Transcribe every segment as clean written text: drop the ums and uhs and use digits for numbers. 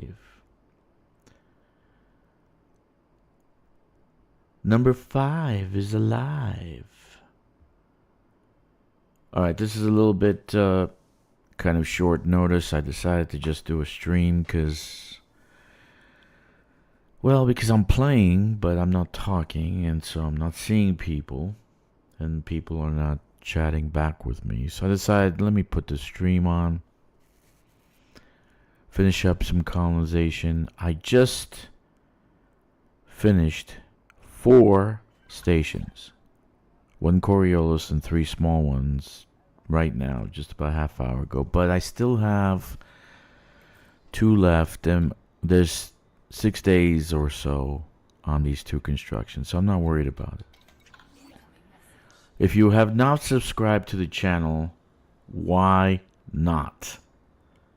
alive. Number 5 is alive. Alright, this is a little bit kind of short notice. I decided to just do a stream because I'm playing, but I'm not talking, and so I'm not seeing people, and people are not chatting back with me. So I decided, let me put the stream on, finish up some colonization. I just finished 4 stations, 1 Coriolis and 3 small ones right now, just about a half hour ago. But I still have 2 left, and there's 6 days or so on these 2 constructions, so I'm not worried about it. If you have not subscribed to the channel, why not?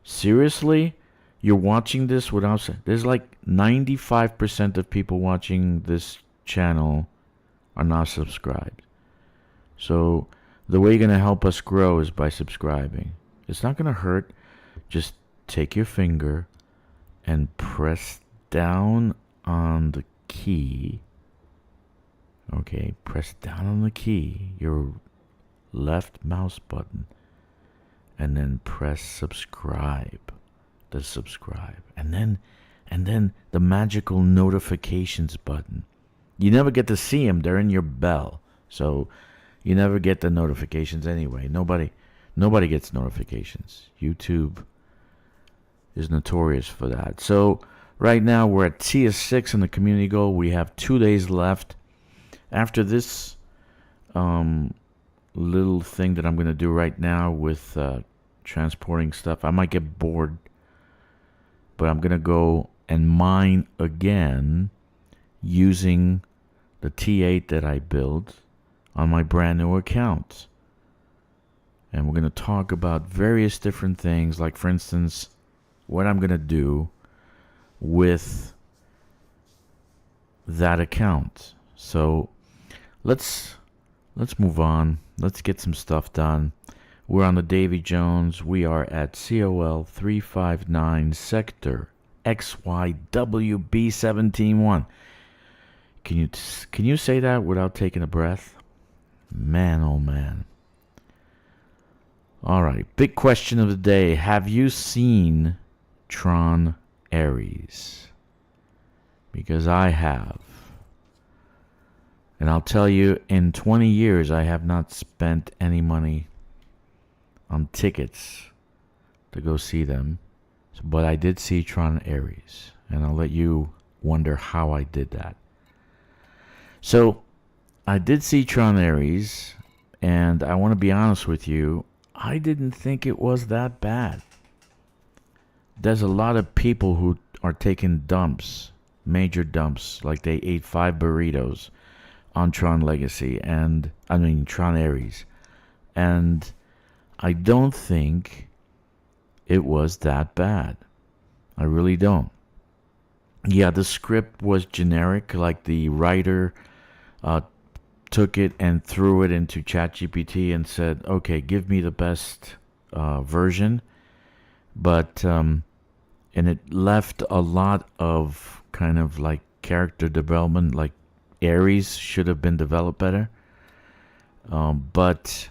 Seriously? You're watching this without... There's like 95% of people watching this channel are not subscribed. So the way you're going to help us grow is by subscribing. It's not going to hurt. Just take your finger and press down on the key. Okay, press down on the key, your left mouse button, and then press subscribe. The subscribe, and then the magical notifications button. You never get to see them; they're in your bell, so you never get the notifications anyway. Nobody gets notifications. YouTube is notorious for that. So right now we're at tier 6 in the community goal. We have 2 days left. After this little thing that I'm going to do right now with transporting stuff, I might get bored, but I'm going to go and mine again using the T8 that I built on my brand new account. And we're going to talk about various different things, like for instance, what I'm going to do with that account. So let's move on. Let's get some stuff done. We're on the Davy Jones. We are at COL 359 sector XYWB171. Can you say that without taking a breath? Man, oh man. All right, big question of the day. Have you seen Tron Ares? Because I have. And I'll tell you, in 20 years, I have not spent any money on tickets to go see them. But I did see Tron Ares. And I'll let you wonder how I did that. So, I did see Tron Ares. And I want to be honest with you, I didn't think it was that bad. There's a lot of people who are taking dumps, major dumps, like they ate 5 burritos on Tron Legacy, Tron Ares. And I don't think it was that bad. I really don't. Yeah, the script was generic, like the writer took it and threw it into ChatGPT and said, okay, give me the best version. But, and it left a lot of kind of like character development, like Ares should have been developed better. But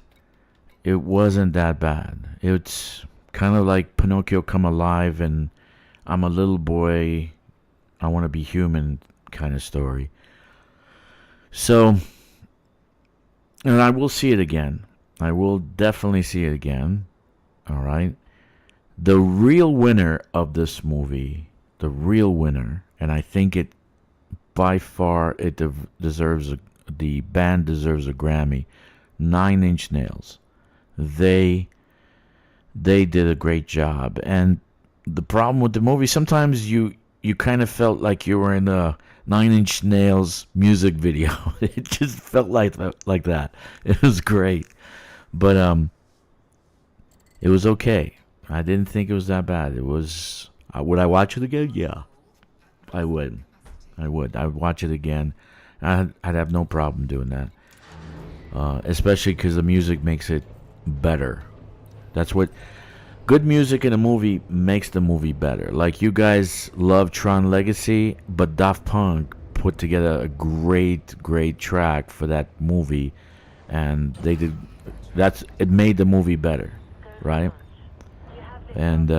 it wasn't that bad. It's kind of like Pinocchio come alive and I'm a little boy, I want to be human kind of story. So, and I will see it again. I will definitely see it again. All right. The real winner of this movie, the real winner, and I think it by far it deserves the band deserves a Grammy. 9 Inch Nails. They did a great job. And the problem with the movie, sometimes you kind of felt like you were in a 9 Inch Nails music video. It just felt like that. It was great. But it was okay. I didn't think it was that bad. It was... would I watch it again? Yeah. I would. I would watch it again. I'd have no problem doing that. Especially because the music makes it better. That's what... Good music in a movie makes the movie better. Like you guys love Tron Legacy, but Daft Punk put together a great track for that movie, and they did. That's it made the movie better, right? And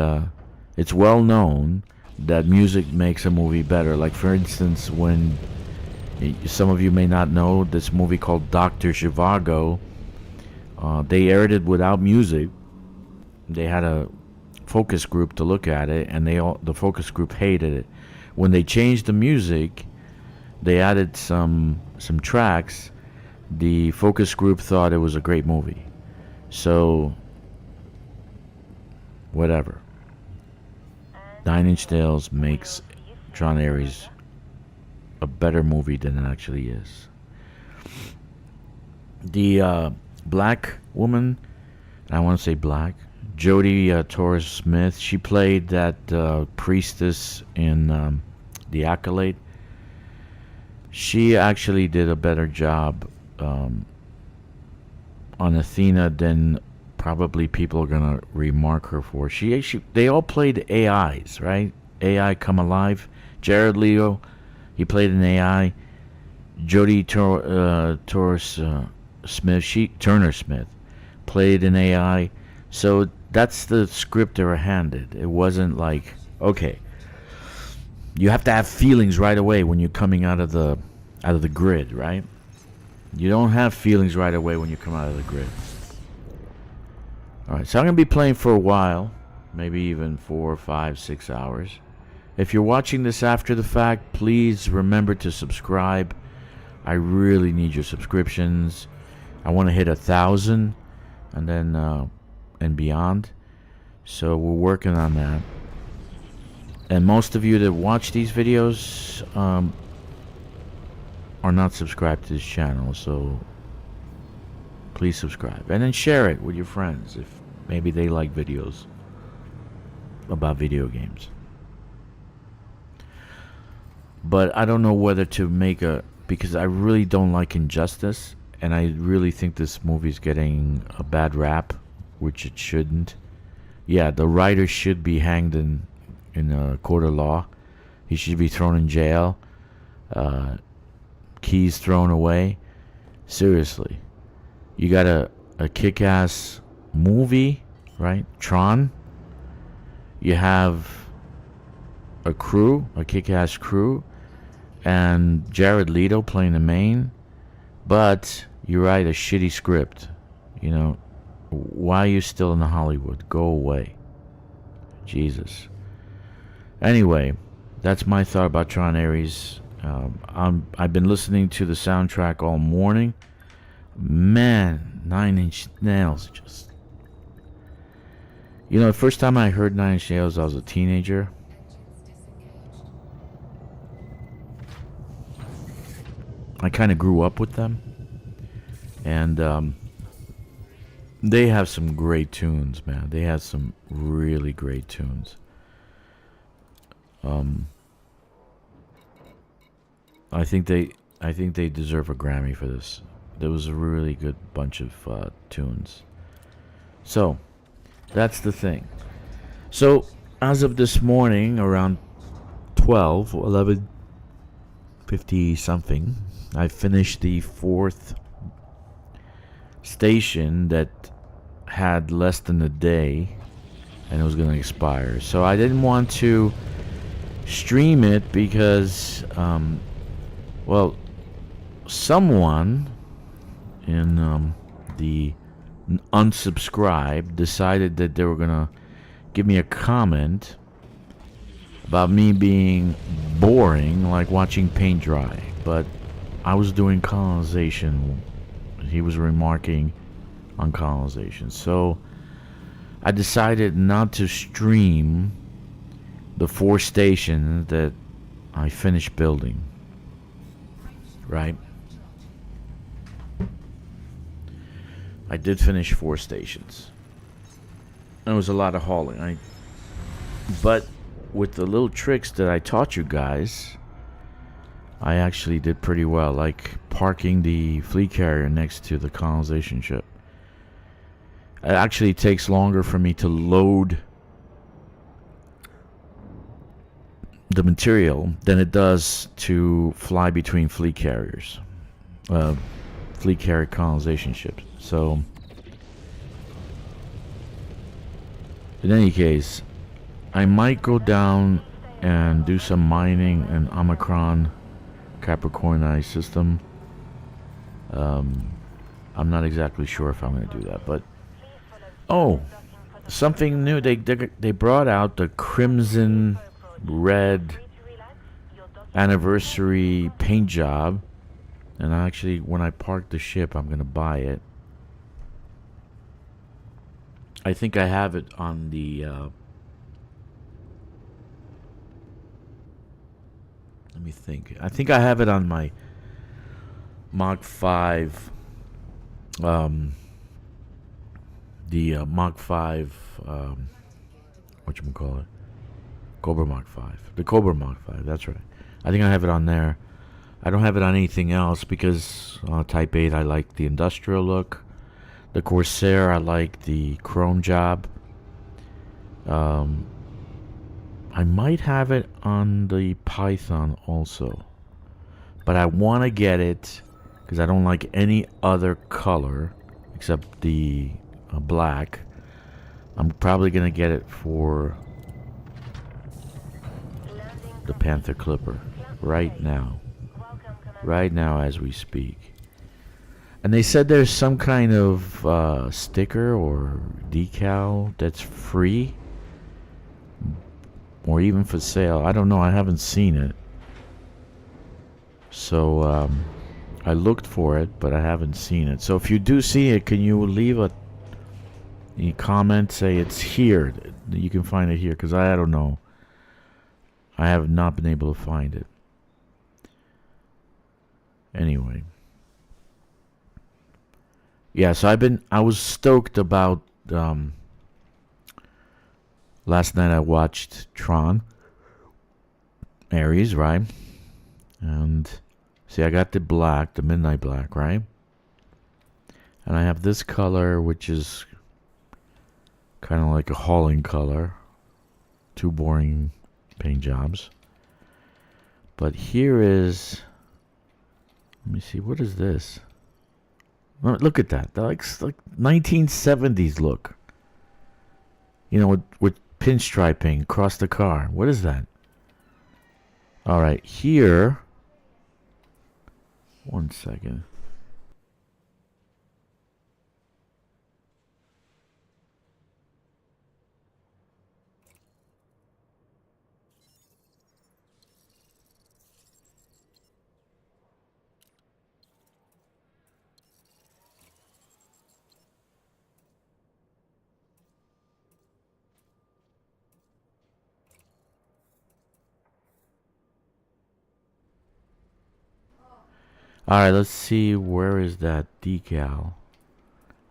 it's well known that music makes a movie better. Like for instance, when some of you may not know this movie called Doctor Zhivago, they aired it without music. They had a focus group to look at it, and the focus group hated it. When they changed the music, they added some tracks. The focus group thought it was a great movie. So whatever. Nine Inch Nails makes Tron Ares a better movie than it actually is. The black woman, I want to say black, Jodie Torres Smith, she played that priestess in The Accolade. She actually did a better job on Athena than probably people are gonna remark her for. They all played AIs, right? AI come alive. Jared Leto, he played an AI. Jodie Torres Smith, Turner Smith, played an AI. So that's the script they were handed. It wasn't like, okay, you have to have feelings right away when you're coming out of the grid, right? You don't have feelings right away when you come out of the grid. All right, so I'm gonna be playing for a while, maybe even 4, 5, 6 hours. If you're watching this after the fact, please remember to subscribe. I really need your subscriptions. I want to hit 1,000, and then and beyond. So we're working on that. And most of you that watch these videos are not subscribed to this channel, so please subscribe. And then share it with your friends if maybe they like videos about video games. But I don't know whether to make because I really don't like Injustice, and I really think this movie's getting a bad rap, which it shouldn't. Yeah, the writer should be hanged in a court of law. He should be thrown in jail. Keys thrown away. Seriously. You got a kick-ass movie, right? Tron. You have a kick-ass crew, and Jared Leto playing the main, but you write a shitty script. You know, why are you still in Hollywood? Go away. Jesus. Anyway, that's my thought about Tron Ares. I've been listening to the soundtrack all morning. Man, Nine Inch Nails just... You know, the first time I heard Nine Inch Nails, I was a teenager. I kind of grew up with them. And they have some great tunes, man. They have some really great tunes. I think they deserve a Grammy for this. There was a really good bunch of tunes. So, that's the thing. So, as of this morning, around 11:50 something, I finished the 4th station that had less than a day, and it was going to expire. So I didn't want to stream it because, well, someone in the unsubscribe decided that they were gonna give me a comment about me being boring, like watching paint dry. But I was doing colonization. He was remarking on colonization. So I decided not to stream the 4 stations that I finished building. Right? I did finish 4 stations. It was a lot of hauling. But with the little tricks that I taught you guys, I actually did pretty well. Like parking the fleet carrier next to the colonization ship. It actually takes longer for me to load the material than it does to fly between fleet carriers, fleet carrier colonization ships. So, in any case, I might go down and do some mining in Omicron Capricorni system. I'm not exactly sure if I'm going to do that, but oh, something new. They brought out the crimson red anniversary paint job, and actually, when I park the ship, I'm going to buy it. I think I have it on the. Let me think. I think I have it on my Mach 5. The Mach 5. Whatchamacallit? Cobra Mach 5. The Cobra Mach 5. That's right. I think I have it on there. I don't have it on anything else because Type 8, I like the industrial look. The Corsair, I like the chrome job. I might have it on the Python also. But I want to get it because I don't like any other color except the black. I'm probably going to get it for the Panther Clipper right now. Right now as we speak. And they said there's some kind of sticker or decal that's free or even for sale. I don't know. I haven't seen it. So I looked for it, but I haven't seen it. So if you do see it, can you leave a comment, say it's here? You can find it here, because I don't know. I have not been able to find it. Anyway. Yeah, so I was stoked about, last night I watched Tron Ares, right? And see, I got the black, the midnight black, right? And I have this color, which is kind of like a hauling color. Two boring paint jobs. But here is, let me see, what is this? Look at that. That's like 1970s look. You know, with pinstriping across the car. What is that? All right, here. One second. Alright, let's see, where is that decal?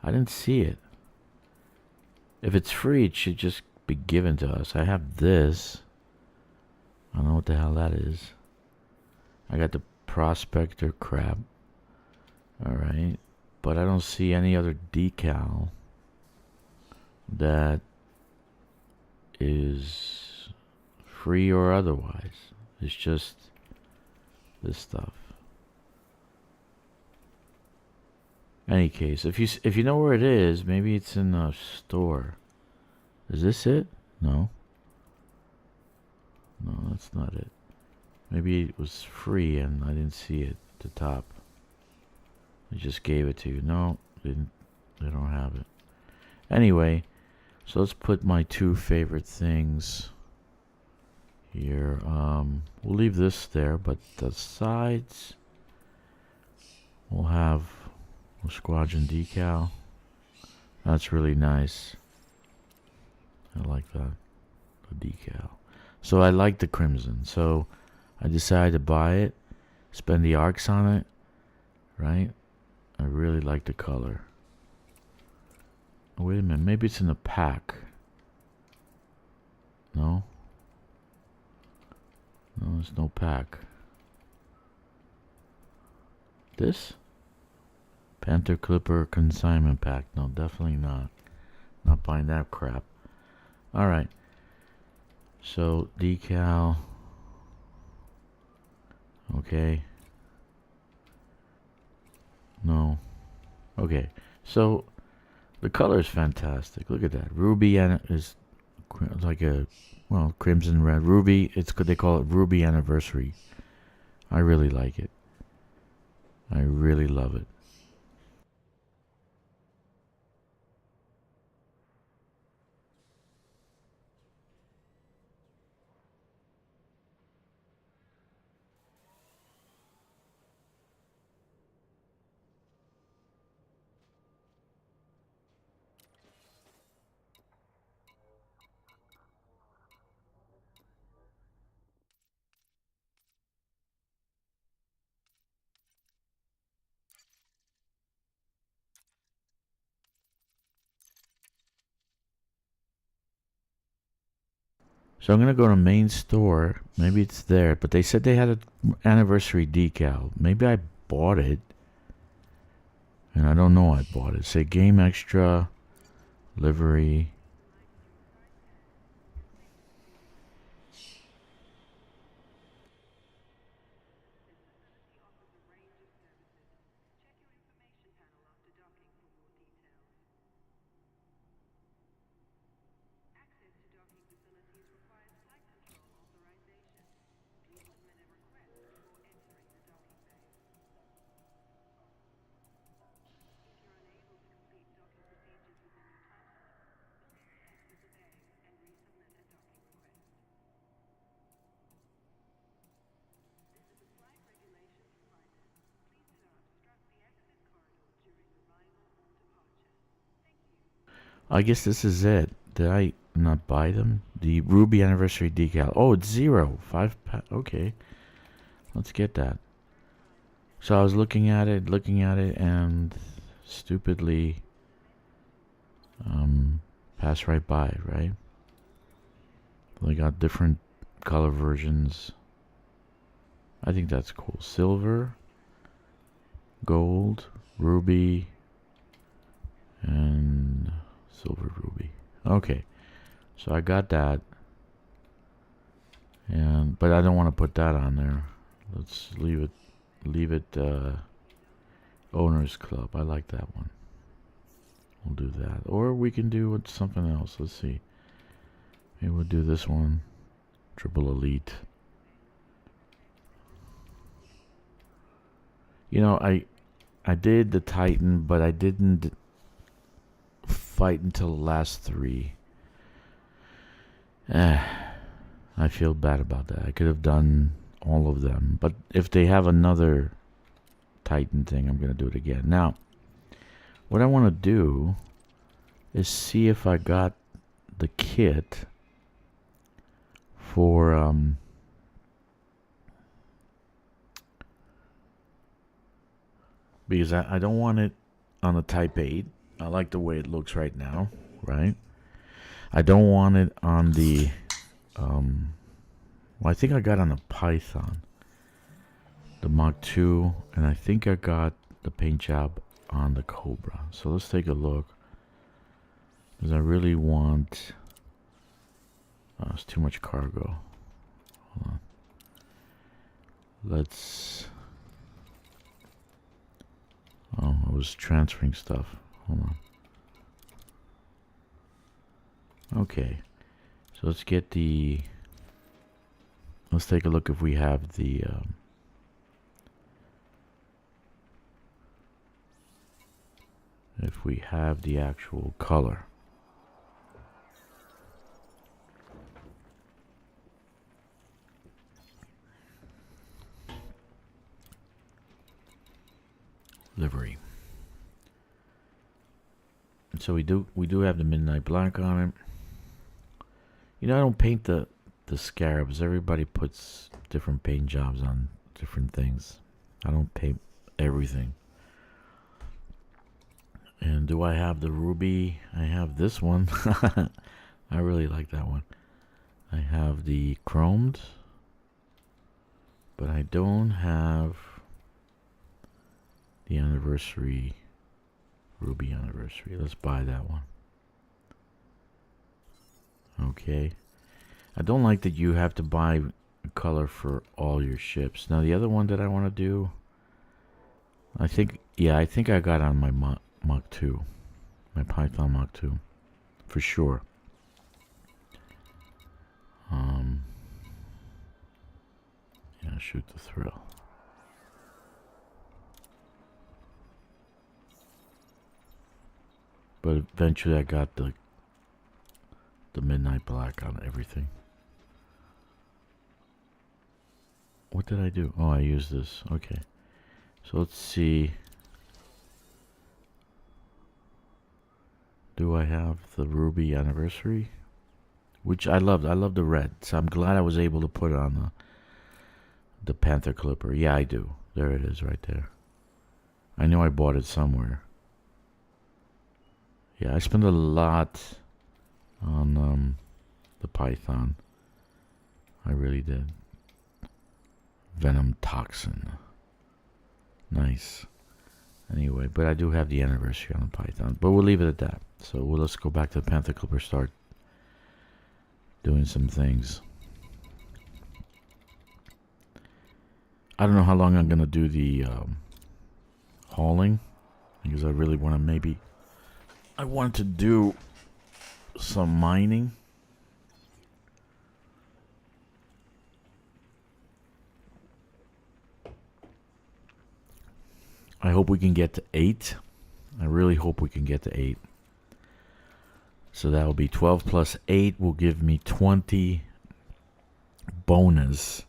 I didn't see it. If it's free, it should just be given to us. I have this. I don't know what the hell that is. I got the Prospector crap. Alright. But I don't see any other decal that is free or otherwise. It's just this stuff. Any case, if you know where it is, maybe it's in the store. Is this it? No. No, that's not it. Maybe it was free and I didn't see it at the top. I just gave it to you. No, didn't. They don't have it. Anyway, so let's put my two favorite things here. We'll leave this there, but the sides we'll have a squadron decal. That's really nice. I like that, the decal. So I like the crimson. So I decided to buy it, spend the arcs on it, right? I really like the color. Oh, wait a minute, maybe it's in the pack. No? No, there's no pack. This? Panther Clipper consignment pack. No, definitely not. Not buying that crap. All right. So decal. Okay. No. Okay. So the color is fantastic. Look at that. Ruby and is like a crimson red ruby. It's they call it Ruby Anniversary. I really like it. I really love it. So I'm gonna go to main store. Maybe it's there, but they said they had an anniversary decal. Maybe I bought it, and I don't know I bought it. Say game extra, livery. I guess this is it. Did I not buy them? The Ruby anniversary decal. Oh, it's 5 okay. Let's get that. So I was looking at it, and stupidly passed right by it, right? They got different color versions. I think that's cool. Silver, gold, ruby, and silver ruby. Okay, so I got that, and but I don't want to put that on there. Let's leave it owners club. I like that one. We'll do that, or we can do something else. Let's see. Maybe we'll do this one, triple elite. You know, I did the Titan, but I didn't fight until the last 3. I feel bad about that. I could have done all of them, but if they have another Titan thing, I'm gonna do it again. Now, what I want to do is see if I got the kit for because I don't want it on the Type 8. I like the way it looks right now, right? I don't want it on the well, I think I got on the Python, the Mach 2, and I think I got the paint job on the Cobra. So let's take a look, because I really want it's too much cargo. Hold on. Let's I was transferring stuff. Hold on. Okay, so let's get let's take a look if we have the actual color. Livery. So we do have the midnight black on it. You know, I don't paint the scarabs. Everybody puts different paint jobs on different things. I don't paint everything. And do I have the ruby? I have this one. I really like that one. I have the chromed, but I don't have the anniversary, ruby anniversary. Let's buy that one. Okay. I don't like that you have to buy a color for all your ships. Now the other one that I want to do, I think I got on my Mach 2. My Python Mach 2. For sure. Yeah, shoot the thrill. But eventually I got the midnight black on everything. What did I do? Oh, I used this. Okay. So let's see. Do I have the ruby anniversary? Which I loved. I love the red. So I'm glad I was able to put it on the Panther Clipper. Yeah, I do. There it is right there. I know I bought it somewhere. Yeah, I spent a lot on the Python. I really did. Venom Toxin. Nice. Anyway, but I do have the anniversary on the Python. But we'll leave it at that. So let's go back to the Panther Clipper, start doing some things. I don't know how long I'm going to do the hauling. Because I really want to I want to do some mining. I hope we can get to 8. I really hope we can get to 8. So that will be 12 plus 8 will give me 20 bonus.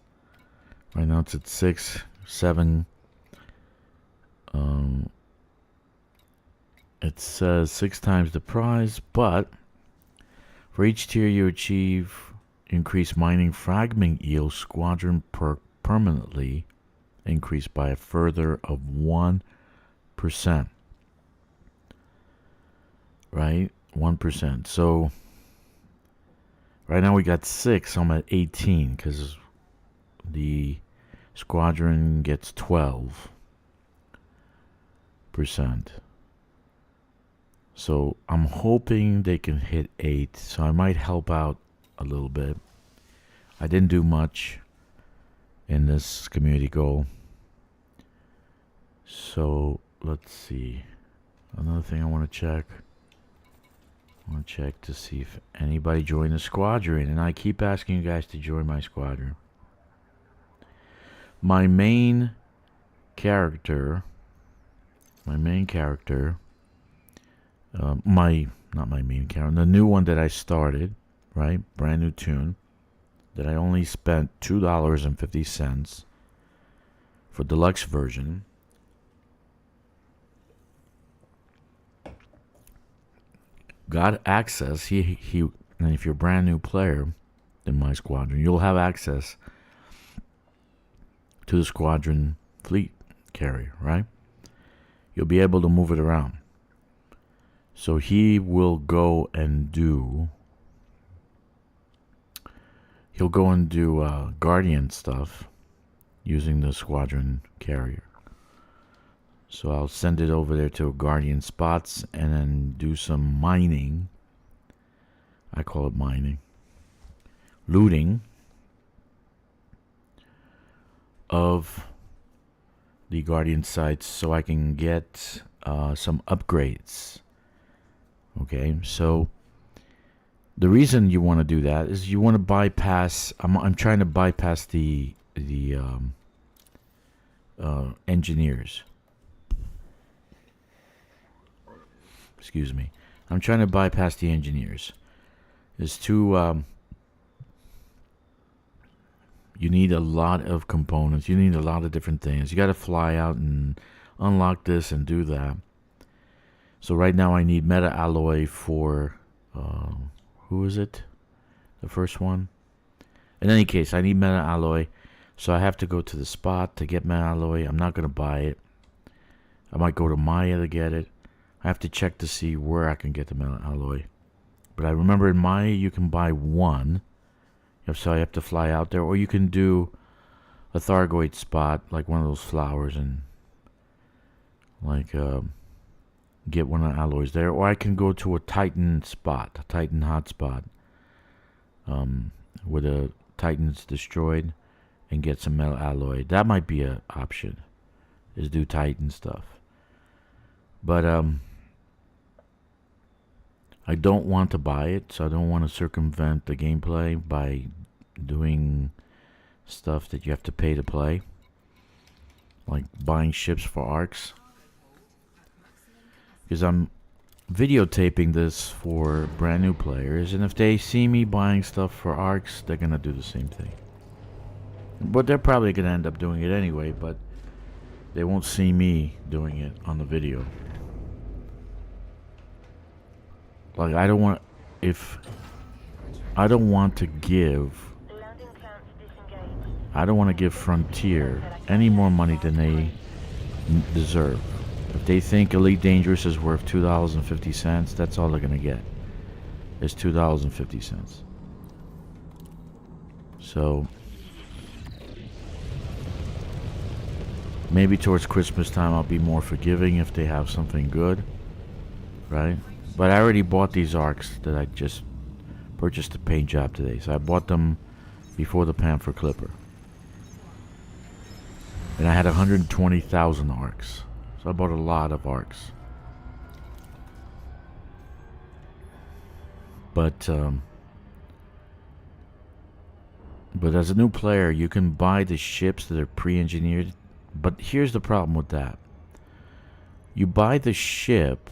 Right now it's at 6, 7. It says 6 times the prize, but for each tier you achieve increased mining fragment yield squadron permanently increased by a further of 1%. Right? 1%. So right now we got 6. I'm at 18 because the squadron gets 12%. So I'm hoping they can hit 8. So I might help out a little bit. I didn't do much in this community goal. So let's see. Another thing I want to check. I want to check to see if anybody joined the squadron. And I keep asking you guys to join my squadron. My main character, the new one that I started, right? Brand new tune that I only spent $2.50 for deluxe version. Got access. He and if you're a brand new player in my squadron, you'll have access to the squadron fleet carrier, right? You'll be able to move it around. So he will go and do Guardian stuff using the squadron carrier. So I'll send it over there to Guardian spots and then do some mining. I call it mining. Looting of the Guardian sites so I can get some upgrades. Okay, so the reason you want to do that is you want to bypass. I'm trying to bypass the engineers. Excuse me. I'm trying to bypass the engineers. There's too. You need a lot of components. You need a lot of different things. You got to fly out and unlock this and do that. So right now I need meta alloy for who is it? The first one. In any case, I need meta alloy, so I have to go to the spot to get meta alloy. I'm not gonna buy it. I might go to Maya to get it. I have to check to see where I can get the meta alloy. But I remember in Maya you can buy one. So I have to fly out there, or you can do a Thargoid spot, like one of those flowers, and like get one of the alloys there, or I can go to a Titan spot, a Titan hotspot, where the Titan's destroyed, and get some metal alloy. That might be an option, is do Titan stuff. But I don't want to buy it, so I don't want to circumvent the gameplay by doing stuff that you have to pay to play, like buying ships for arcs. Because I'm videotaping this for brand new players, and if they see me buying stuff for arcs, they're gonna do the same thing. But they're probably gonna end up doing it anyway, but they won't see me doing it on the video. Like, I don't want to give Frontier any more money than they deserve. If they think Elite Dangerous is worth $2.50, that's all they're gonna get. It's $2.50. So maybe towards Christmas time I'll be more forgiving if they have something good, right? But I already bought these arcs that I just purchased a paint job today. So I bought them before the Panther Clipper. And I had 120,000 arcs. So I bought a lot of arcs. But as a new player, you can buy the ships that are pre-engineered. But here's the problem with that. You buy the ship,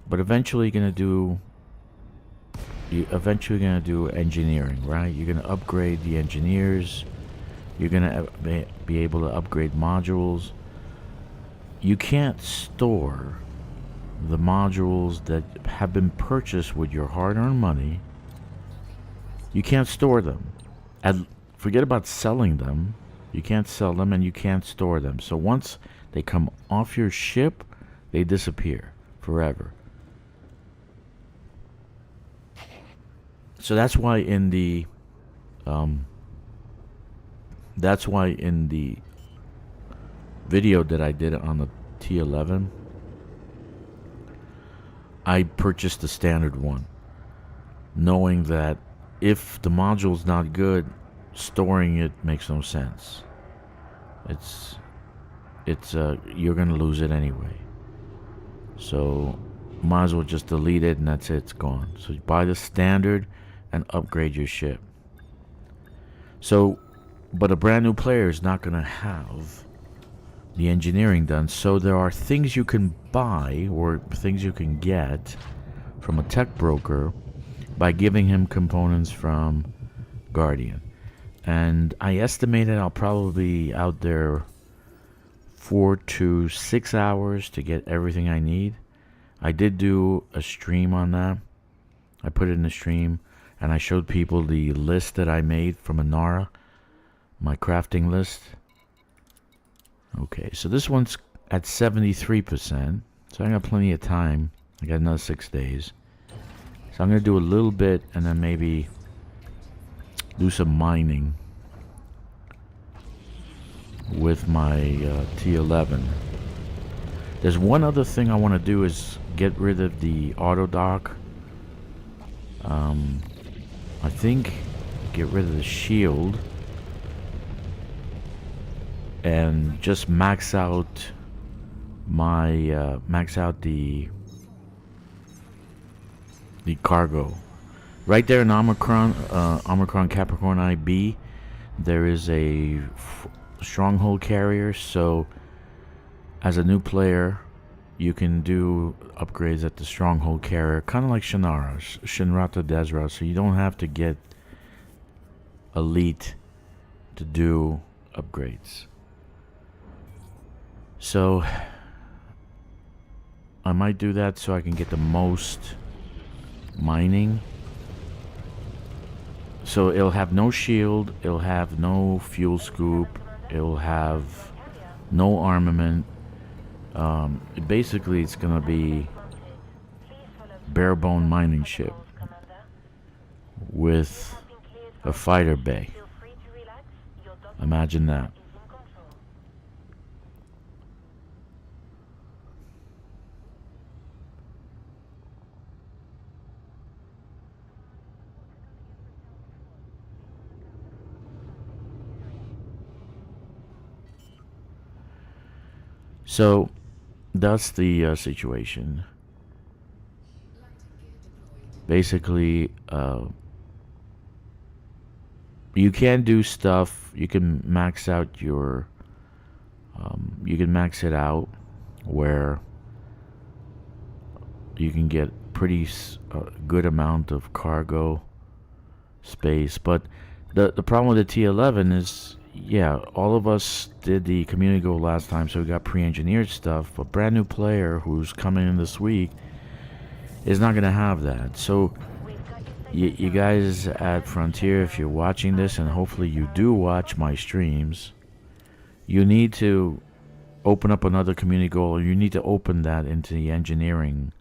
but eventually you're gonna do engineering, right? You're gonna upgrade the engineers. You're gonna be able to upgrade modules. You can't store the modules that have been purchased with your hard-earned money. You can't store them. Forget about selling them. You can't sell them, and you can't store them. So once they come off your ship, they disappear forever. So that's why in the video that I did on the T11, I purchased the standard one, knowing that if the module's not good, storing it makes no sense. You're gonna lose it anyway. So might as well just delete it and that's it, it's gone. So you buy the standard and upgrade your ship. So, but a brand new player is not gonna have the engineering done. So there are things you can buy or things you can get from a tech broker by giving him components from Guardian. And I estimated I'll probably be out there 4 to 6 hours to get everything I need. I did do a stream on that. I put it in the stream and I showed people the list that I made from Anara, my crafting list. Okay, so this one's at 73%, so I got plenty of time. I got another 6 days. So I'm gonna do a little bit and then maybe do some mining with my T11. There's one other thing I want to do is get rid of the auto dock. I think get rid of the shield and just max out my the cargo. Right there in Omicron Capricorn IB, there is a stronghold carrier. So as a new player, you can do upgrades at the stronghold carrier, kind of like Shinrata Desra. So you don't have to get elite to do upgrades. So I might do that so I can get the most mining. So it'll have no shield, it'll have no fuel scoop, it'll have no armament. Basically it's gonna be bare bone mining ship with a fighter bay. Imagine that. So that's the situation. Basically, you can do stuff. You can max out your. You can max it out where you can get pretty good amount of cargo space. But the problem with the T11 is, yeah, all of us did the community goal last time, so we got pre-engineered stuff. But brand new player who's coming in this week is not gonna have that. So you guys at Frontier, if you're watching this, and hopefully you do watch my streams, you need to open up another community goal, or you need to open that into the engineering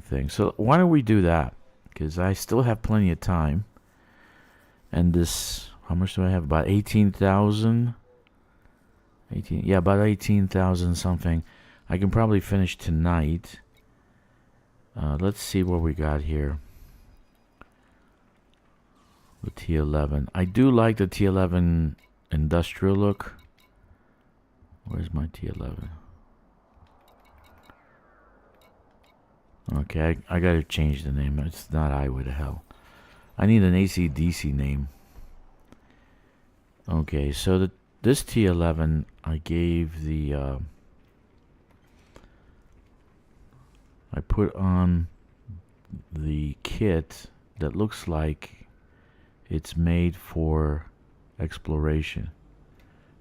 thing. So why don't we do that? Because I still have plenty of time. And this, how much do I have? About 18,000. 18, yeah, about 18,000 something. I can probably finish tonight. Let's see what we got here. The T11. I do like the T11 industrial look. Where's my T11? Okay, I gotta change the name. It's not Highway to Hell. I need an AC/DC name. Okay, so this T11, I gave the... I put on the kit that looks like it's made for exploration.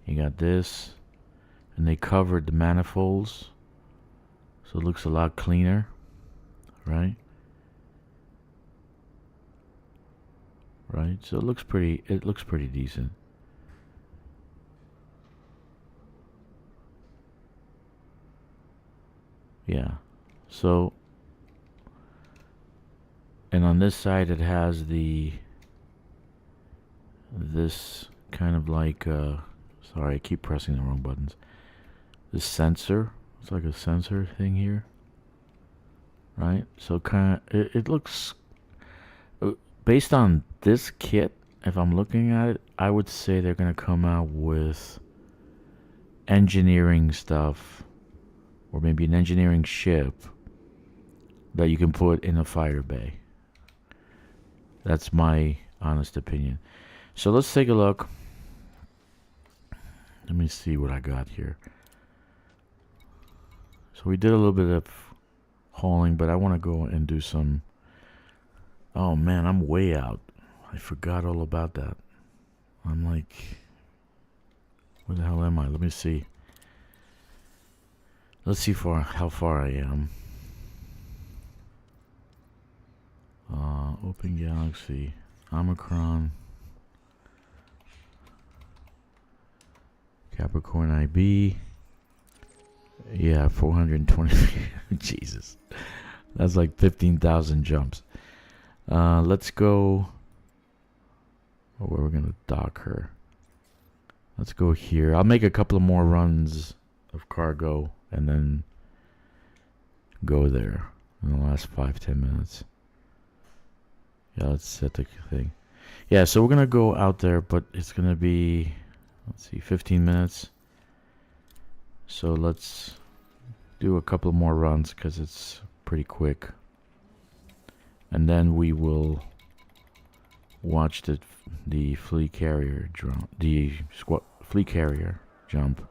You got this, and they covered the manifolds, so it looks a lot cleaner, right? Right, so it looks pretty decent. Yeah. So, and on this side it has this kind of like sorry, I keep pressing the wrong buttons. This sensor, it's like a sensor thing here, right? So kind of it looks, based on this kit, if I'm looking at it, I would say they're gonna come out with engineering stuff, or maybe an engineering ship that you can put in a fighter bay. That's my honest opinion. So let's take a look. Let me see what I got here. So we did a little bit of hauling, but I want to go and do some... Oh man, I'm way out. I forgot all about that. I'm like... Where the hell am I? Let me see. Let's see how far I am. Open Galaxy, Omicron, Capricorn IB. Yeah, 420. Jesus, that's like 15,000 jumps. Let's go. Oh, where we're gonna dock her. Let's go here. I'll make a couple of more runs of cargo and then go there in the last 5-10 minutes. Yeah, let's set the thing. Yeah, so we're gonna go out there, but it's gonna be, let's see, 15 minutes. So let's do a couple more runs because it's pretty quick, and then we will watch the fleet carrier jump. Fleet carrier jump.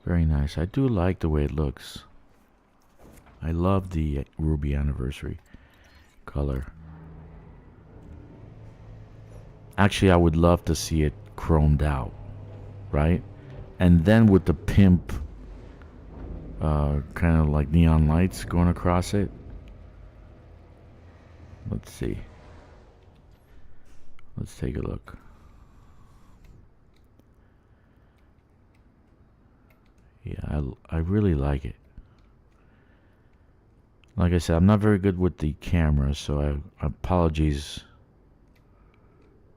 Very nice. I do like the way it looks. I love the Ruby Anniversary color. Actually, I would love to see it chromed out, right? And then with the pimp kind of like neon lights going across it. Let's see. Let's take a look. Yeah, I really like it. Like I said, I'm not very good with the camera, so I apologies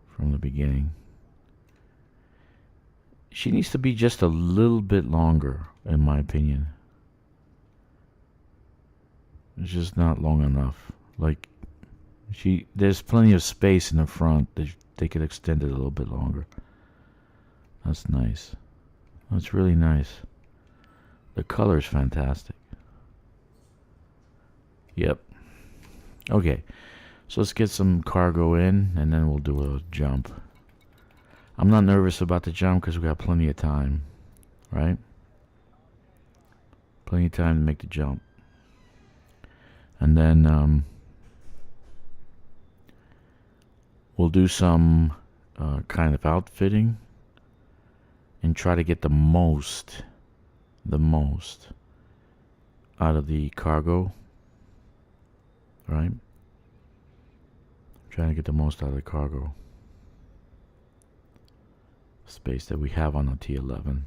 from the beginning. She needs to be just a little bit longer, in my opinion. It's just not long enough. Like, there's plenty of space in the front. They could extend it a little bit longer. That's nice. That's really nice. The color's fantastic. Yep. Okay. So let's get some cargo in, and then we'll do a jump. I'm not nervous about the jump because we got plenty of time, right? Plenty of time to make the jump. And then we'll do some kind of outfitting and try to get the most out of the cargo, right? Trying to get the most out of the cargo space that we have on the T11.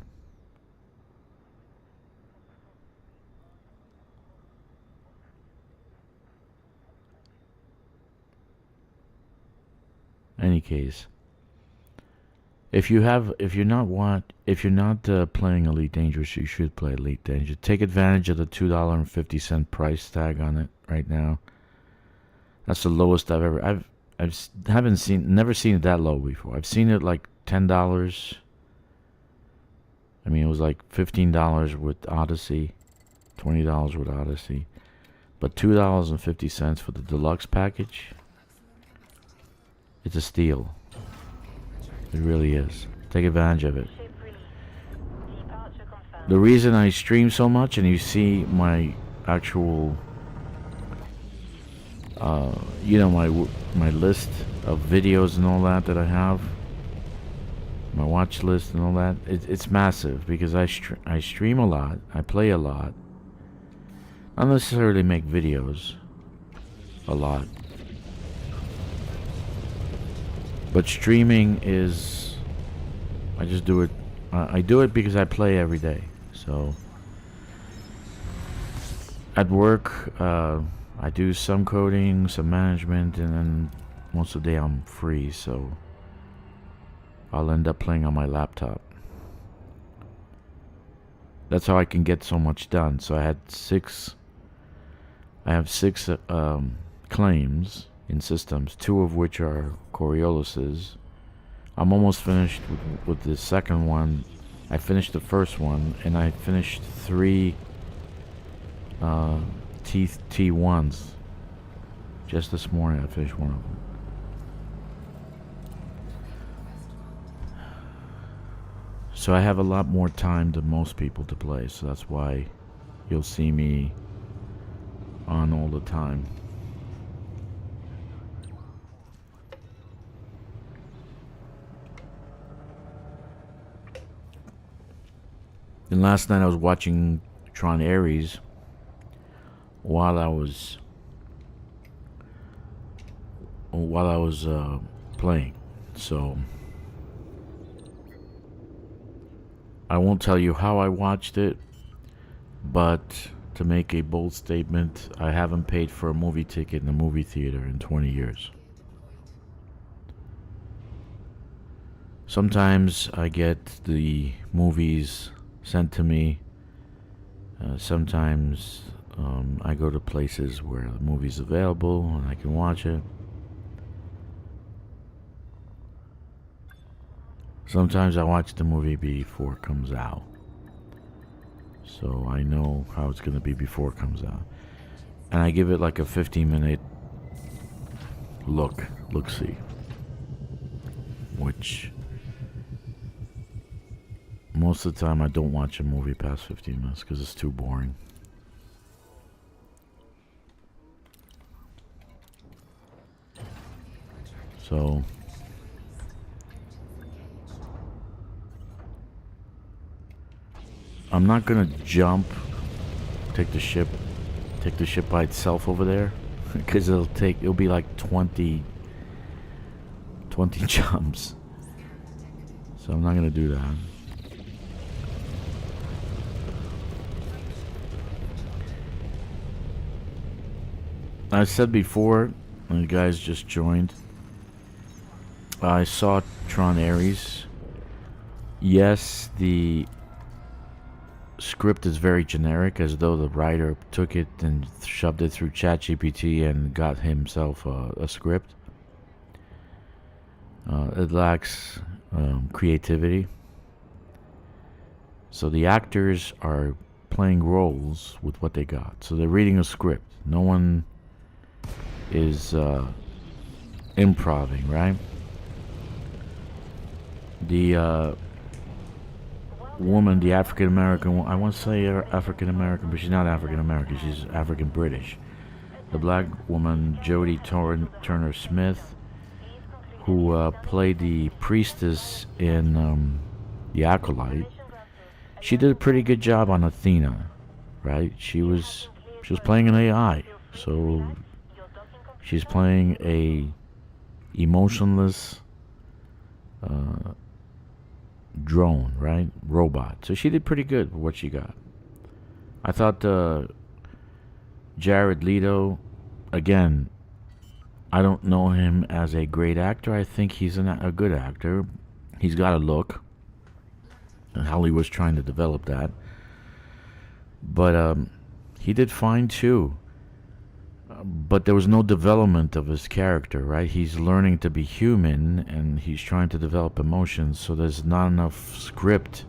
Any case, if you're not playing Elite Dangerous, you should play Elite Dangerous. Take advantage of the $2.50 price tag on it right now. That's the lowest I've ever. Never seen it that low before. I've seen it like $10. I mean, it was like $15 with Odyssey, $20 with Odyssey, but $2.50 for the deluxe package. It's a steal. It really is. Take advantage of it. The reason I stream so much, and you see my actual, my list of videos and all that I have, my watch list and all that, it's massive because I stream a lot, I play a lot. Not necessarily make videos a lot. But streaming is, I just do it. I do it because I play every day. So at work, I do some coding, some management, and then most of the day I'm free. So I'll end up playing on my laptop. That's how I can get so much done. So I have six claims in systems, 2 of which are Corioluses. I'm almost finished with the second one. I finished the first one, and I finished 3 T1s. Just this morning I finished one of them. So I have a lot more time than most people to play, so that's why you'll see me on all the time. And last night I was watching Tron Ares while I was playing. So I won't tell you how I watched it, but to make a bold statement, I haven't paid for a movie ticket in a movie theater in 20 years. Sometimes I get the movies sent to me. Sometimes I go to places where the movie's available and I can watch it. Sometimes I watch the movie before it comes out, so I know how it's going to be before it comes out. And I give it like a 15-minute look-see, which most of the time I don't watch a movie past 15 minutes because it's too boring. So I'm not gonna jump, take the ship by itself over there, because it'll be like 20 jumps. So I'm not gonna do that. I said before, when you guys just joined, I saw Tron Ares. Yes, the script is very generic, as though the writer took it and shoved it through ChatGPT and got himself a script. It lacks creativity. So the actors are playing roles with what they got. So they're reading a script. No one is improving, right? The woman, the African American, I want to say African American, but she's not African American. She's African British. The black woman, Jodie Turner Smith, who played the priestess in The Acolyte. She did a pretty good job on Athena, right? She was playing an AI, so she's playing a emotionless drone, right? Robot. So she did pretty good with what she got. I thought Jared Leto, again, I don't know him as a great actor. I think he's a good actor. He's got a look. And Hollywood's trying to develop that. But he did fine too. But there was no development of his character, right? He's learning to be human and he's trying to develop emotions, so there's not enough script.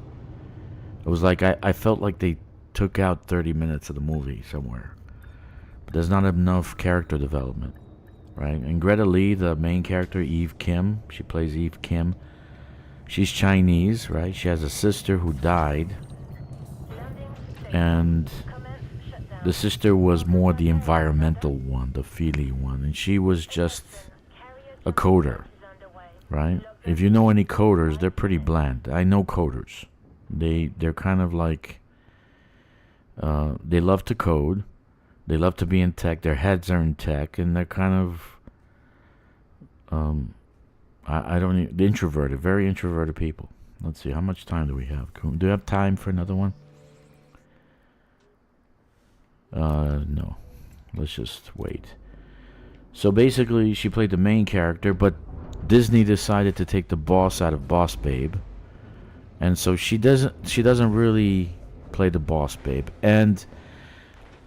It was like I felt like they took out 30 minutes of the movie somewhere. But there's not enough character development, right? And Greta Lee, the main character, Eve Kim, she plays Eve Kim. She's Chinese, right? She has a sister who died. And the sister was more the environmental one, the feely one. And she was just a coder, right? If you know any coders, they're pretty bland. I know coders. They're kind of like, they love to code. They love to be in tech. Their heads are in tech. And they're kind of, I don't even, introverted, very introverted people. Let's see, how much time do we have? Do we have time for another one? No. Let's just wait. So basically, she played the main character, but Disney decided to take the boss out of Boss Babe, and so she doesn't really play the Boss Babe. And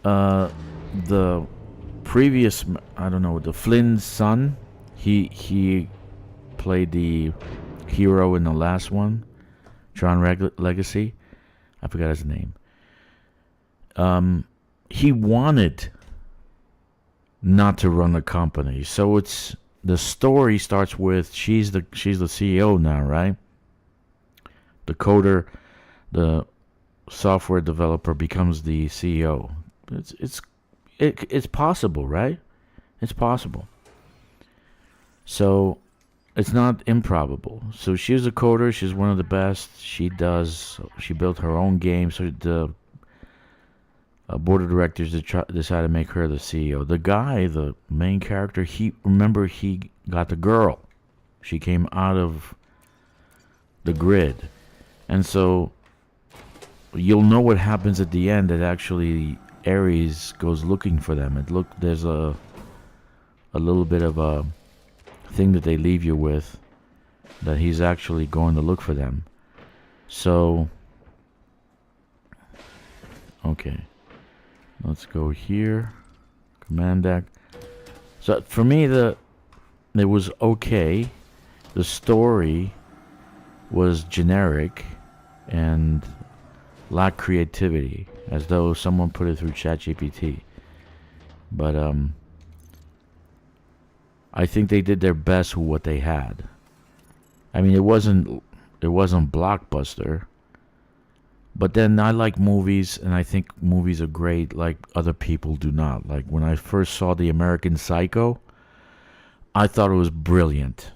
the previous, I don't know, the Flynn's son, he played the hero in the last one, Tron Legacy. I forgot his name. He wanted not to run the company, so it's the story starts with she's the CEO now, right? The coder, the software developer becomes the CEO. It's possible, right? It's possible. So it's not improbable. So she's a coder. She's one of the best. She built her own game. So the board of directors decided to make her the CEO. The guy, the main character, he got the girl. She came out of the grid. And so you'll know what happens at the end, that actually Ares goes looking for them. There's a little bit of a thing that they leave you with, that he's actually going to look for them. So okay, let's go here, command deck. So for me, it was okay. The story was generic and lacked creativity, as though someone put it through ChatGPT. But I think they did their best with what they had. I mean, it wasn't blockbuster. But then I like movies, and I think movies are great, like other people do not. Like when I first saw The American Psycho, I thought it was brilliant.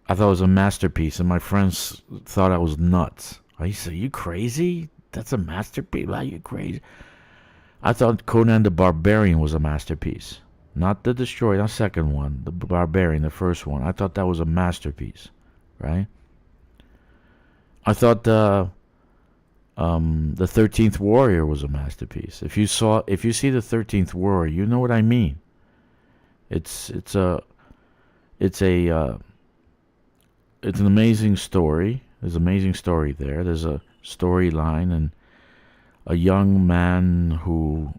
I thought it was a masterpiece, and my friends thought I was nuts. I said, "You crazy? That's a masterpiece? Are you crazy?" I thought Conan the Barbarian was a masterpiece. Not the Destroyer, not the second one. The Barbarian, the first one. I thought that was a masterpiece, right? I thought the 13th Warrior was a masterpiece. If you see the 13th Warrior, you know what I mean. It's an amazing story. There's an amazing story there. There's a storyline, and a young man who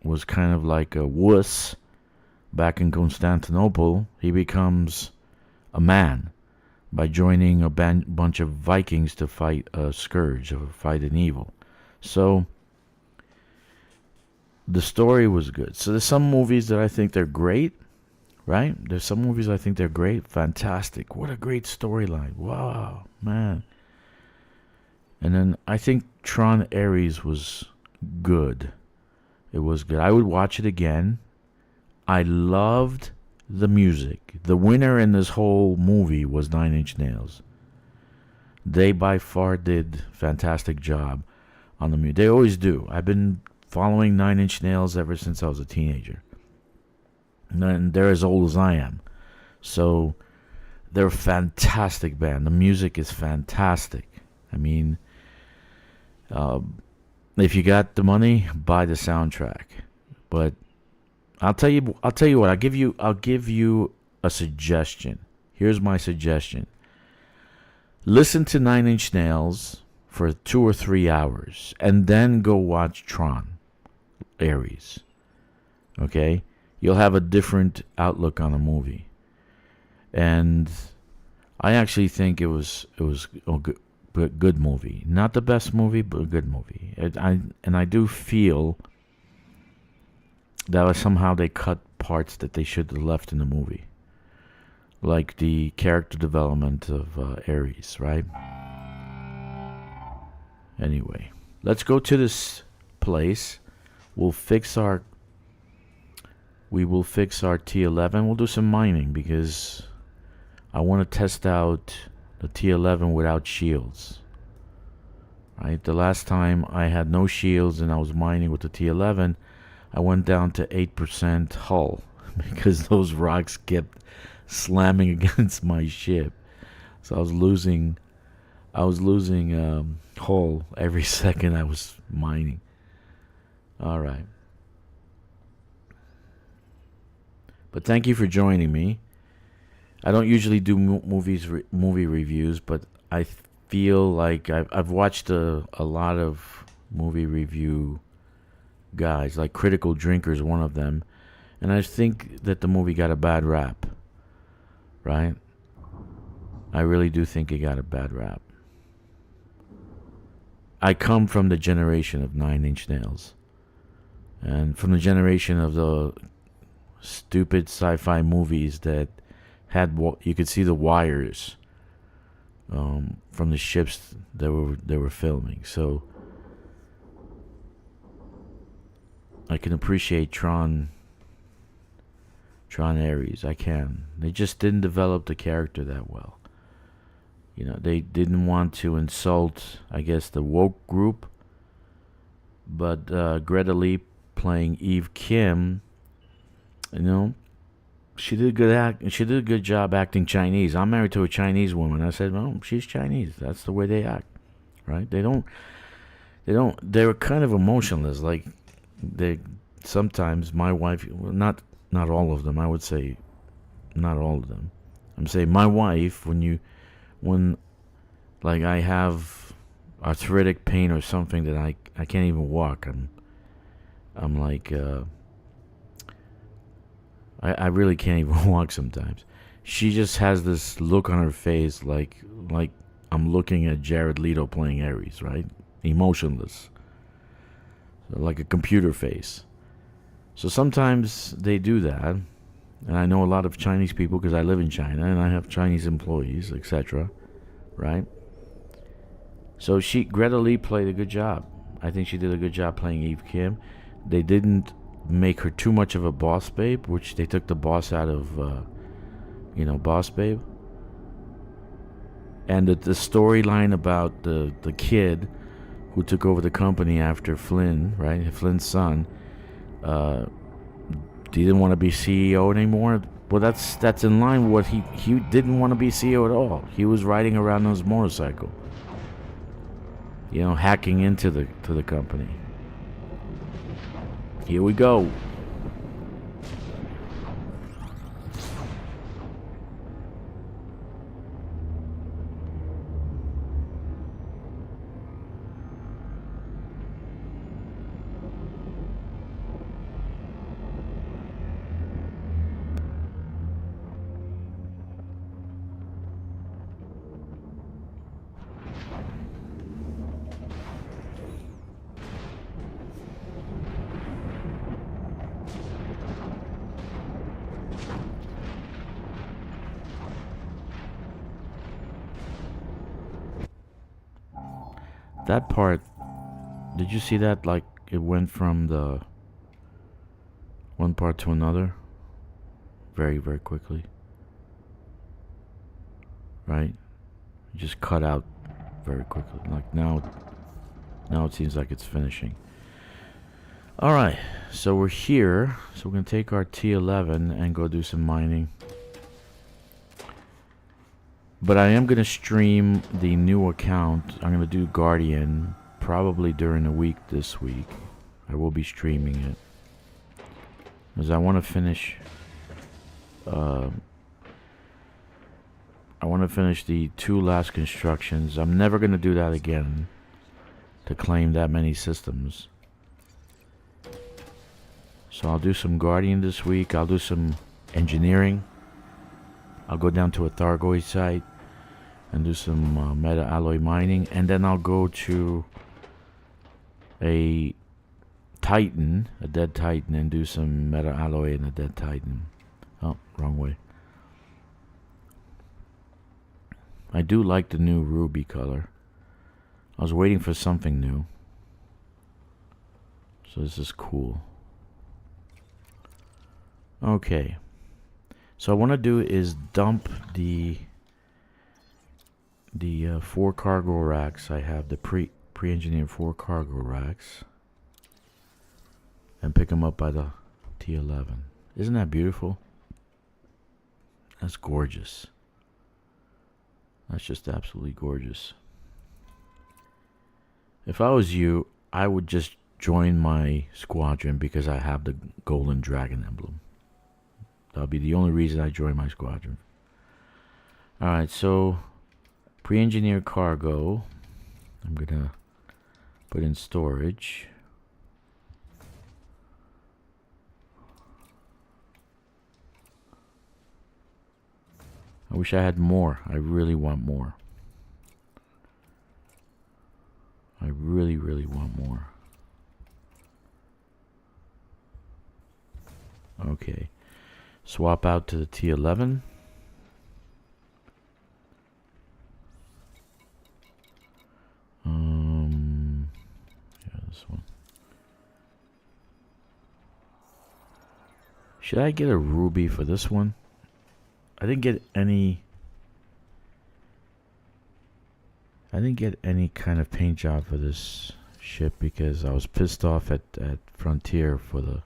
was kind of like a wuss back in Constantinople, he becomes a man by joining a bunch of Vikings to fight a scourge, or fight an evil. So the story was good. So there's some movies that I think they're great, right? There's some movies I think they're great, fantastic. What a great storyline. Wow, man. And then I think Tron Ares was good. It was good. I would watch it again. I loved the music. The winner in this whole movie was Nine Inch Nails. They by far did fantastic job on the music. They always do. I've been following Nine Inch Nails ever since I was a teenager. And they're as old as I am. So they're a fantastic band. The music is fantastic. I mean, if you got the money, buy the soundtrack. But I'll tell you what. I'll give you a suggestion. Here's my suggestion. Listen to Nine Inch Nails for 2 or 3 hours, and then go watch Tron Ares. Okay, you'll have a different outlook on the movie, and I actually think it was a good movie. Not the best movie, but a good movie. I do feel that somehow they cut parts that they should have left in the movie, like the character development of Ares, right? Anyway, let's go to this place. We will fix our T11. We'll do some mining because I want to test out the T11 without shields. Right? The last time I had no shields and I was mining with the T11, I went down to 8% hull because those rocks kept slamming against my ship. So I was losing hull every second I was mining. All right. But thank you for joining me. I don't usually do movie reviews, but I feel like I've watched a lot of movie review guys, like Critical Drinker is one of them, and I think that the movie got a bad rap, right? I really do think it got a bad rap. I come from the generation of Nine Inch Nails, and from the generation of the stupid sci-fi movies that had you could see the wires from the ships that they were filming. So I can appreciate Tron Ares. I can. They just didn't develop the character that well. You know, they didn't want to insult, I guess, the woke group. But Greta Lee playing Eve Kim, you know, she did a good job acting Chinese. I'm married to a Chinese woman. I said, well, she's Chinese. That's the way they act, right? They're kind of emotionless. Like sometimes my wife, not all of them. I would say, not all of them. I'm saying my wife, when like I have arthritic pain or something that I can't even walk. I'm like. I really can't even walk sometimes. She just has this look on her face like I'm looking at Jared Leto playing Ares, right? Emotionless. So like a computer face. So sometimes they do that. And I know a lot of Chinese people because I live in China and I have Chinese employees, etc. Right? So Greta Lee played a good job. I think she did a good job playing Eve Kim. They didn't make her too much of a boss babe, which they took the boss out of, boss babe. And the storyline about the kid who took over the company after Flynn, right? Flynn's son, he didn't want to be CEO anymore. Well, that's in line with what he didn't want to be CEO at all. He was riding around on his motorcycle, hacking into the company. Here we go. That part, did you see that? Like, it went from the one part to another very, very quickly. Right? It just cut out very quickly. Like, now it seems like it's finishing. Alright, so we're here. So we're going to take our T11 and go do some mining. But I am going to stream the new account. I'm going to do Guardian probably during the week this week. I will be streaming it. Because I want to finish... I want to finish the 2 last constructions. I'm never going to do that again. To claim that many systems. So I'll do some Guardian this week. I'll do some engineering. I'll go down to a Thargoid site and do some meta alloy mining. And then I'll go to a Titan, a dead Titan, and do some meta alloy in a dead Titan. Oh, wrong way. I do like the new ruby color. I was waiting for something new. So this is cool. Okay. So what I want to do is dump the 4 cargo racks. I have the pre-engineered 4 cargo racks. And pick them up by the T11. Isn't that beautiful? That's gorgeous. That's just absolutely gorgeous. If I was you, I would just join my squadron because I have the golden dragon emblem. That'll be the only reason I join my squadron. Alright, so pre-engineered cargo. I'm gonna put in storage. I wish I had more. I really want more. I really, really want more. Okay. Swap out to the T11. Yeah, this one. Should I get a ruby for this one? I didn't get any kind of paint job for this ship because I was pissed off at Frontier for the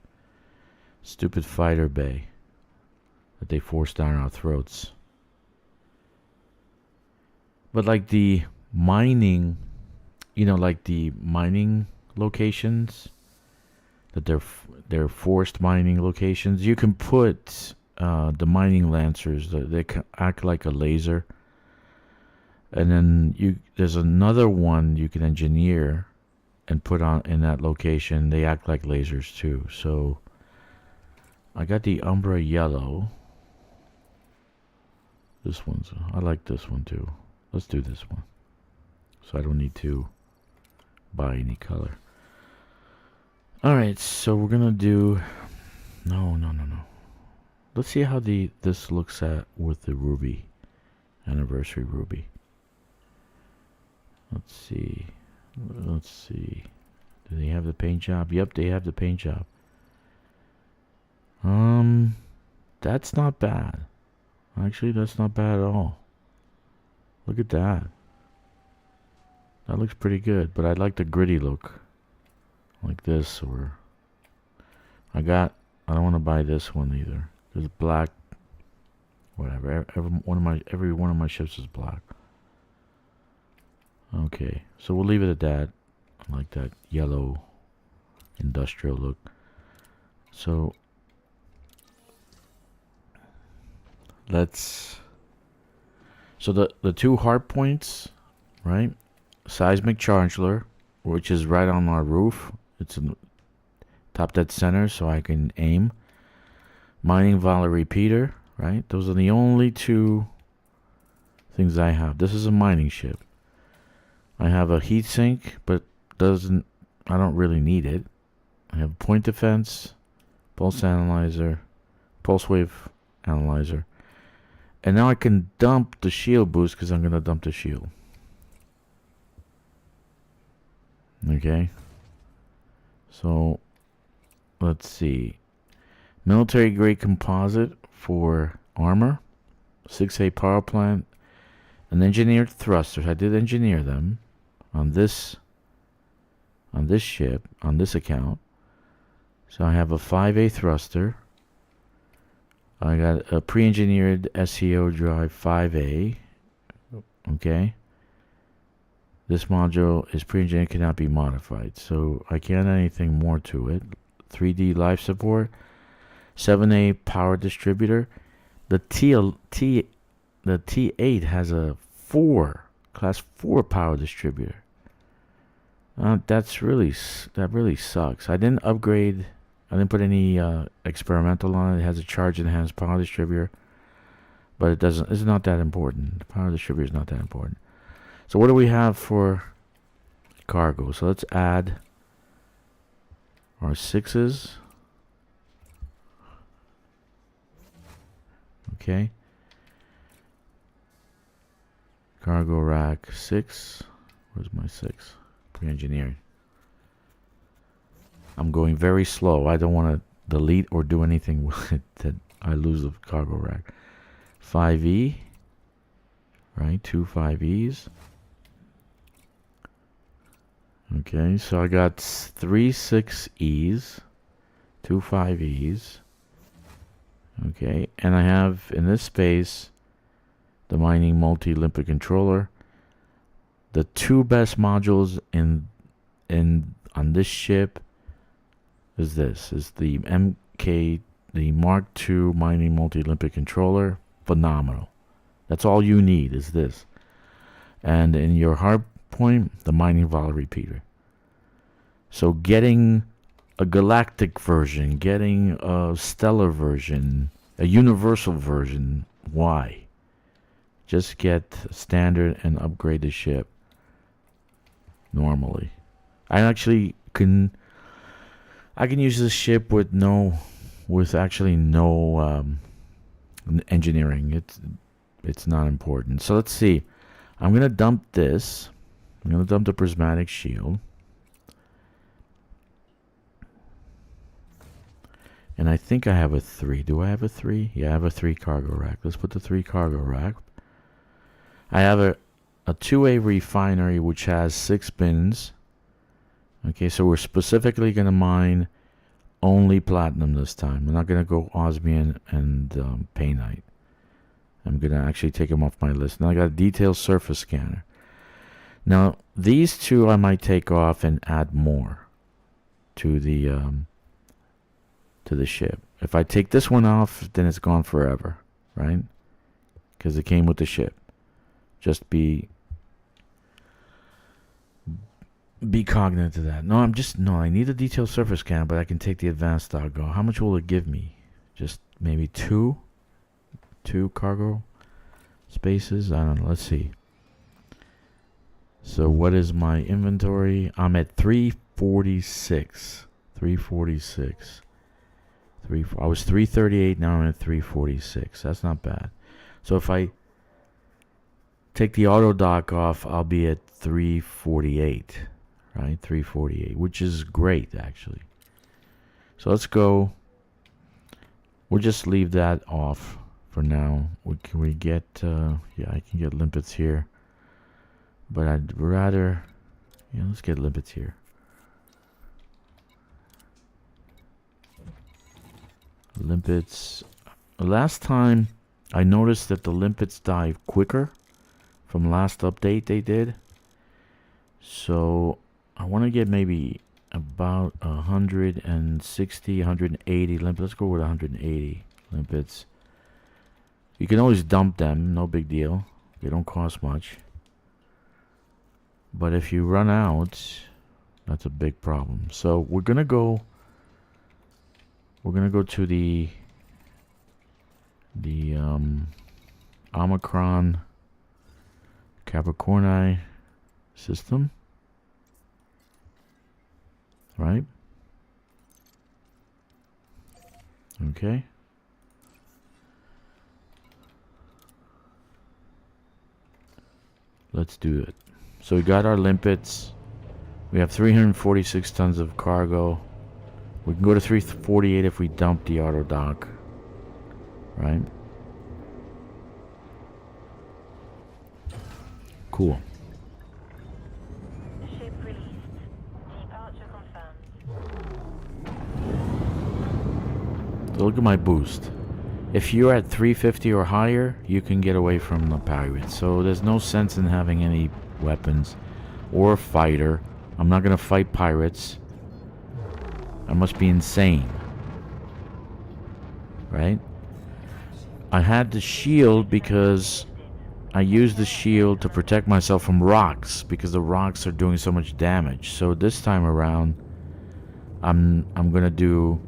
stupid fighter bay that they forced down our throats. But like the mining, like the mining locations, that they're forced mining locations, you can put the mining lancers. They act like a laser. And then there's another one you can engineer and put on in that location. They act like lasers too. So I got the Umbra yellow. I like this one too. Let's do this one. So I don't need to buy any color. Alright, so we're gonna do no. Let's see how this looks at with the ruby. Anniversary ruby. Let's see. Do they have the paint job? Yep, they have the paint job. That's not bad. Actually, that's not bad at all. Look at that. That looks pretty good, but I like the gritty look. Like this, or I don't want to buy this one either. There's black. Whatever. Every one of my ships is black. Okay, so we'll leave it at that. I like that yellow industrial look. So the 2 hard points, right? Seismic Chancellor, which is right on our roof. It's in top dead center, so I can aim. Mining Valor Repeater, right? Those are the only 2 things I have. This is a mining ship. I have a heat sink, but I don't really need it. I have point defense, pulse analyzer, pulse wave analyzer. And now I can dump the shield boost because I'm going to dump the shield. Okay. So let's see. Military grade composite for armor, 6A power plant, and engineered thrusters. I did engineer them on this ship, on this account. So I have a 5A thruster. I got a pre-engineered SEO drive 5A. Okay. This module is pre-engineered, cannot be modified. So I can't add anything more to it. 3D life support. 7A power distributor. The T8 has a class 4 power distributor. That really sucks. I didn't upgrade. I didn't put any experimental on it. It has a charge enhanced power distributor, but it's not that important. The power distributor is not that important. So what do we have for cargo? So let's add our 6s. Okay. Cargo rack 6. Where's my 6? Pre-engineering. I'm going very slow. I don't want to delete or do anything with it that I lose the cargo rack. 5E. Right, 2 5Es. Okay, so I got 3 6Es, 2 5Es. Okay, and I have in this space the mining multi-limpet controller. The 2 best modules on this ship is the MK, the Mark II mining multi-limpet controller. Phenomenal. That's all you need is this. And in your hard point, the mining vol repeater. So getting a galactic version, getting a stellar version, a universal version, why? Just get standard and upgrade the ship normally. I can use this ship with actually no engineering. It's not important. So let's see. I'm gonna dump this. I'm gonna dump the prismatic shield. And I think I have a 3. Do I have a 3? Yeah, I have a 3 cargo rack. Let's put the 3 cargo rack. I have a 2A refinery which has 6 bins. Okay, so we're specifically going to mine only platinum this time. We're not going to go osmium and painite. I'm going to actually take them off my list. Now I got a detailed surface scanner. Now these 2 I might take off and add more to the ship. If I take this one off, then it's gone forever, right? Because it came with the ship. Just be cognizant of that. I need a detailed surface scanner, but I can take the advanced cargo. How much will it give me? Just maybe 2 cargo spaces? I don't know. Let's see. So what is my inventory? I'm at 346. 346. I was 338, now I'm at 346. That's not bad. So if I take the auto dock off, I'll be at 348. Right? 348, which is great actually. So let's go. We'll just leave that off for now. Can we get yeah, I can get limpets here. But I'd rather let's get limpets here. Limpets. Last time I noticed that the limpets dive quicker from last update they did. So I want to get maybe about 160, 180 limpets. Let's go with 180 limpets. You can always dump them, no big deal. They don't cost much. But if you run out, that's a big problem. So we're gonna go to the Omicron Capricorni system, right? Okay. Let's do it. So we got our limpets. We have 346 tons of cargo. We can go to 348 if we dump the auto dock. Right? Cool. Ship released. Departure confirmed. So look at my boost. If you're at 350 or higher, you can get away from the pirates. So there's no sense in having any weapons or fighter. I'm not gonna fight pirates. I must be insane. Right? I had the shield because I used the shield to protect myself from rocks because the rocks are doing so much damage. So this time around, I'm gonna do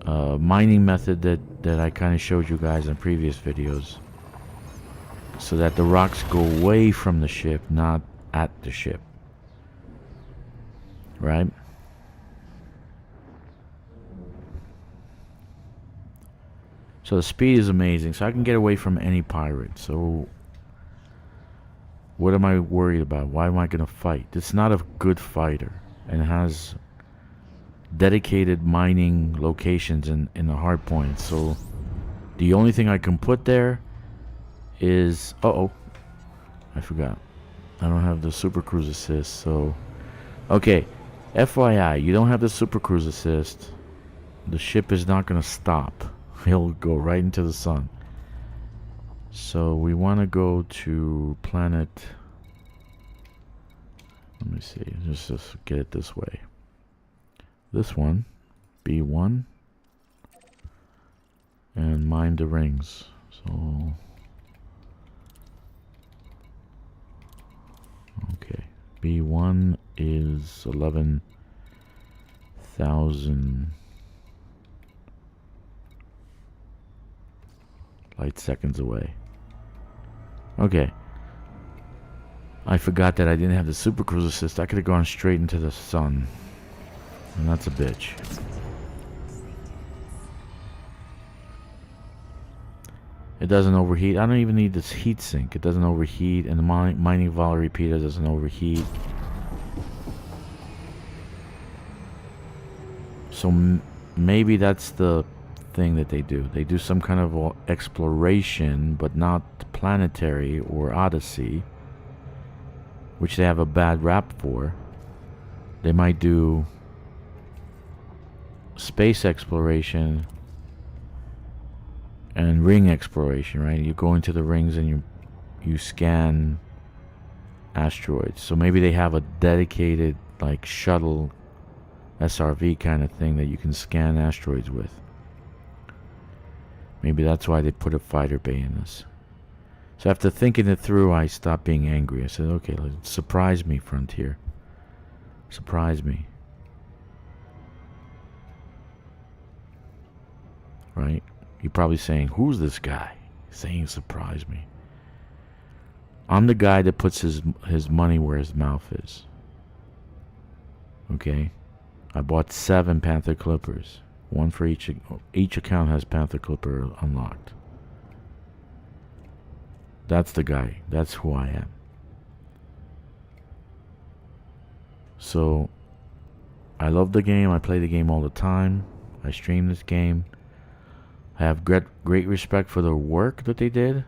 a mining method that I kind of showed you guys in previous videos, so that the rocks go away from the ship, not at the ship. Right? So the speed is amazing, so I can get away from any pirate. So what am I worried about? Why am I going to fight? It's not a good fighter, and it has dedicated mining locations in the hard points. So the only thing I can put there is... Uh-oh. I forgot. I don't have the Super Cruise Assist, so... Okay. FYI, you don't have the Super Cruise Assist. The ship is not going to stop. He'll go right into the sun. So we want to go to planet... Let me see. Just get it this way. This one. B1. And mine the rings. So... Okay. B1 is 11,000... light seconds away. Okay. I forgot that I didn't have the Super Cruise Assist. I could have gone straight into the sun. And that's a bitch. It doesn't overheat. I don't even need this heat sink. It doesn't overheat. And the mining vol repeater doesn't overheat. So maybe that's the thing that they do. They do some kind of exploration, but not planetary or Odyssey, which they have a bad rap for. They might do space exploration and ring exploration, right? You go into the rings and you scan asteroids. So maybe they have a dedicated like shuttle SRV kind of thing that you can scan asteroids with. Maybe that's why they put a fighter bay in this. So after thinking it through, I stopped being angry. I said, okay, surprise me, Frontier. Surprise me. Right? You're probably saying, who's this guy saying surprise me? I'm the guy that puts his money where his mouth is. Okay? I bought 7 Panther Clippers. One for each account has Panther Clipper unlocked. That's the guy. That's who I am. So, I love the game. I play the game all the time. I stream this game. I have great respect for the work that they did,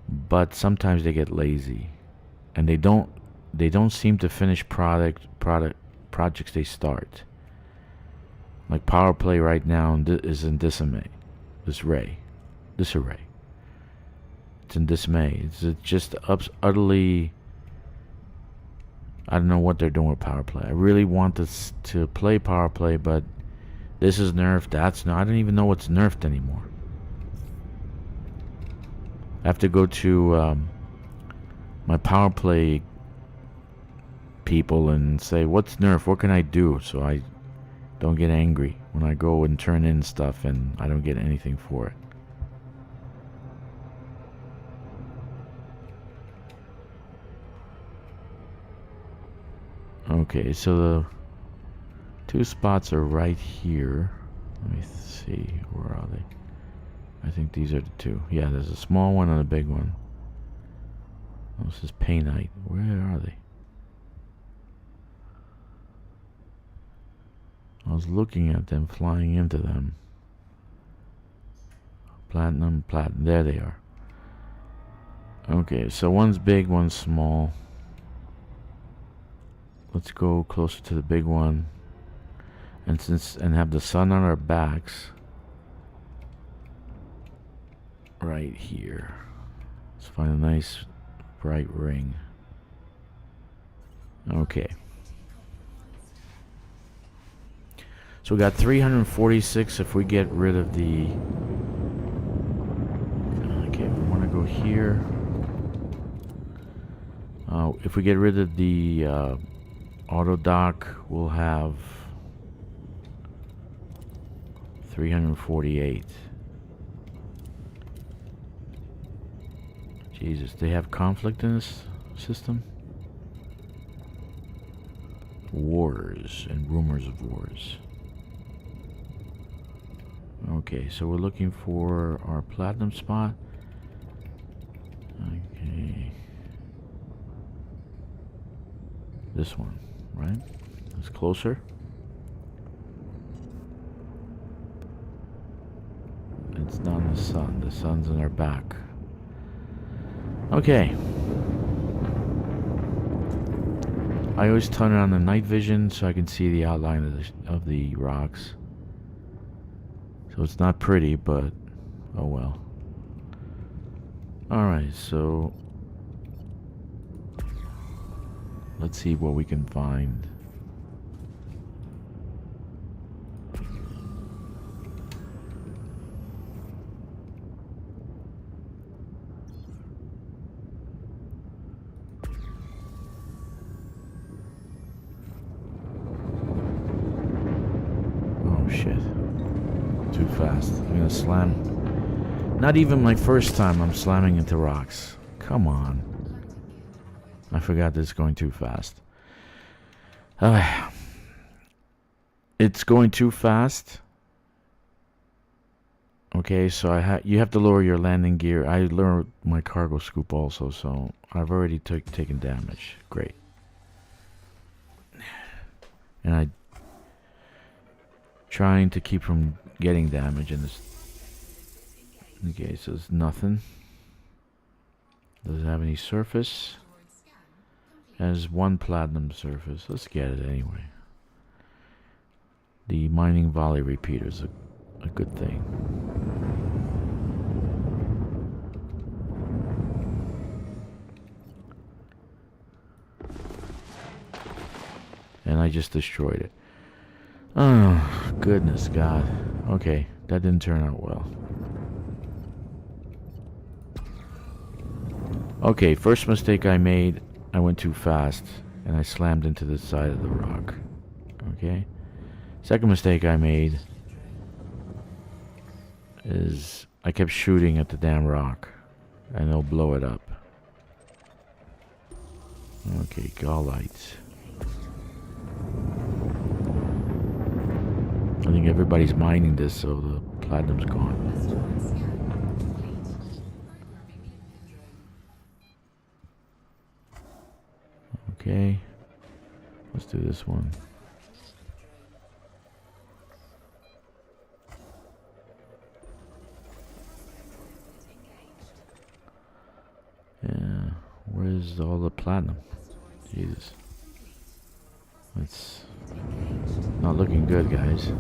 but sometimes they get lazy, and they don't seem to finish projects they start. Like Power Play right now is in disarray. Disarray. It's in dismay. It's just utterly... I don't know what they're doing with Power Play. I really want this to play Power Play, but this is nerfed. That's no. I don't even know what's nerfed anymore. I have to go to my Power Play people and say, what's nerfed? What can I do? So I don't get angry when I go and turn in stuff and I don't get anything for it. Okay, so the 2 spots are right here. Let me see, where are they? I think these are the 2. Yeah, there's a small one and a big one. Oh, this is Painite. Where are they? I was looking at them, flying into them. Platinum, platinum. There they are. Okay, so one's big, one's small. Let's go closer to the big one. And have the sun on our backs. Right here. Let's find a nice bright ring. Okay. So we got 346 if we get rid of the... Okay, we want to go here. If we get rid of the auto dock, we'll have 348. Jesus, they have conflict in this system? Wars and rumors of wars. Okay, so we're looking for our platinum spot. Okay. This one, right? It's closer. It's not in the sun. The sun's in our back. Okay. I always turn on the night vision so I can see the outline of the rocks. So it's not pretty, but oh well. Alright, so let's see what we can find. Oh shit. Too fast. I'm gonna slam. Not even my first time I'm slamming into rocks. Come on. I forgot this is going too fast. It's going too fast. Okay, so you have to lower your landing gear. I lowered my cargo scoop also, so I've already taken damage. Great. And I trying to keep from getting damage in this. Okay, so it's nothing. Does it have any surface? Has one platinum surface. Let's get it anyway. The mining volley repeater is a good thing. And I just destroyed it. Oh, goodness God. Okay, that didn't turn out well. Okay, first mistake I made, I went too fast and I slammed into the side of the rock. Okay? Second mistake I made is I kept shooting at the damn rock and it'll blow it up. Okay, Gaulites. I think everybody's mining this, so the platinum's gone. Okay, let's do this one. Yeah, where's all the platinum? Jesus. It's not looking good, guys.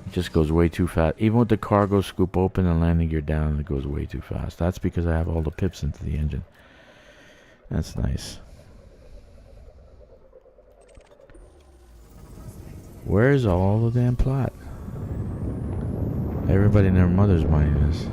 It just goes way too fast. Even with the cargo scoop open and landing gear down, it goes way too fast. That's because I have all the pips into the engine. That's nice. Where's all the damn plat? Everybody and their mother's mining this.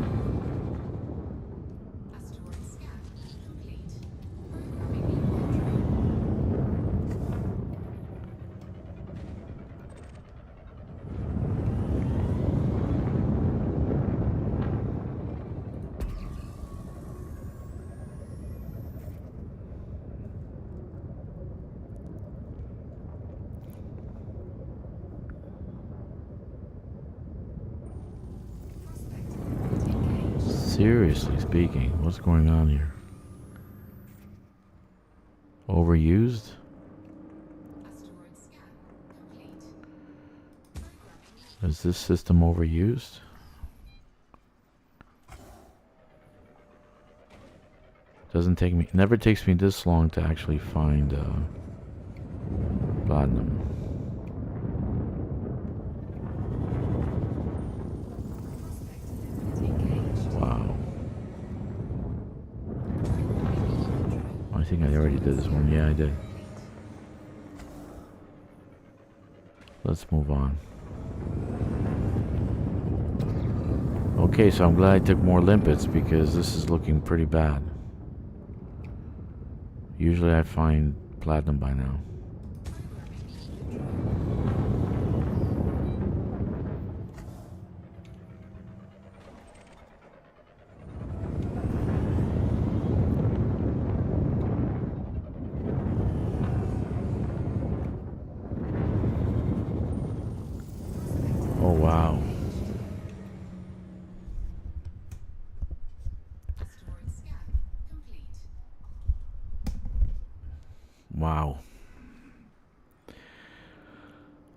Seriously speaking, what's going on here? Overused? Is this system overused? Never takes me this long to actually find platinum. Wow. I think I already did this one. Yeah, I did. Let's move on. Okay, so I'm glad I took more limpets because this is looking pretty bad. Usually I find platinum by now. Oh wow. Wow.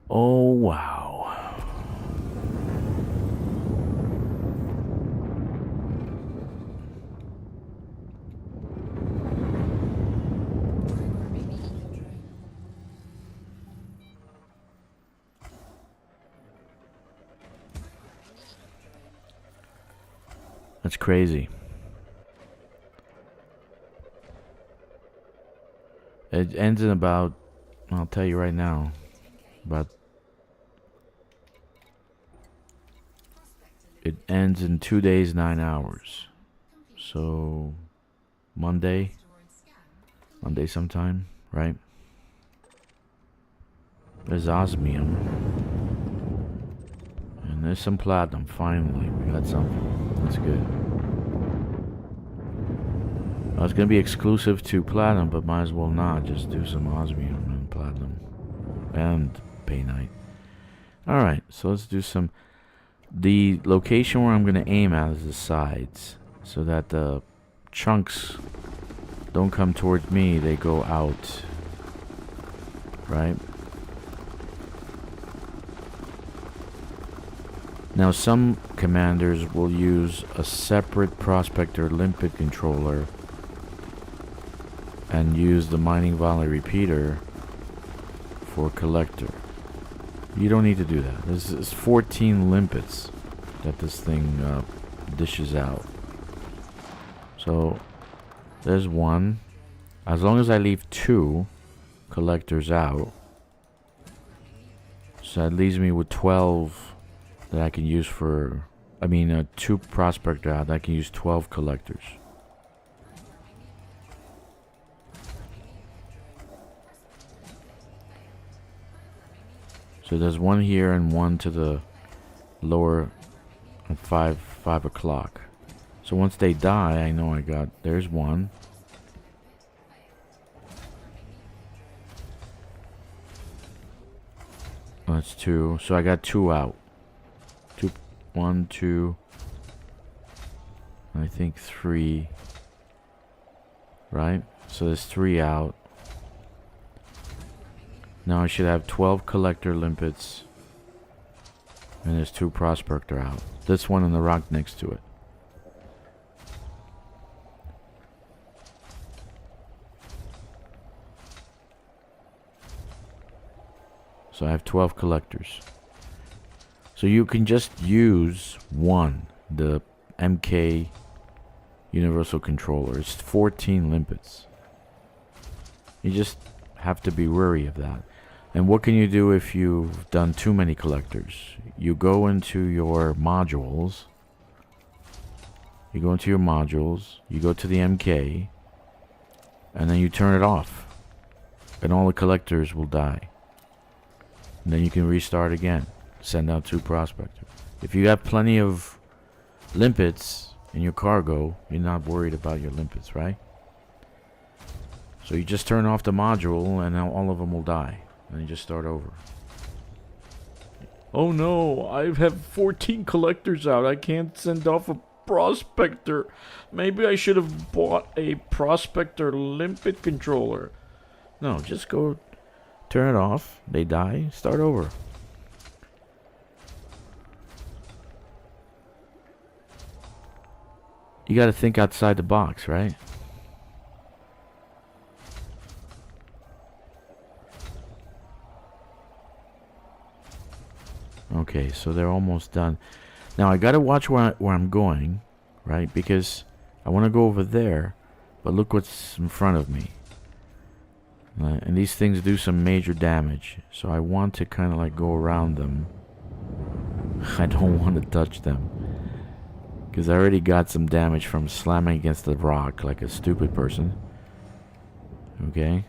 Oh wow. That's crazy. It ends in about, I'll tell you right now, about, it ends in 2 days, 9 hours. So, Monday sometime, right? There's osmium. And there's some platinum, finally. We got something. That's good. I was going to be exclusive to platinum, but might as well not. Just do some osmium and platinum. And painite. Alright, so let's do some... The location where I'm going to aim at is the sides. So that the chunks don't come towards me, they go out. Right? Now some commanders will use a separate prospector limpet controller and use the mining volley repeater for collector. You don't need to do that. This is 14 limpets that this thing dishes out. So there's one. As long as I leave 2 collectors out, so that leaves me with 12 that I can use for, 2 prospector out, I can use 12 collectors. So there's one here and one to the lower at 5 o'clock. So once they die, I know there's one. That's 2. So I got 2 out. 1, 2, I think 3. Right? So there's 3 out. Now I should have 12 collector limpets. And there's 2 prospector out. This one and the rock next to it. So I have 12 collectors. So you can just use one, the MK universal controller. It's 14 limpets. You just have to be wary of that. And what can you do if you've done too many collectors? You go into your modules. You go to the MK, and then you turn it off. And all the collectors will die. And then you can restart again. Send out 2 prospectors. If you have plenty of limpets in your cargo, you're not worried about your limpets, right? So you just turn off the module and now all of them will die. And you just start over. Oh no, I have 14 collectors out. I can't send off a Prospector. Maybe I should have bought a Prospector limpet controller. No, just go turn it off. They die. Start over. You gotta think outside the box, right? Okay, so they're almost done. Now I gotta watch where I'm going, right? Because I want to go over there, but look what's in front of me. And these things do some major damage, so I want to kind of like go around them. I don't want to touch them, because I already got some damage from slamming against the rock like a stupid person. Okay.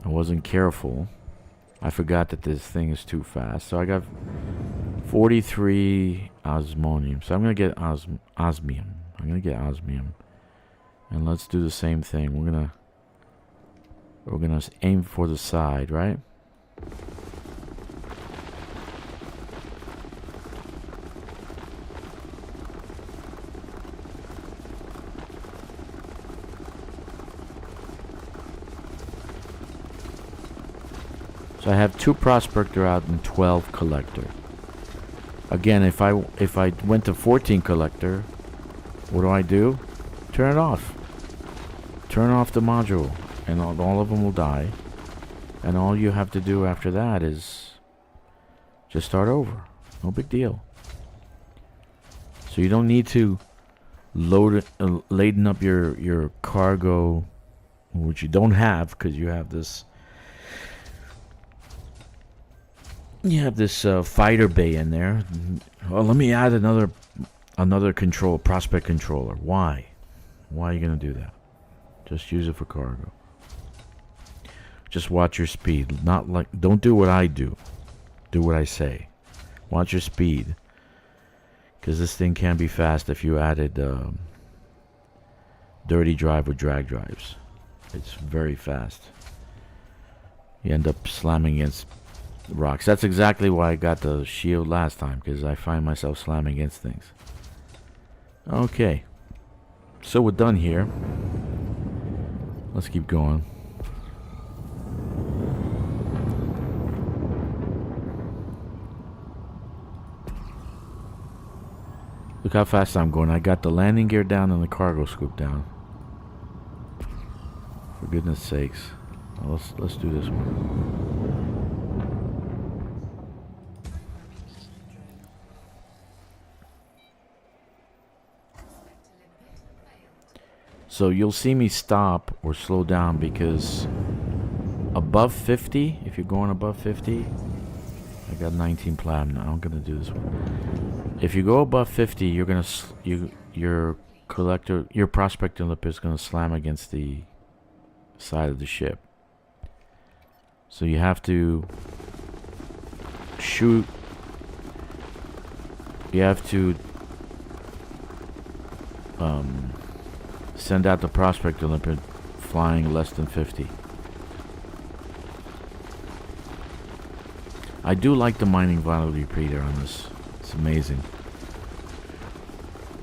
I wasn't careful. I forgot that this thing is too fast. So I got 43 osmonium. So I'm going to get osmium. I'm going to get osmium. And let's do the same thing. We're going to aim for the side, right? So I have 2 prospector out and 12 collector. Again, if I went to 14 collector, what do? Turn it off. Turn off the module, and all of them will die. And all you have to do after that is just start over. No big deal. So you don't need to laden up your cargo, which you don't have because you have this. You have this fighter bay in there. Well, let me add another prospect controller. Why? Why are you gonna do that? Just use it for cargo. Just watch your speed. Don't do what I do. Do what I say. Watch your speed. Because this thing can be fast if you added dirty drive or drag drives. It's very fast. You end up slamming against rocks. That's exactly why I got the shield last time, because I find myself slamming against things. Okay. So we're done here. Let's keep going. Look how fast I'm going. I got the landing gear down and the cargo scoop down. For goodness sakes. Well, let's do this one. So you'll see me stop or slow down because above 50, if you're going above 50, I got 19 platinum. I'm gonna do this one. If you go above 50, you're gonna your prospector lip is gonna slam against the side of the ship. So you have to shoot. You have to send out the prospector limpet flying less than 50. I do like the mining vital repeater on this. It's amazing.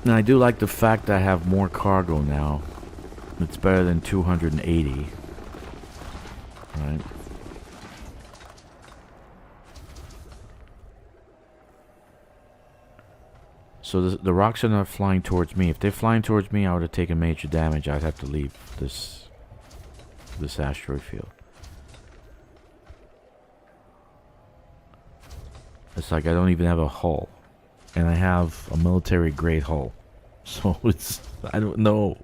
And I do like the fact that I have more cargo now. It's better than 280. Right? So the rocks are not flying towards me. If they're flying towards me, I would have taken major damage. I'd have to leave this asteroid field. It's like I don't even have a hull. And I have a military grade hull. So it's, I don't know.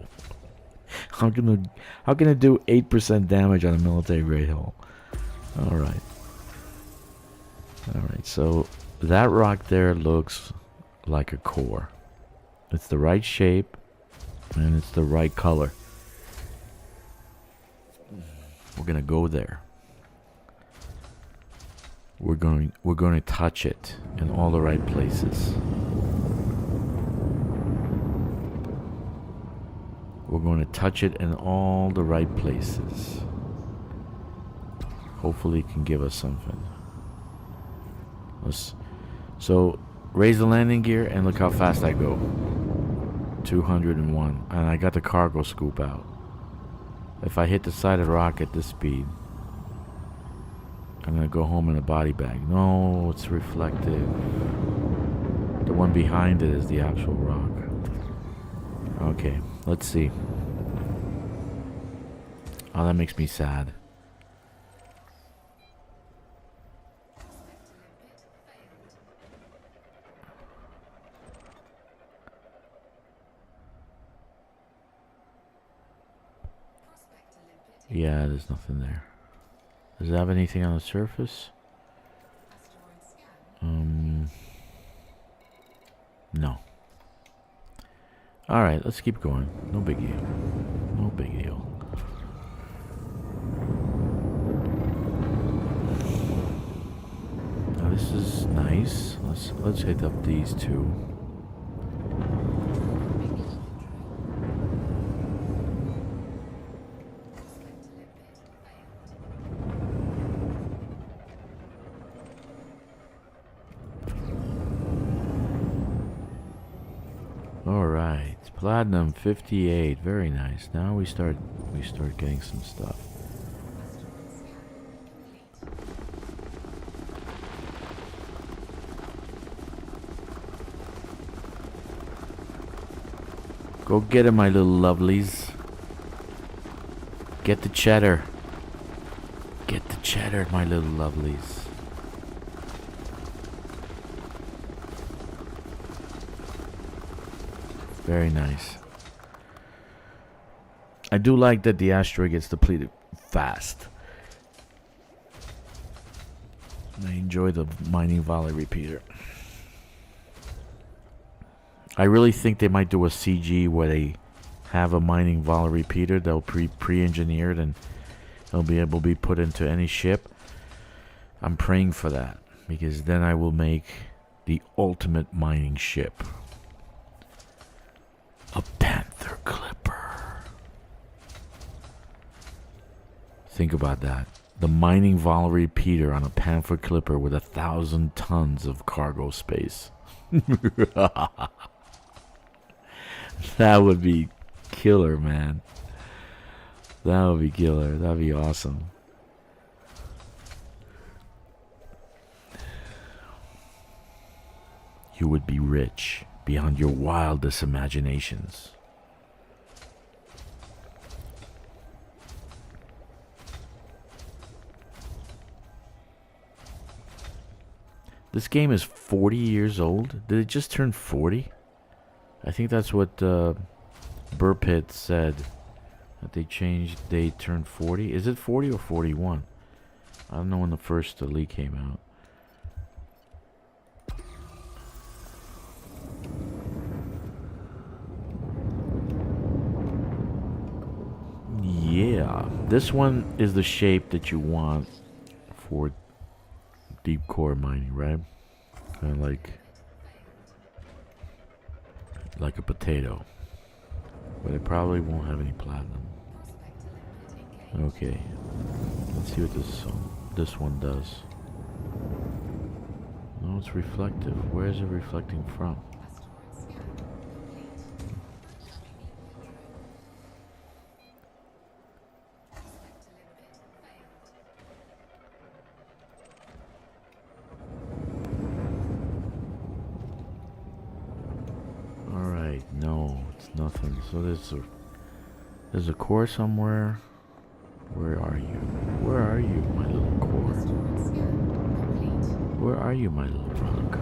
How can I do 8% damage on a military grade hull? Alright. Alright, so that rock there looks like a core. It's the right shape and it's the right color. We're gonna go there. We're going to touch it in all the right places. We're going to touch it in all the right places. Hopefully it can give us something. So Raise the landing gear and look how fast I go. 201. And I got the cargo scoop out. If I hit the side of the rock at this speed, I'm gonna go home in a body bag. No, it's reflective. The one behind it is the actual rock. Okay, let's see. Oh, that makes me sad. Yeah, there's nothing there. Does it have anything on the surface? No. Alright, let's keep going. No big deal. No big deal. Now this is nice. Let's hit up these two. Alright, platinum 58, very nice. Now we start getting some stuff. Go get it, my little lovelies. Get the cheddar. Get the cheddar, my little lovelies. Very nice. I do like that the asteroid gets depleted fast. I enjoy the mining volley repeater. I really think they might do a CG where they have a mining volley repeater that'll pre-engineered and it'll be able to be put into any ship. I'm praying for that because then I will make the ultimate mining ship. A Panther Clipper. Think about that. The mining volley repeater on a Panther Clipper with 1,000 tons of cargo space. That would be killer, man. That would be killer. That'd be awesome. You would be rich beyond your wildest imaginations. This game is 40 years old. Did it just turn 40? I think that's what Burpit said. That they turned 40. Is it 40 or 41? I don't know when the first leak came out. Yeah, this one is the shape that you want for deep core mining, right? Kind of like a potato, but it probably won't have any platinum. Okay, let's see what this one does. No, it's reflective. Where is it reflecting from? No, it's nothing. So there's a core somewhere. Where are you? Where are you, my little core? Where are you, my little rock?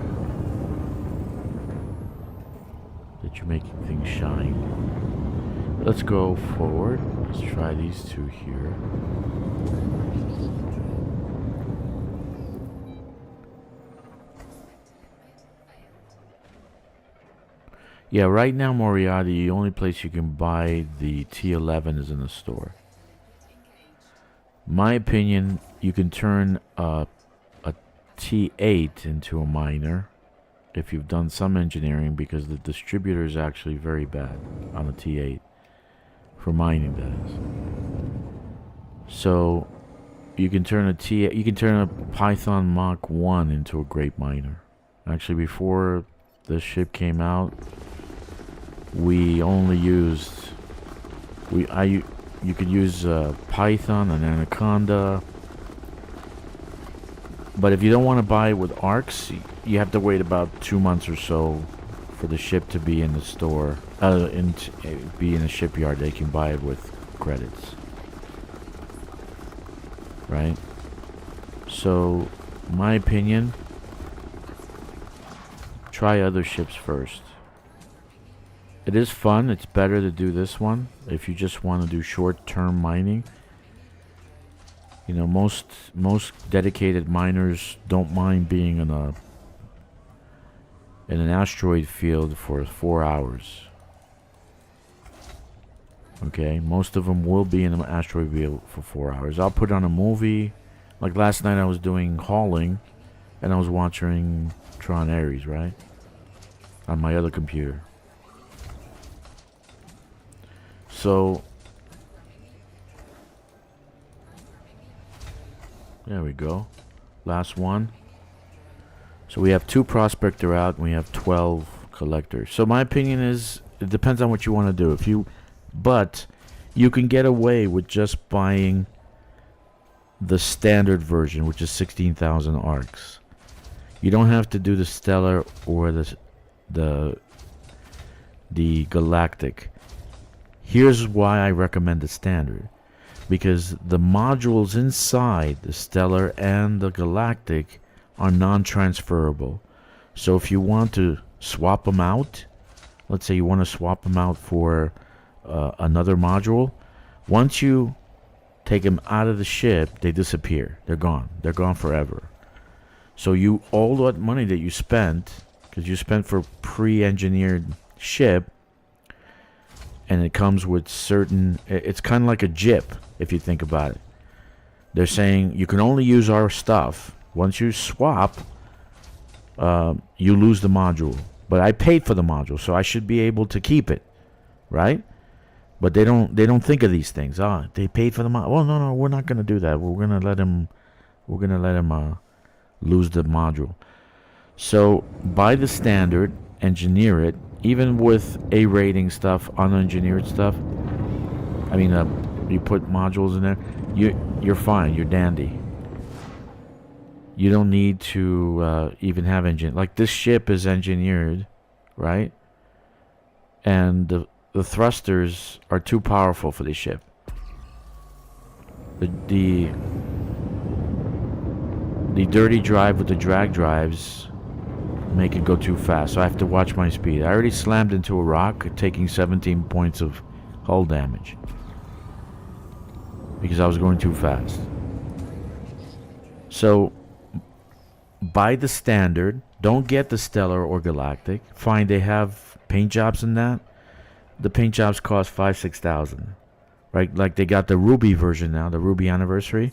That you're making things shine. Let's go forward. Let's try these two here. Yeah, right now, Moriarty, the only place you can buy the T11 is in the store. My opinion, you can turn a T8 into a miner if you've done some engineering, because the distributor is actually very bad on a T8 for mining, that is. So you can turn a Python Mach 1 into a great miner Actually, before the ship came out, we only used you could use Python and Anaconda, but if you don't want to buy it with arcs, you have to wait about 2 months or so for the ship to be in the store, be in the shipyard. They can buy it with credits, right? So, my opinion, try other ships first. It is fun. It's better to do this one if you just want to do short-term mining. You know, most dedicated miners don't mind being in an asteroid field for 4 hours. Okay, most of them will be in an asteroid field for 4 hours. I'll put on a movie. Like last night I was doing hauling and I was watching Tron Ares, right? On my other computer. So there we go. Last one. So we have 2 prospector out and we have 12 collectors. So my opinion is it depends on what you want to do. But you can get away with just buying the standard version, which is 16,000 arcs. You don't have to do the stellar or the galactic. Here's why I recommend the standard. Because the modules inside the stellar and the galactic are non-transferable. So if you want to swap them out, let's say you want to swap them out for another module, once you take them out of the ship, they disappear. They're gone. They're gone forever. So all that money that you spent, because you spent for pre-engineered ship, and it comes with it's kind of like a JIP if you think about it. They're saying you can only use our stuff. Once you swap, you lose the module. But I paid for the module, so I should be able to keep it, right? But they don't think of these things. They paid for the module. Well, no, we're not gonna do that. We're gonna let him lose the module. So buy the standard, engineer it. Even with A rating stuff, unengineered stuff, I mean, you put modules in there, you're fine, you're dandy. You don't need to even have engine. Like this ship is engineered, right? And the thrusters are too powerful for this ship. The dirty drive with the drag drives make it go too fast, so I have to watch my speed. I already slammed into a rock, taking 17 points of hull damage because I was going too fast. So buy the standard. Don't get the stellar or galactic. Fine, they have paint jobs in that. The paint jobs cost 5,000-6,000, right? Like they got the Ruby version now, the Ruby Anniversary.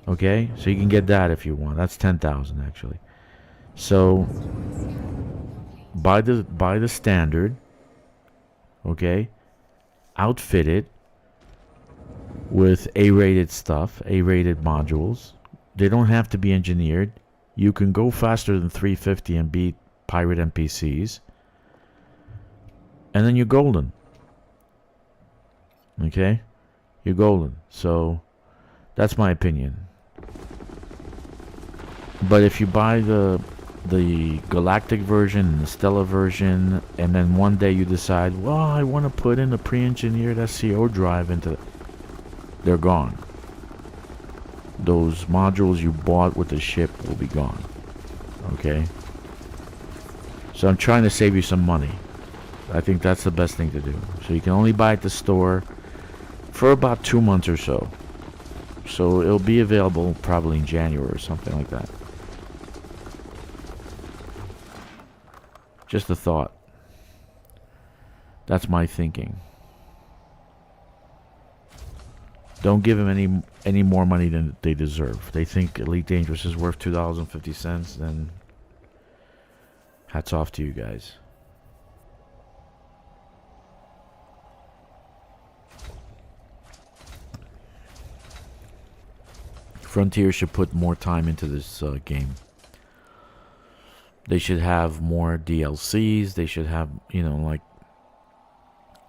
Okay, so you can get that if you want. That's 10,000 actually. So buy the standard, okay? Outfit it with A-rated stuff, A-rated modules. They don't have to be engineered. You can go faster than 350 and beat pirate NPCs. And then you're golden. Okay? You're golden. So that's my opinion. But if you buy the galactic version and the stellar version, and then one day you decide, well, I want to put in a pre-engineered SCO drive into they're gone. Those modules you bought with the ship will be gone. Okay? So I'm trying to save you some money. I think that's the best thing to do. So you can only buy at the store for about 2 months or so. So it'll be available probably in January or something like that. Just a thought. That's my thinking. Don't give them any more money than they deserve. They think Elite Dangerous is worth $2.50, then hats off to you guys. Frontier should put more time into this game. They should have more DLCs. They should have, you know,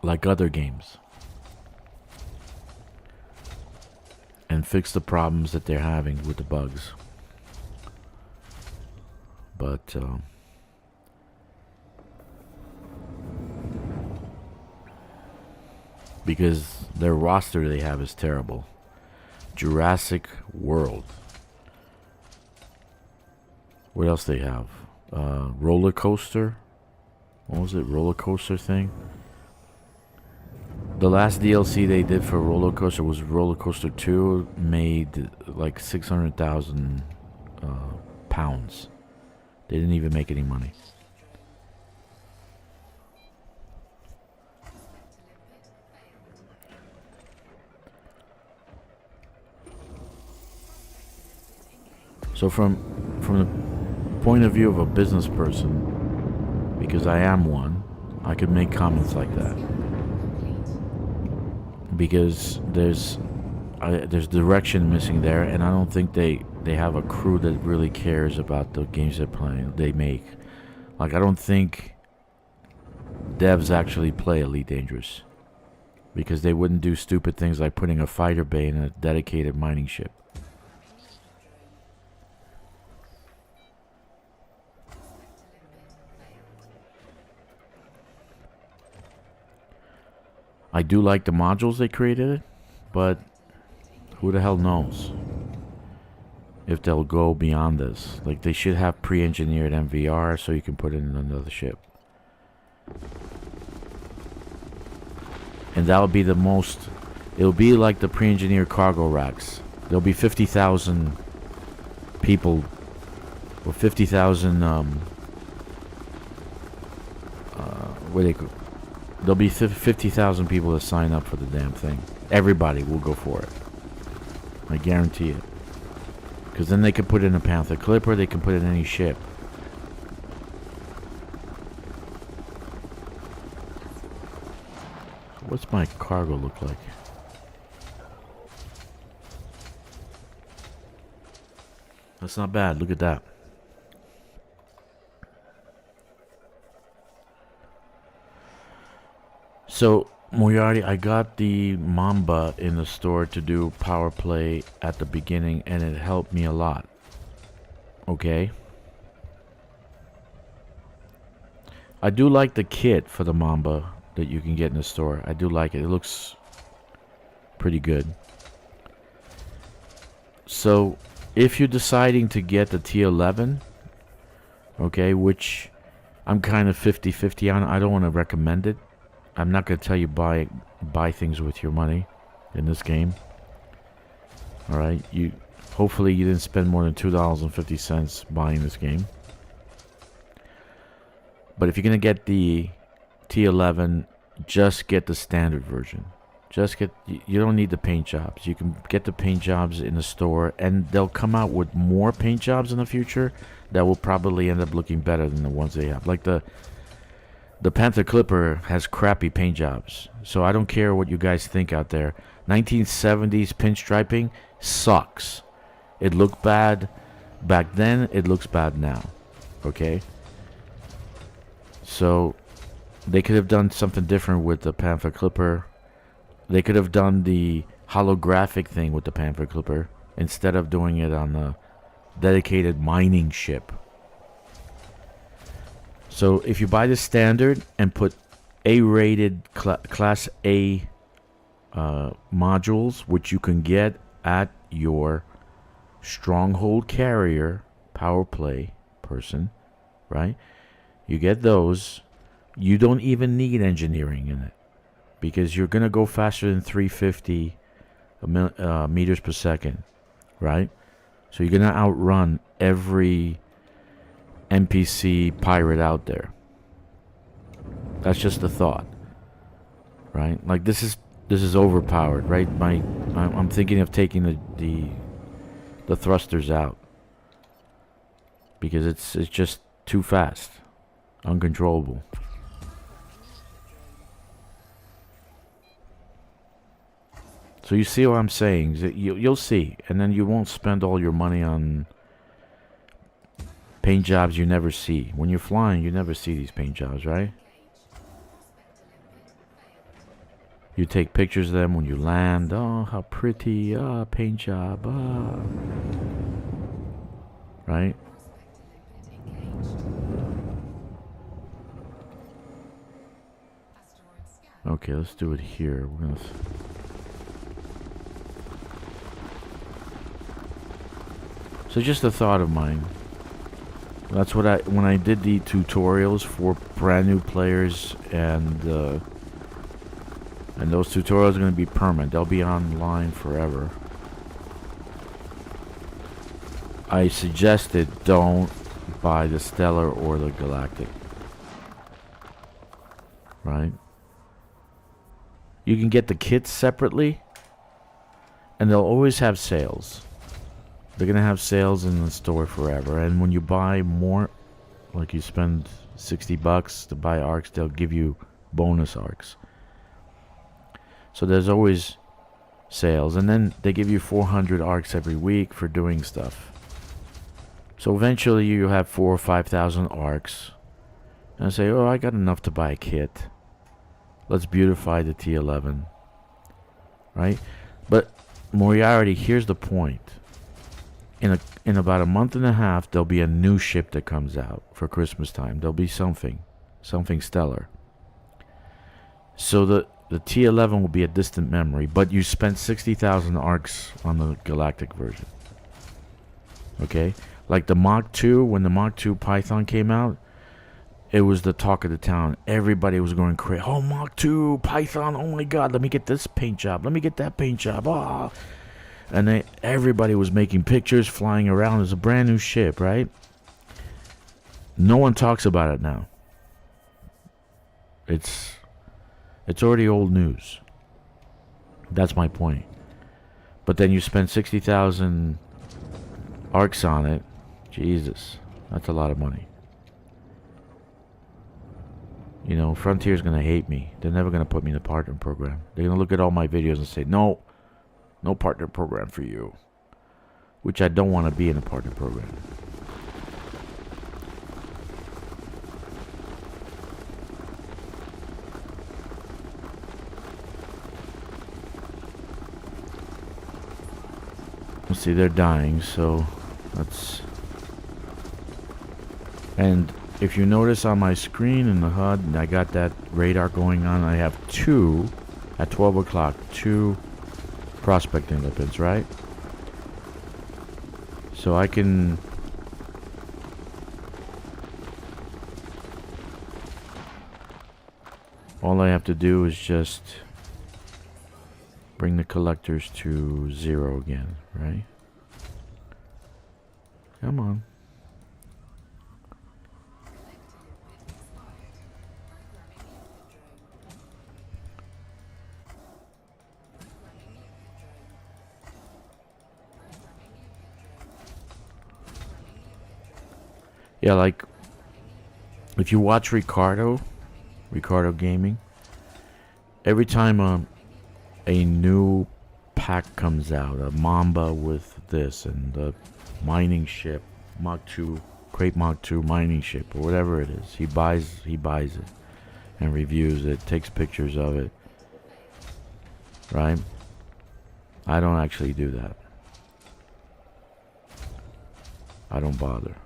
like other games, and fix the problems that they're having with the bugs. But because their roster they have is terrible. Jurassic World. What else they have? Roller coaster. What was it? Roller coaster thing. The last DLC they did for Roller Coaster was Roller Coaster 2, made like 600,000 pounds. They didn't even make any money. So from the point of view of a business person, because I am one, I could make comments like that. Because there's direction missing there, and I don't think they have a crew that really cares about the games they make. Like, I don't think devs actually play Elite Dangerous, because they wouldn't do stupid things like putting a fighter bay in a dedicated mining ship. I do like the modules they created, but who the hell knows if they'll go beyond this. Like, they should have pre-engineered MVR so you can put it in another ship. And that'll be the most... It'll be like the pre-engineered cargo racks. There'll be 50,000 people, or 50,000 what they call... There'll be 50,000 people that sign up for the damn thing. Everybody will go for it. I guarantee it. Because then they can put it in a Panther Clipper, they can put it in any ship. What's my cargo look like? That's not bad, look at that. So, Moriarty, I got the Mamba in the store to do power play at the beginning, and it helped me a lot. Okay? I do like the kit for the Mamba that you can get in the store. I do like it. It looks pretty good. So, if you're deciding to get the T11, okay, which I'm kind of 50-50 on, I don't want to recommend it. I'm not going to tell you buy things with your money in this game. Alright, hopefully you didn't spend more than $2.50 buying this game. But if you're going to get the T11, just get the standard version. You don't need the paint jobs. You can get the paint jobs in the store, and they'll come out with more paint jobs in the future that will probably end up looking better than the ones they have. Like the Panther Clipper has crappy paint jobs, so I don't care what you guys think out there. 1970s pinstriping sucks. It looked bad back then, it looks bad now. Okay? So, they could have done something different with the Panther Clipper. They could have done the holographic thing with the Panther Clipper instead of doing it on a dedicated mining ship. So if you buy the standard and put A-rated Class A modules, which you can get at your stronghold carrier power play person, right? You get those. You don't even need engineering in it, because you're going to go faster than 350 meters per second, right? So you're going to outrun every NPC pirate out there. That's just a thought, right? Like, this is overpowered, right? I'm thinking of taking the thrusters out, because it's just too fast, uncontrollable. So you see what I'm saying? You'll see, and then you won't spend all your money on Paint jobs you never see. When you're flying, you never see these paint jobs, right? You take pictures of them when you land. Oh, how pretty. Ah, paint job. Ah. Right? Okay, let's do it here. We're gonna. So just a thought of mine. That's what when I did the tutorials for brand new players, and those tutorials are going to be permanent. They'll be online forever. I suggested don't buy the Stellar or the Galactic. Right? You can get the kits separately, and they'll always have sales. They're going to have sales in the store forever. And when you buy more, like you spend $60 to buy arcs, they'll give you bonus arcs. So there's always sales. And then they give you 400 arcs every week for doing stuff. So eventually you have 4,000 or 5,000 arcs. And I say, oh, I got enough to buy a kit. Let's beautify the T11. Right? But Moriarty, here's the point. In about a month and a half, there'll be a new ship that comes out for Christmas time. There'll be something stellar. So the T11 will be a distant memory, but you spent 60,000 arcs on the Galactic version. Okay? Like the Mach 2, when the Mach 2 Python came out, it was the talk of the town. Everybody was going crazy. Oh, Mach 2 Python, oh my god, let me get this paint job. Let me get that paint job. Ah. And everybody was making pictures, flying around. It's a brand new ship, right? No one talks about it now. It's already old news. That's my point. But then you spend 60,000 arcs on it. Jesus, that's a lot of money. You know, Frontier's going to hate me. They're never going to put me in the partner program. They're going to look at all my videos and say, no partner program for you. Which I don't want to be in a partner program. Let's see, they're dying, so let's... And if you notice on my screen in the HUD, I got that radar going on. I have two, at 12 o'clock, two prospecting lipids, right? So I can... All I have to do is just bring the collectors to 0 again, right? Come on. Yeah, like, if you watch Ricardo Gaming, every time a new pack comes out, a Mamba with this, and the mining ship, Mach 2, Crate Mach 2 mining ship, or whatever it is, he buys it, and reviews it, takes pictures of it, right? I don't actually do that. I don't bother.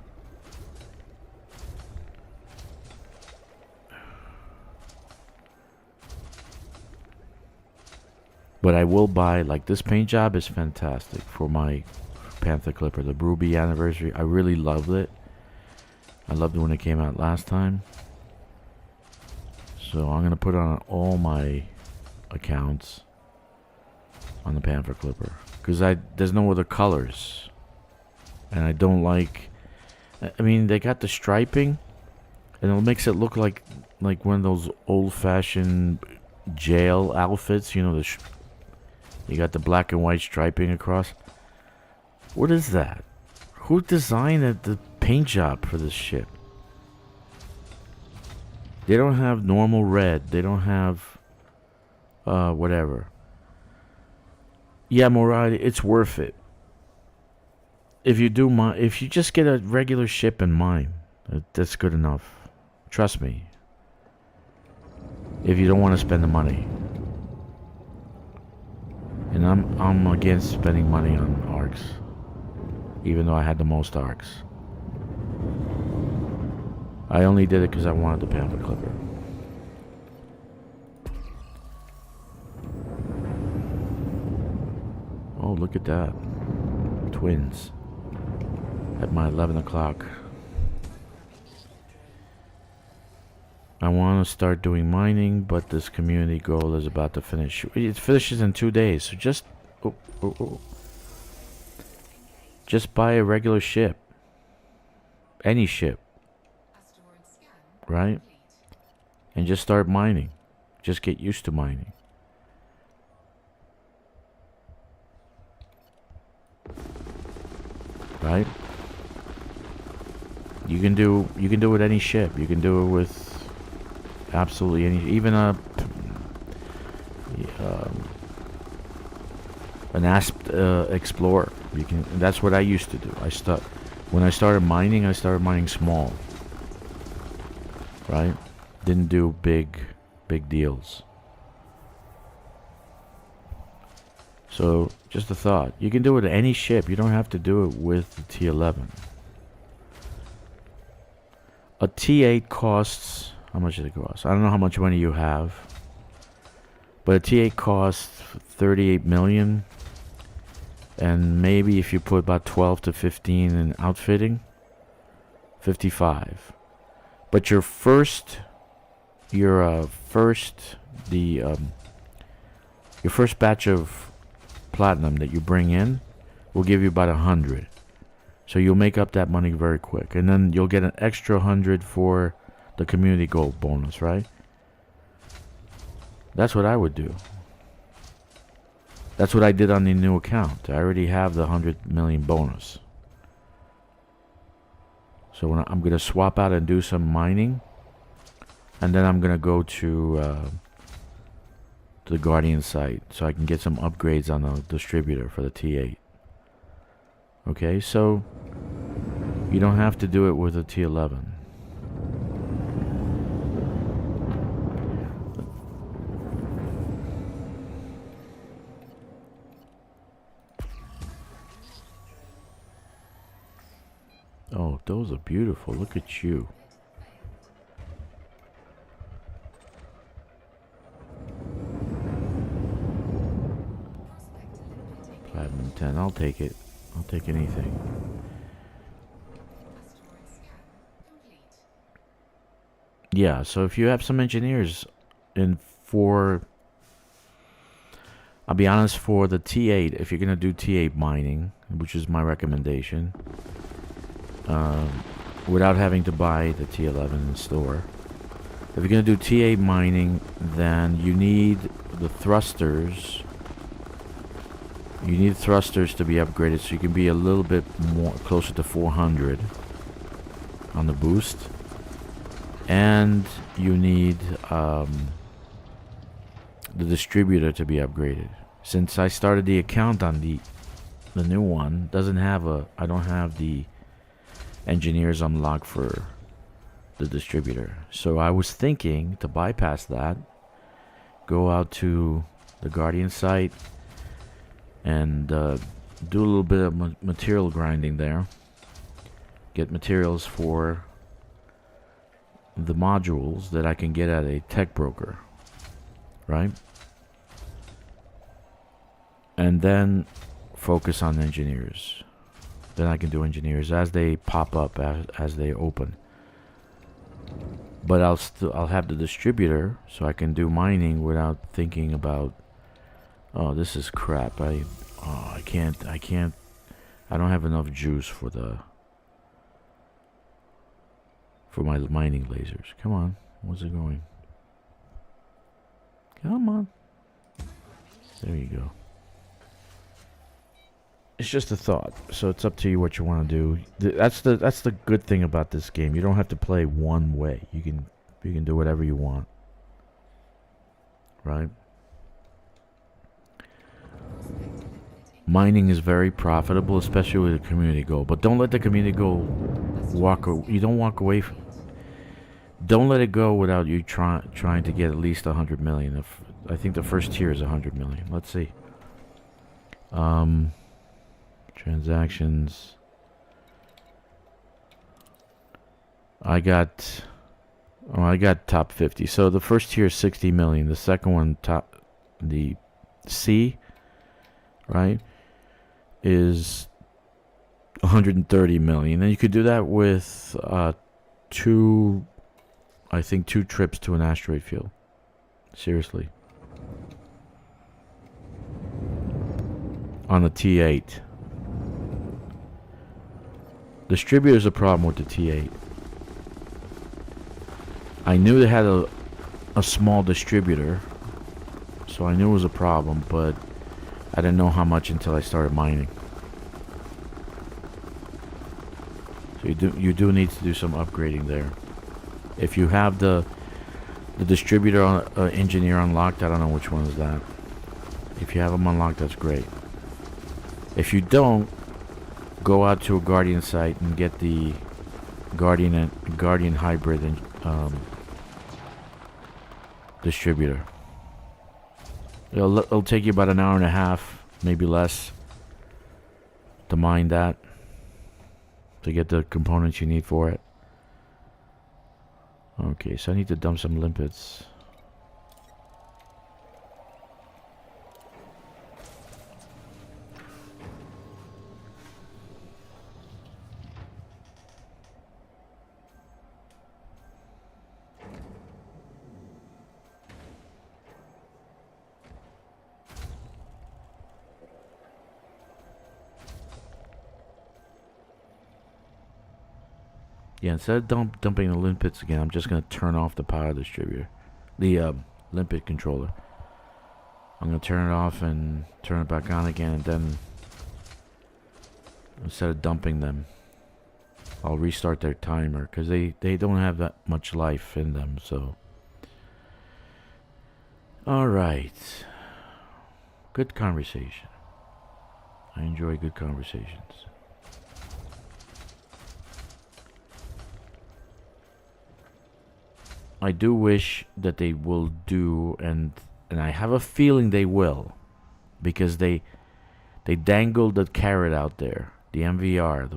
But I will buy, like, this paint job is fantastic for my Panther Clipper, the Ruby anniversary. I really loved it. I loved it when it came out last time. So I'm going to put on all my accounts on the Panther Clipper. Because there's no other colors. And I don't like... I mean, they got the striping. And it makes it look like one of those old-fashioned jail outfits. You know, you got the black and white striping across. What is that? Who designed the paint job for this ship? They don't have normal red. They don't have whatever. Yeah, Moradi, it's worth it. if you do if you just get a regular ship and mine, that's good enough. Trust me. If you don't want to spend the money. And I'm against spending money on arcs, even though I had the most arcs. I only did it because I wanted the pamphlet clipper. Oh, look at that. Twins. At my 11 o'clock. I want to start doing mining, but this community goal is about to finish. It finishes in 2 days, so just... Just buy a regular ship. Any ship. Right? And just start mining. Just get used to mining. Right? You can do it with any ship. You can do it with absolutely any, even an Explorer. You can. That's what I used to do. When I started mining small. Right? Didn't do big deals. So just a thought. You can do it with any ship. You don't have to do it with the T11. A T8 costs, how much does it cost? I don't know how much money you have, but a T8 costs 38 million, and maybe if you put about 12 to 15 in outfitting, 55. But your first batch of platinum that you bring in will give you about 100. So you'll make up that money very quick. And then you'll get an extra 100 for the community gold bonus, right? That's what I would do. That's what I did on the new account. I already have the 100 million bonus. So when I'm going to swap out and do some mining. And then I'm going to go to the Guardian site. So I can get some upgrades on the distributor for the T8. Okay, so you don't have to do it with a T11. Oh, those are beautiful. Look at you. Platinum 10. I'll take it. I'll take anything. Yeah, so if you have some engineers I'll be honest, for the T8, if you're going to do T8 mining, which is my recommendation, without having to buy the T11 in the store, if you're going to do T8 mining, then you need the thrusters. You need thrusters to be upgraded so you can be a little bit more closer to 400 on the boost. And you need the distributor to be upgraded. Since I started the account on the new one, I don't have the engineers unlocked for the distributor. So I was thinking to bypass that, go out to the Guardian site and do a little bit of material grinding there. Get materials for the modules that I can get at a tech broker, right? And then focus on engineers. Then I can do engineers as they pop up, as they open. But I'll have the distributor, so I can do mining without thinking about, oh, this is crap. I don't have enough juice for my mining lasers. Come on. Where's it going? Come on. There you go. It's just a thought, so it's up to you what you want to do. That's the good thing about this game. You don't have to play one way. You can do whatever you want. Right? Mining is very profitable, especially with a community goal. But don't let the community goal you don't walk away from. Don't let it go without you trying to get at least 100 million. I think the first tier is 100 million. Let's see. Transactions. I got top 50. So the first tier is 60 million. The second one, the C, right, is 130 million. And you could do that with two trips to an asteroid field. Seriously. On the T8. Distributor's a problem with the T8. I knew they had a small distributor, so I knew it was a problem, but I didn't know how much until I started mining. So you do need to do some upgrading there. If you have the distributor engineer unlocked, I don't know which one is that. If you have them unlocked, that's great. If you don't, go out to a Guardian site and get the Guardian hybrid and distributor. It'll take you about an hour and a half, maybe less, to mine that, to get the components you need for it. Okay, so I need to dump some limpets. Yeah, instead of dumping the limpets again, I'm just going to turn off the power distributor. The limpet controller. I'm going to turn it off and turn it back on again, and then instead of dumping them, I'll restart their timer, because they don't have that much life in them, so. Alright. Good conversation. I enjoy good conversations. I do wish that they will do, and I have a feeling they will, because they dangled the carrot out there, the MVR,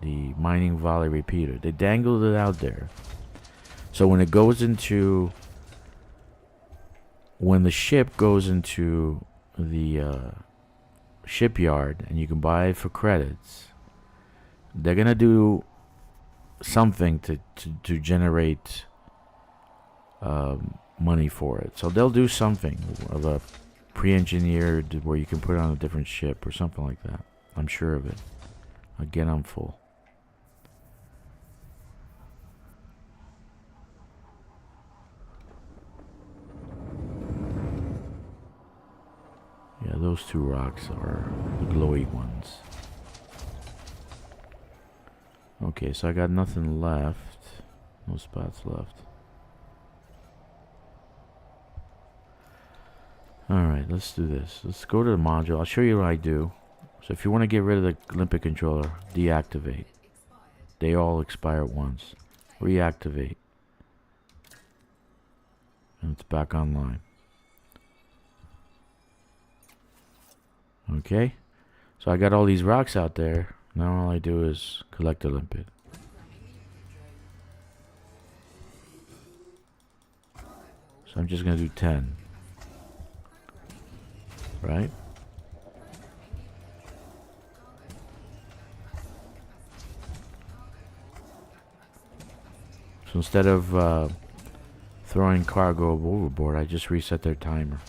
the mining volley repeater. They dangled it out there. So when the ship goes into the shipyard and you can buy it for credits, they're gonna do something to generate money for it. So they'll do something of a pre-engineered where you can put it on a different ship or something like that. I'm sure of it. Again, I'm full. Yeah, those two rocks are the glowy ones. Okay, so I got nothing left. No spots left. Alright, let's do this. Let's go to the module. I'll show you what I do. So if you want to get rid of the limpet controller, deactivate. They all expire at once. Reactivate. And it's back online. Okay. So I got all these rocks out there. Now all I do is collect a limpet. So I'm just going to do 10. Right? So instead of throwing cargo overboard, I just reset their timer.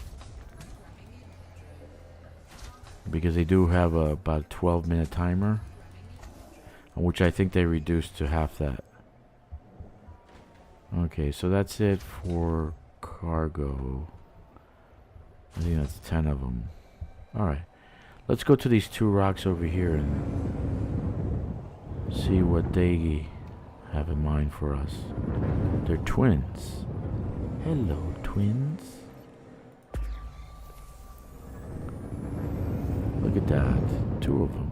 Because they do have about a 12-minute timer, which I think they reduced to half that. Okay, so that's it for cargo. I think that's 10 of them. Alright. Let's go to these two rocks over here and see what they have in mind for us. They're twins. Hello, twins. Look Look at that. 2 of them.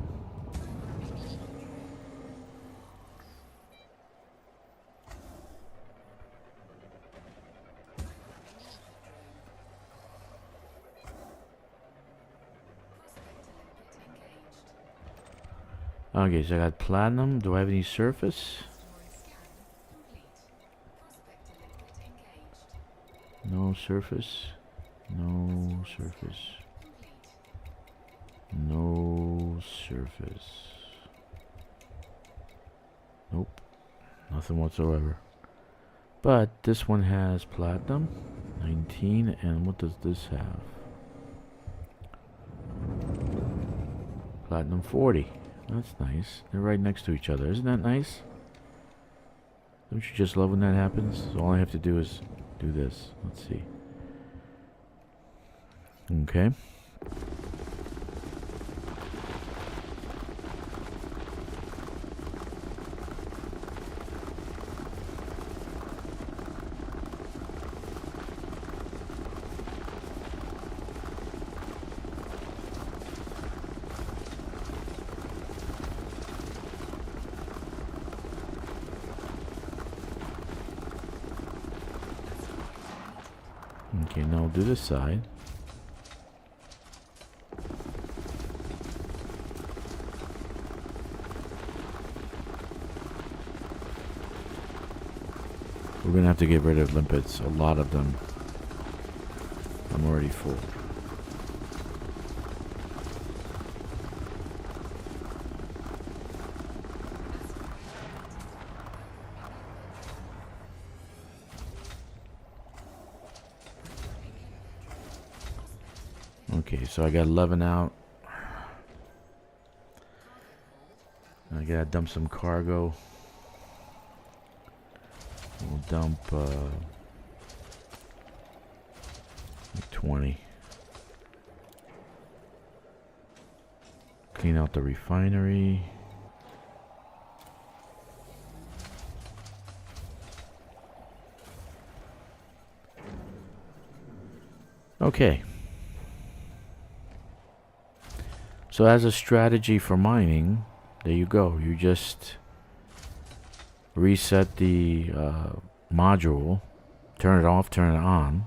Okay, so I got platinum. Do I have any surface? No surface. No surface. No surface. Nope. Nothing whatsoever. But this one has platinum. 19. And what does this have? Platinum 40. That's nice. They're right next to each other. Isn't that nice? Don't you just love when that happens? So all I have to do is do this. Let's see. Okay. Okay, now we'll do this side. We're gonna have to get rid of limpets, a lot of them. I'm already full. Okay, so I got 11 out. I gotta dump some cargo. We'll dump 20. Clean out the refinery. Okay. So as a strategy for mining, there you go. You just reset the module, turn it off, turn it on.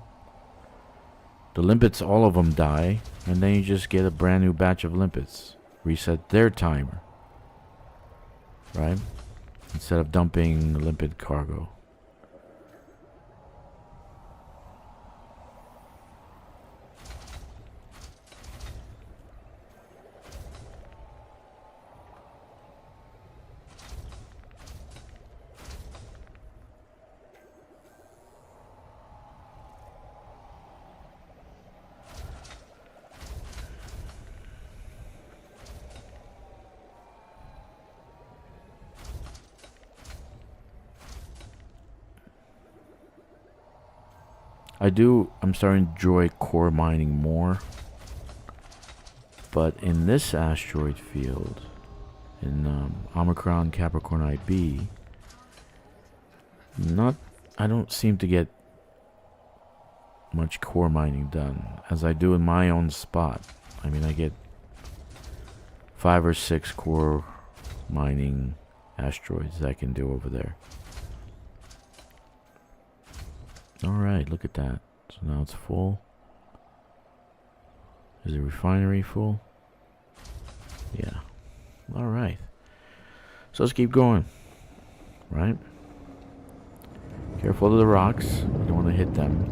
The limpets, all of them die, and then you just get a brand new batch of limpets. Reset their timer, right? Instead of dumping the limpet cargo. I'm starting to enjoy core mining more. But in this asteroid field, in Omicron Capricorn IB, I don't seem to get much core mining done as I do in my own spot. I mean, I get 5 or 6 core mining asteroids I can do over there. Alright, look at that. So now it's full. Is the refinery full? Yeah. Alright. So let's keep going. Right? Careful of the rocks. You don't want to hit them.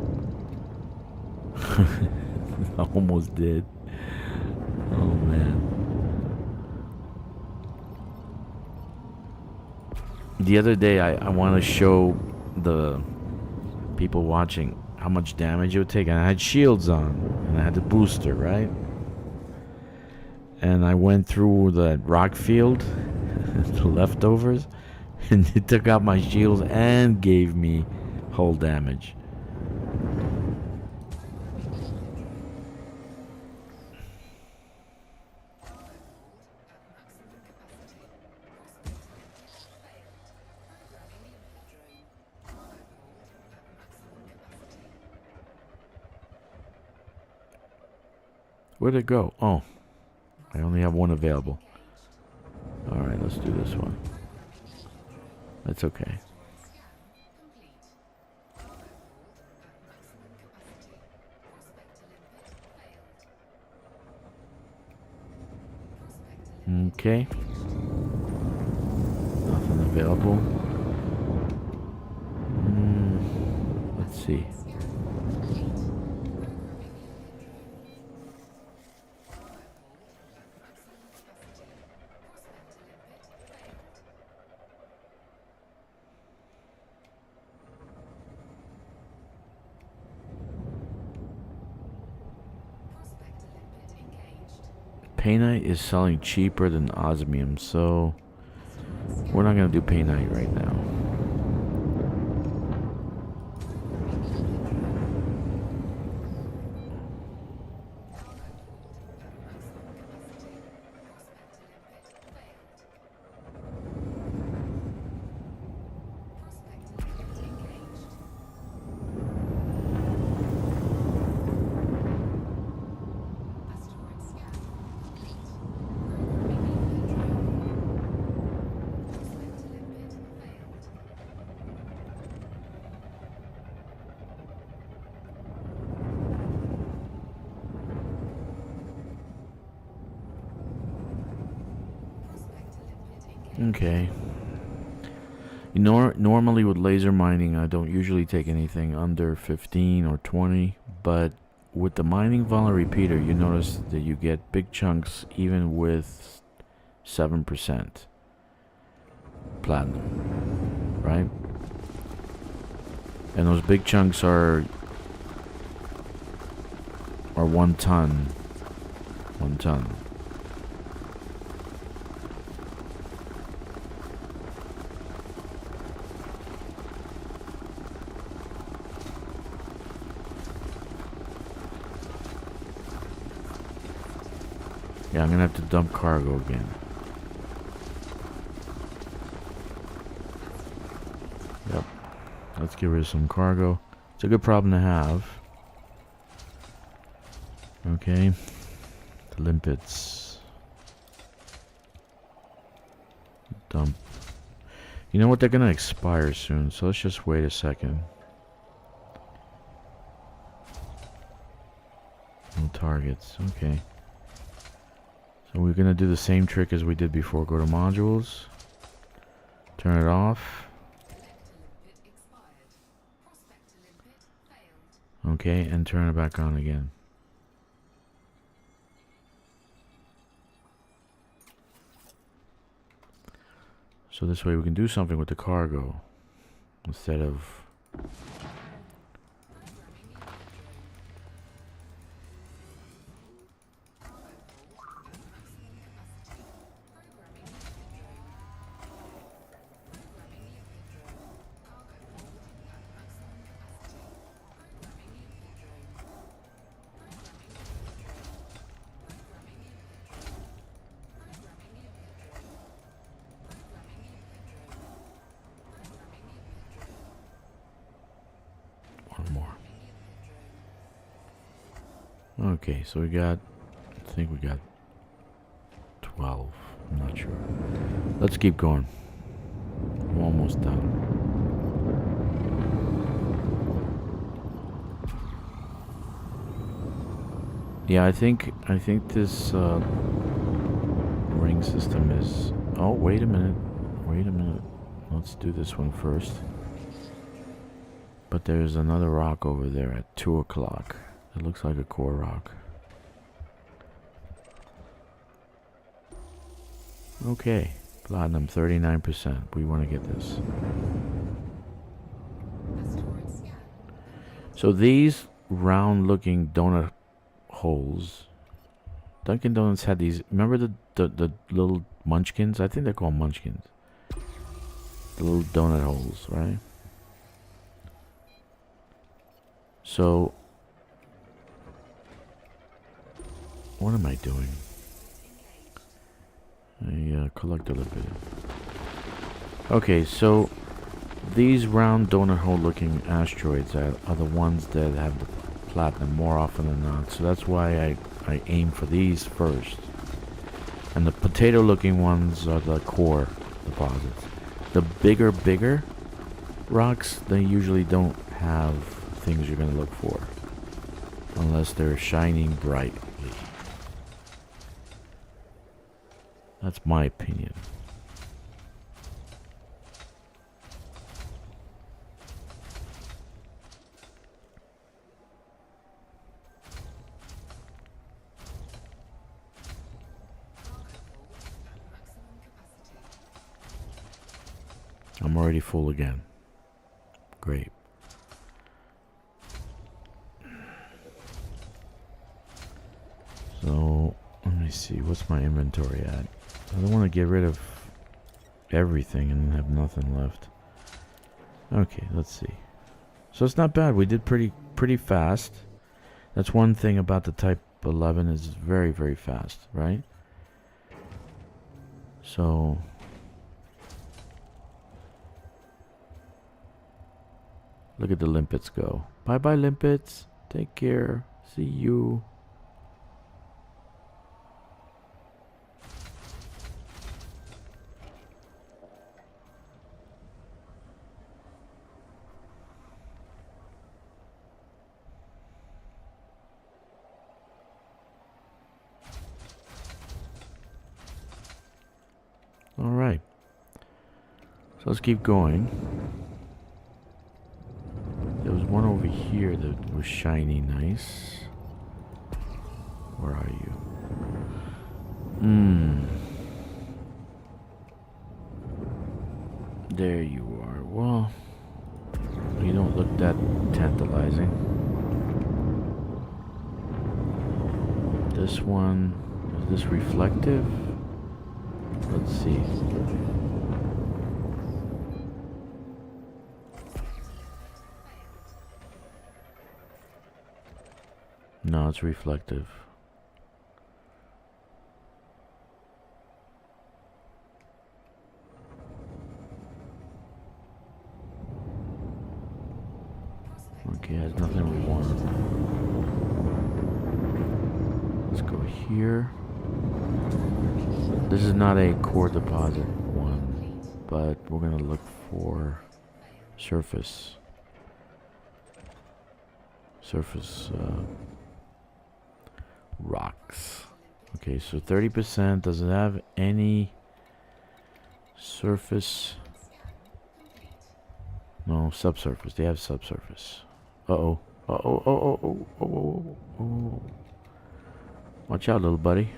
I almost did. Oh man. The other day I want to show the people watching how much damage it would take, and I had shields on and I had the booster, right? And I went through the rock field, the leftovers, and it took out my shields and gave me hull damage. Where'd it go? Oh, I only have one available. Alright, let's do this one. That's okay. Okay. Nothing available. Let's see. Painite is selling cheaper than osmium, so we're not gonna do painite right now. Okay. Normally with laser mining, I don't usually take anything under 15 or 20, but with the mining volume repeater, you notice that you get big chunks even with 7% platinum, right? And those big chunks are 1 ton. 1 ton. Yeah, I'm gonna have to dump cargo again. Yep. Let's get rid of some cargo. It's a good problem to have. Okay. The limpets. Dump. You know what? They're gonna expire soon, so let's just wait a second. No targets. Okay. So we're gonna do the same trick as we did before. Go to modules. Turn it off. Okay, and turn it back on again. So this way we can do something with the cargo instead of okay, so we got, I think we got 12. I'm not sure. Let's keep going. I'm almost done. Yeah, I think this ring system is. Oh, wait a minute. Wait a minute. Let's do this one first. But there's another rock over there at 2 o'clock. It looks like a core rock. Okay, platinum 39%. We want to get this. So these round-looking donut holes, Dunkin' Donuts had these. Remember the little munchkins? I think they're called munchkins. The little donut holes, right? So what am I doing? I collect a little bit. Okay, so these round donut hole looking asteroids are the ones that have the platinum more often than not. So that's why I aim for these first. And the potato-looking ones are the core deposits. The bigger rocks, they usually don't have things you're gonna look for. Unless they're shining brightly. That's my opinion. I'm already full again. Great. So, let me see. What's my inventory at? I don't want to get rid of everything and have nothing left. Okay, let's see. So it's not bad. We did pretty fast. That's one thing about the Type 11 is very, very fast, right? So... look at the limpets go. Bye-bye, limpets. Take care. See you. All right. So let's keep going. There was one over here that was shiny nice. Where are you? There you are. Well, you don't look that tantalizing. This one, is this reflective? Let's see. No, it's reflective. Okay, has nothing we want. Let's go here. This is not a core deposit one, but we're gonna look for surface. Rocks. Okay, so 30%. Does it have any surface? No, subsurface. They have subsurface. Uh-oh. Uh-oh. Oh, oh, oh, oh, oh. Watch out, little buddy.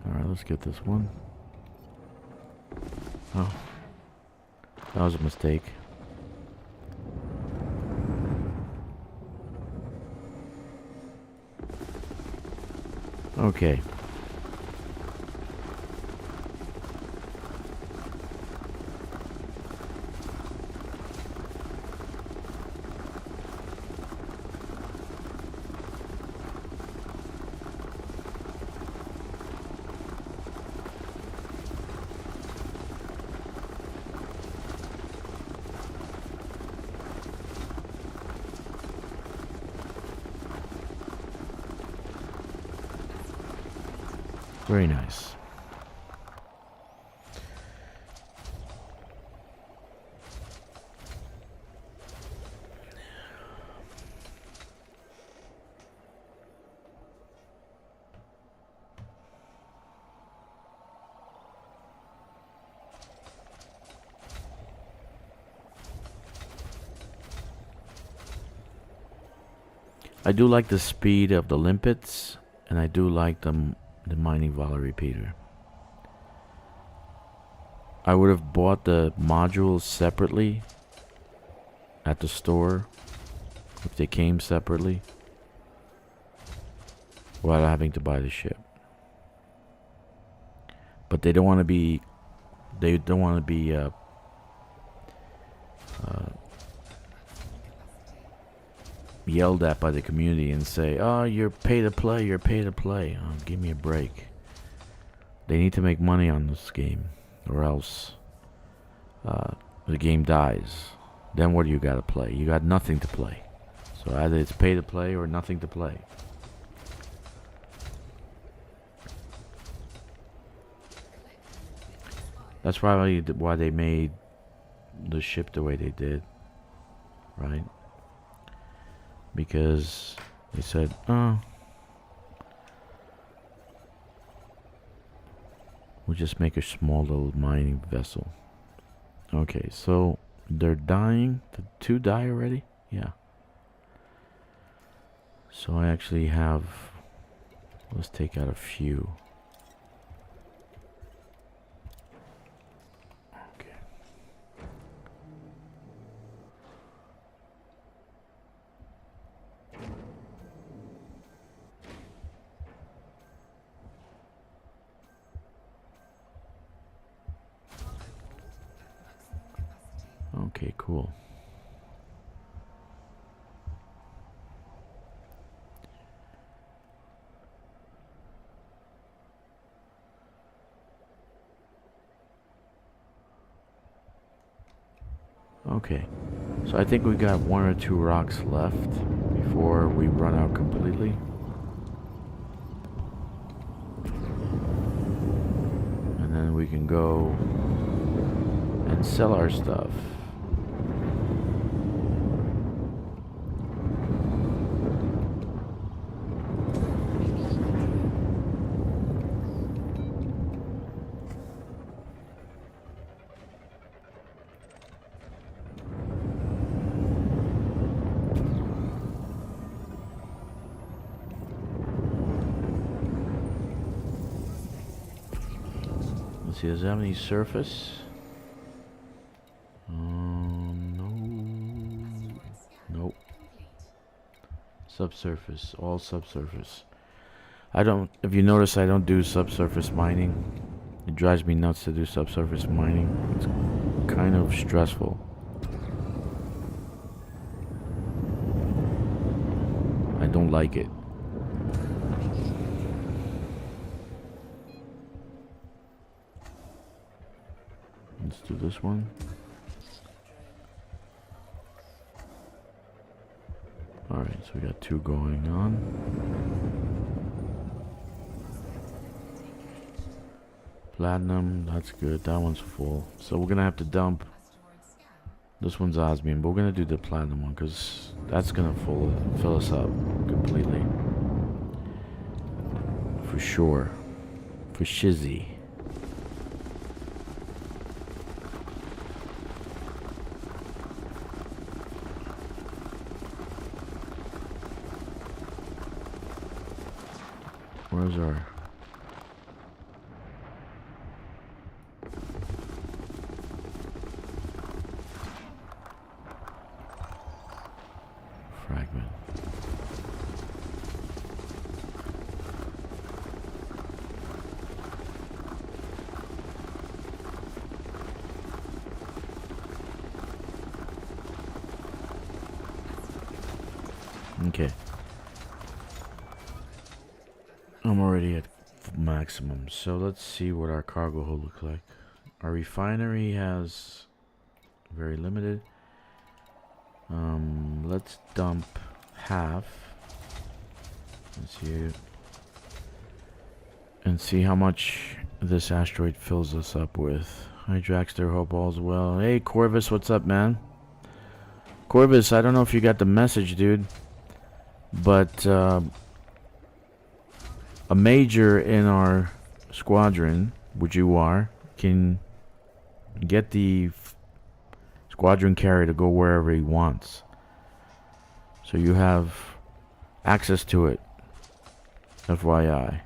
Alright, let's get this one. Oh. That was a mistake. Okay. Very nice. I do like the speed of the limpets, and I do like the mining volley repeater. I would have bought the modules separately at the store if they came separately without having to buy the ship. But they don't want to be yelled at by the community and say, "Oh, you're pay to play. You're pay to play." Oh, give me a break. They need to make money on this game, or else the game dies. Then what do you got to play? You got nothing to play. So either it's pay to play or nothing to play. That's probably why they made the ship the way they did, right? Because they said, oh, we'll just make a small little mining vessel. Okay, so they're dying. Did 2 die already? Yeah. So I actually have, let's take out a few. Okay. Okay, cool. Okay, so I think we got 1 or 2 rocks left before we run out completely. And then we can go and sell our stuff. Let's see, does it have any surface? No. Nope. Subsurface, all subsurface. I don't, if you notice, I don't do subsurface mining. It drives me nuts to do subsurface mining. It's kind of stressful. I don't like it. Let's do this one. Alright, so we got 2 going on. Platinum, that's good. That one's full. So we're gonna have to dump. This one's osmium, but we're gonna do the platinum one because that's gonna fill us up completely. For sure. For shizzy. Where's our... fragment? Okay. I'm already at maximum, so let's see what our cargo hold looks like. Our refinery has very limited. Let's dump half. Let's see. And see how much this asteroid fills us up with. Hi Draxter, hope all's well. Hey Corvus, what's up, man? Corvus, I don't know if you got the message, dude, but a major in our squadron, which you are, can get the squadron carrier to go wherever he wants. So you have access to it. FYI.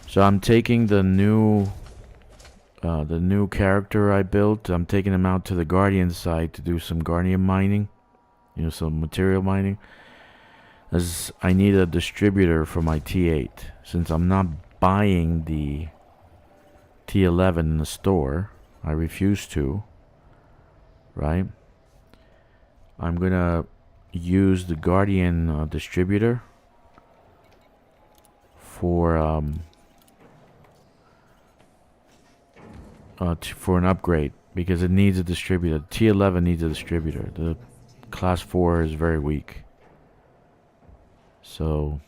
So I'm taking the new character I built. I'm taking him out to the Guardian side to do some Guardian mining. You know, some material mining. As I need a distributor for my T8. Since I'm not buying the T11 in the store. I refuse to. Right? I'm gonna use the Guardian distributor for for an upgrade because it needs a distributor. T11 needs a distributor. The class 4 is very weak. So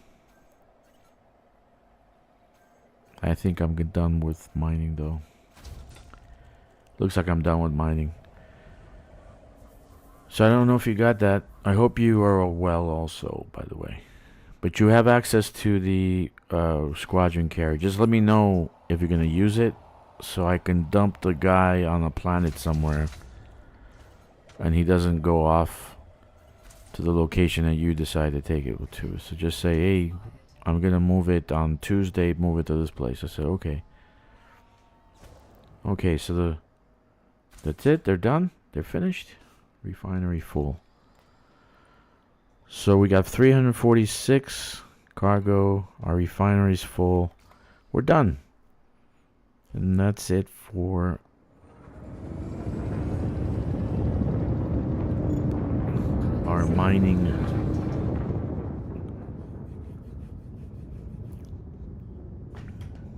I think I'm done with mining though. Looks like I'm done with mining. So I don't know if you got that. I hope you are well also, by the way. But you have access to the squadron carrier. Just let me know if you're going to use it so I can dump the guy on a planet somewhere and he doesn't go off to the location that you decide to take it to. So just say, hey, I'm going to move it on Tuesday, move it to this place. I said, okay. Okay, so that's it. They're done. They're finished. Refinery full. So we got 346 cargo. Our refinery's full. We're done. And that's it for our mining.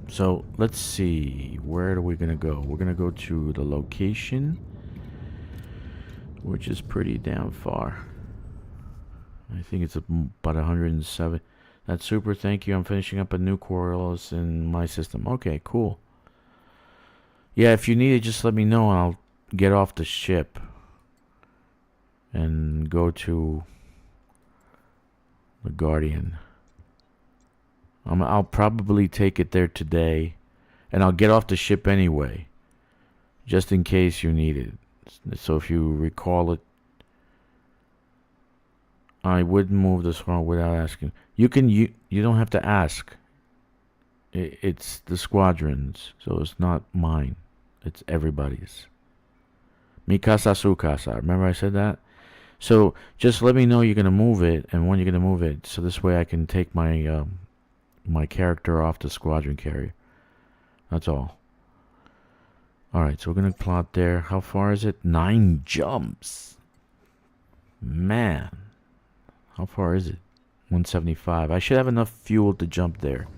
So let's see. Where are we going to go? We're going to go to the location, which is pretty damn far. I think it's about 107. That's super. Thank you. I'm finishing up a new Coriolis in my system. Okay, cool. Yeah, if you need it, just let me know and I'll get off the ship and go to the Guardian. I'll probably take it there today and I'll get off the ship anyway, just in case you need it. So if you recall it, I wouldn't move this one without asking. You don't have to ask. It's the squadron's, so it's not mine. It's everybody's. Mikasa Sukasa. Remember I said that? So just let me know you're gonna move it and when you're gonna move it, so this way I can take my my character off the squadron carrier. That's all. Alright, so we're gonna plot there. How far is it? 9 jumps. Man. How far is it? 175. I should have enough fuel to jump there.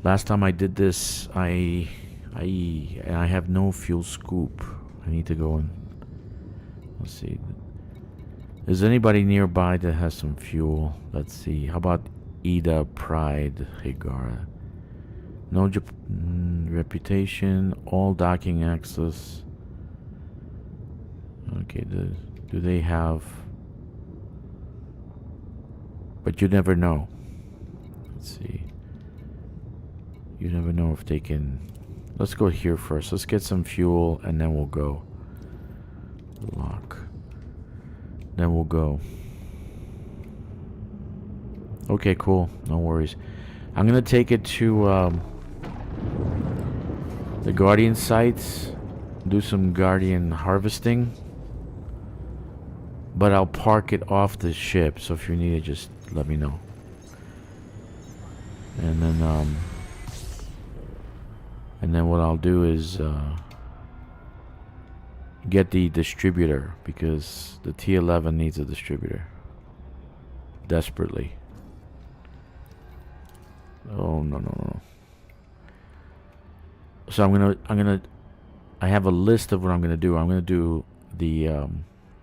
Last time I did this, I have no fuel scoop. I need to go and let's see. Is anybody nearby that has some fuel? Let's see. How about Ida, Pride, Higara? No reputation. All docking access. Okay. Do they have? But you never know. Let's see. You never know if they can. Let's go here first. Let's get some fuel and then we'll go. Lock. Then we'll go. Okay, cool. No worries. I'm gonna take it to the Guardian sites. Do some Guardian harvesting. But I'll park it off the ship, so if you need it, just let me know. And then what I'll do is get the distributor, because the T11 needs a distributor desperately. Oh no. So I have a list of what I'm gonna do. I'm gonna do the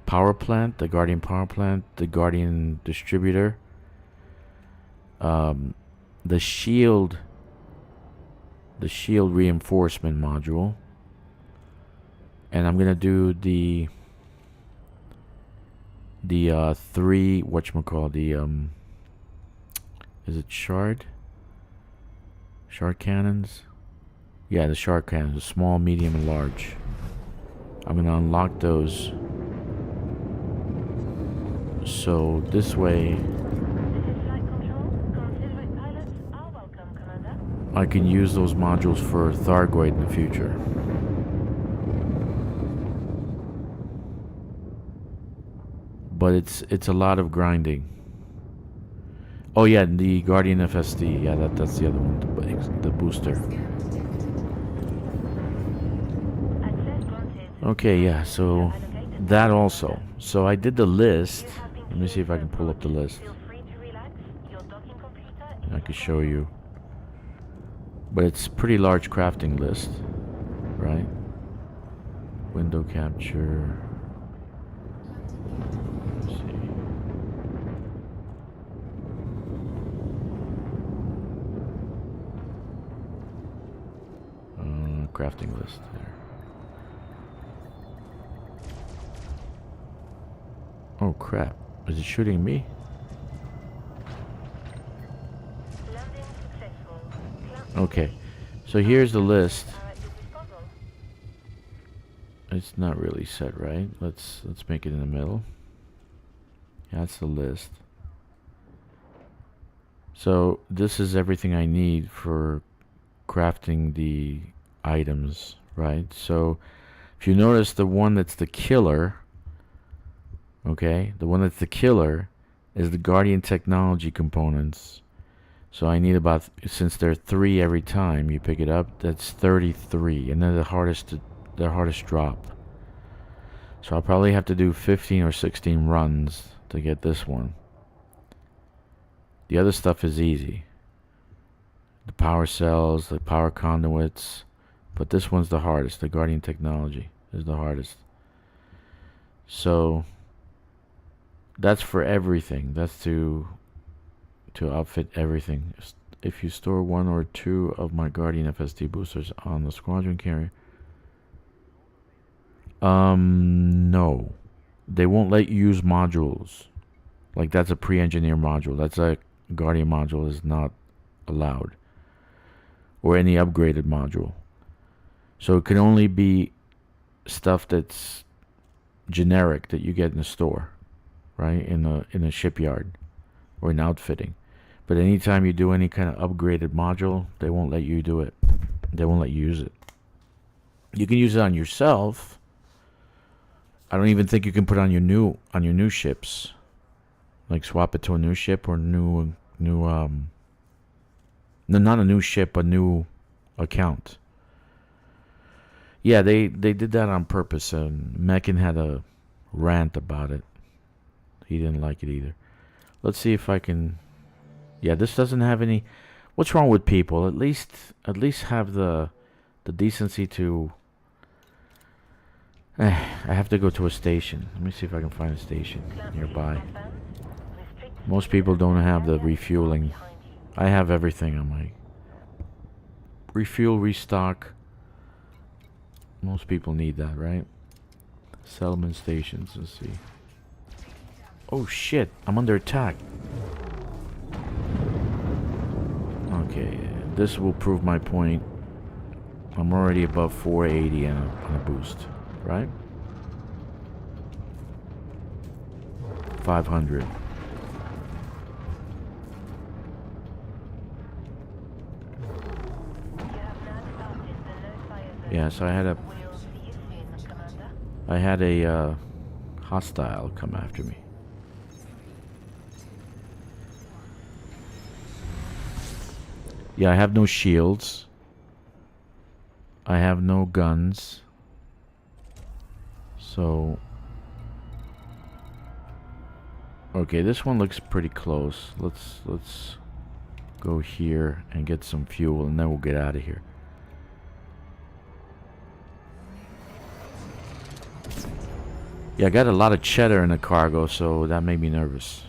power plant, the Guardian power plant, the Guardian distributor, the shield reinforcement module, and I'm gonna do the 3 whatchamacallit, is it shard cannons? Yeah, the shard cannons, the small, medium, and large. I'm gonna unlock those. So this way This is Flight Control. Considerate pilots are welcome, Commander. I can use those modules for Thargoid in the future. But it's a lot of grinding. Oh yeah, the Guardian FSD. Yeah, that's the other one, the booster. Access granted. Okay, yeah, so that also. So I did the list. You have been Let me see if I can pull up the list. Feel free to relax. Your docking computer I can show you. But it's a pretty large crafting list, right? Window capture. Let's see. Crafting list there. Oh crap. Is it shooting me? Landing successful. Okay. So here's the list. At your disposal. It's not really set right. Let's make it in the middle. Yeah, that's the list. So this is everything I need for crafting the items, right? So if you notice the one that's the killer, okay, the one that's the killer is the Guardian technology components. So I need about, since there are 3 every time you pick it up, that's 33, and then the hardest drop. So I'll probably have to do 15 or 16 runs to get this one. The other stuff is easy. The power cells, the power conduits, but this one's the hardest. The Guardian technology is the hardest. So that's for everything. That's to outfit everything. If you store 1 or 2 of my Guardian FSD boosters on the squadron carrier, no, they won't let you use modules. Like that's a pre-engineered module. That's a Guardian module is not allowed, or any upgraded module. So it can only be stuff that's generic that you get in the store, right? In a shipyard or in outfitting. But anytime you do any kind of upgraded module, they won't let you do it. They won't let you use it. You can use it on yourself. I don't even think you can put on your new ships. Like swap it to a new ship or no, not a new ship, a new account. Yeah, they did that on purpose, and Mekin had a rant about it. He didn't like it either. Let's see if I can. Yeah, this doesn't have any. What's wrong with people? At least have the decency to. I have to go to a station. Let me see if I can find a station nearby. Most people don't have the refueling. I have everything on my refuel, restock. Most people need that, right? Settlement stations. Let's see. Oh shit! I'm under attack. Okay, this will prove my point. I'm already above 480 on a boost, right? 500. Yeah, so I had a hostile come after me. Yeah, I have no shields. I have no guns. So okay, this one looks pretty close. Let's go here and get some fuel, and then we'll get out of here. Yeah, I got a lot of cheddar in the cargo, so that made me nervous.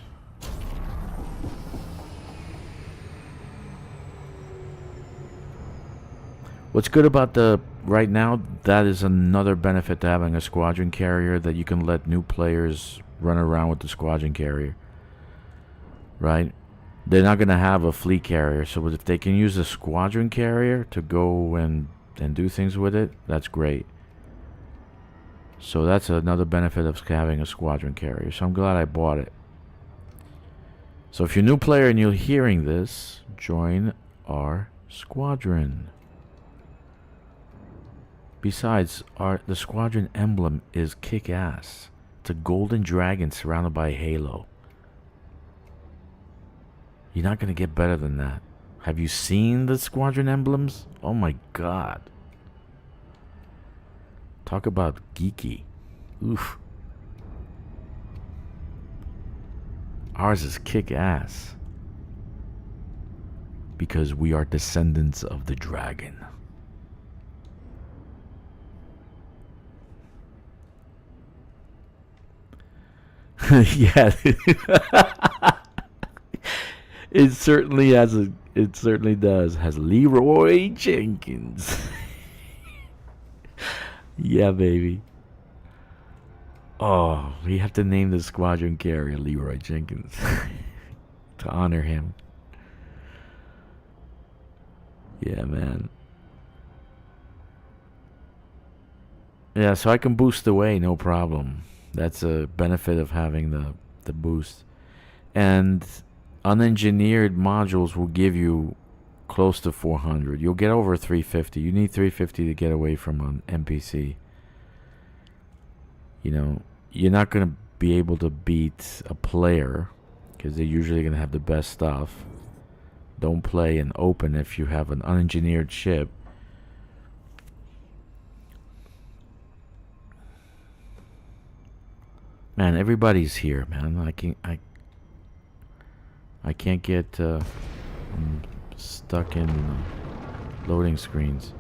What's good about the right now, that is another benefit to having a squadron carrier, that you can let new players run around with the squadron carrier. Right? They're not going to have a fleet carrier, so if they can use a squadron carrier to go and do things with it, that's great. So that's another benefit of having a squadron carrier. So I'm glad I bought it. So if you're a new player and you're hearing this, join our squadron. Besides, the squadron emblem is kick-ass. It's a golden dragon surrounded by a halo. You're not going to get better than that. Have you seen the squadron emblems? Oh my god. Talk about geeky. Oof. Ours is kick-ass. Because we are descendants of the dragon. Yeah. It certainly has a. It certainly does. Has Leroy Jenkins. Yeah, baby. Oh, we have to name the squadron carrier Leroy Jenkins to honor him. Yeah, man. Yeah, so I can boost away, no problem. That's a benefit of having the boost. And unengineered modules will give you close to 400. You'll get over 350. You need 350 to get away from an NPC. You know, you're not going to be able to beat a player because they're usually going to have the best stuff. Don't play in open if you have an unengineered ship. Man, everybody's here, man. I can't get I'm stuck in loading screens.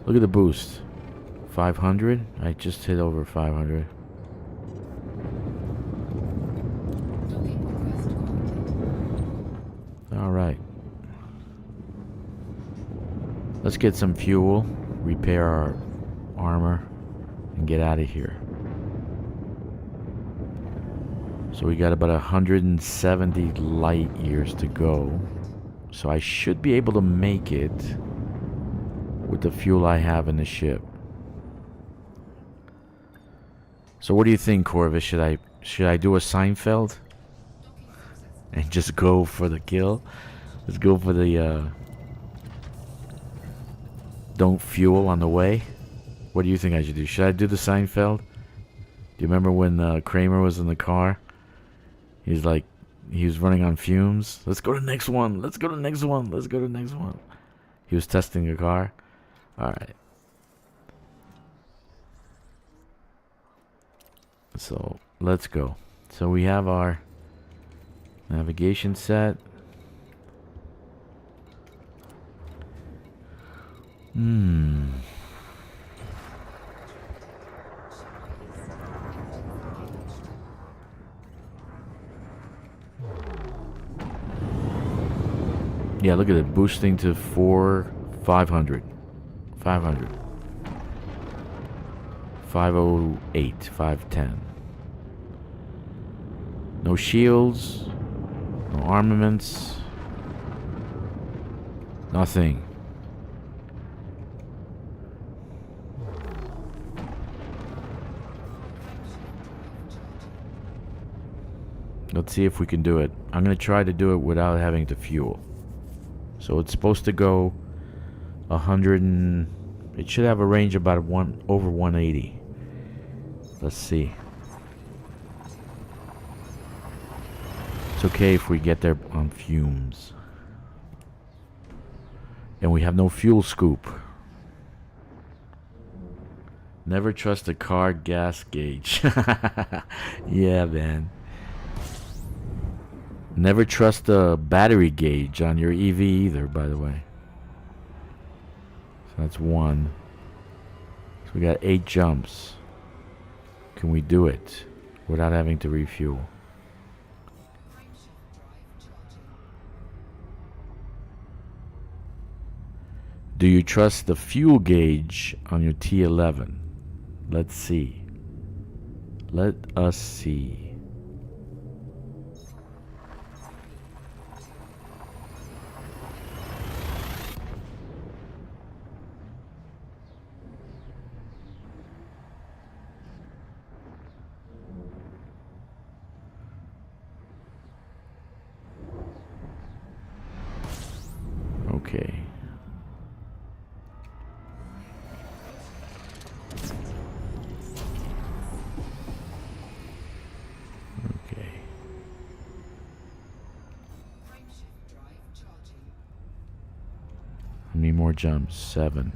Look at the boost. 500? I just hit over 500. Alright. Let's get some fuel, repair our armor, and get out of here. So we got about 170 light years to go. So I should be able to make it with the fuel I have in the ship. So what do you think, Corvus? Should I do a Seinfeld and just go for the kill? Let's go for the don't fuel on the way. What do you think I should do? Should I do the Seinfeld? Do you remember when Kramer was in the car? He's like, he was running on fumes. Let's go to the next one. Let's go to the next one. Let's go to the next one. He was testing a car. All right. So let's go. So we have our navigation set. Yeah, look at it, boosting to 500. 500. 508, 510. No shields, no armaments, nothing. Let's see if we can do it. I'm going to try to do it without having to fuel. So it's supposed to go 100 and it should have a range about over 180. Let's see. It's okay if we get there on fumes. And we have no fuel scoop. Never trust a car gas gauge. Yeah, man. Never trust the battery gauge on your EV either, by the way. So that's one. So we got 8 jumps. Can we do it without having to refuel? Do you trust the fuel gauge on your T11? Let's see. Let us see. Okay. Okay. How many more jumps? 7.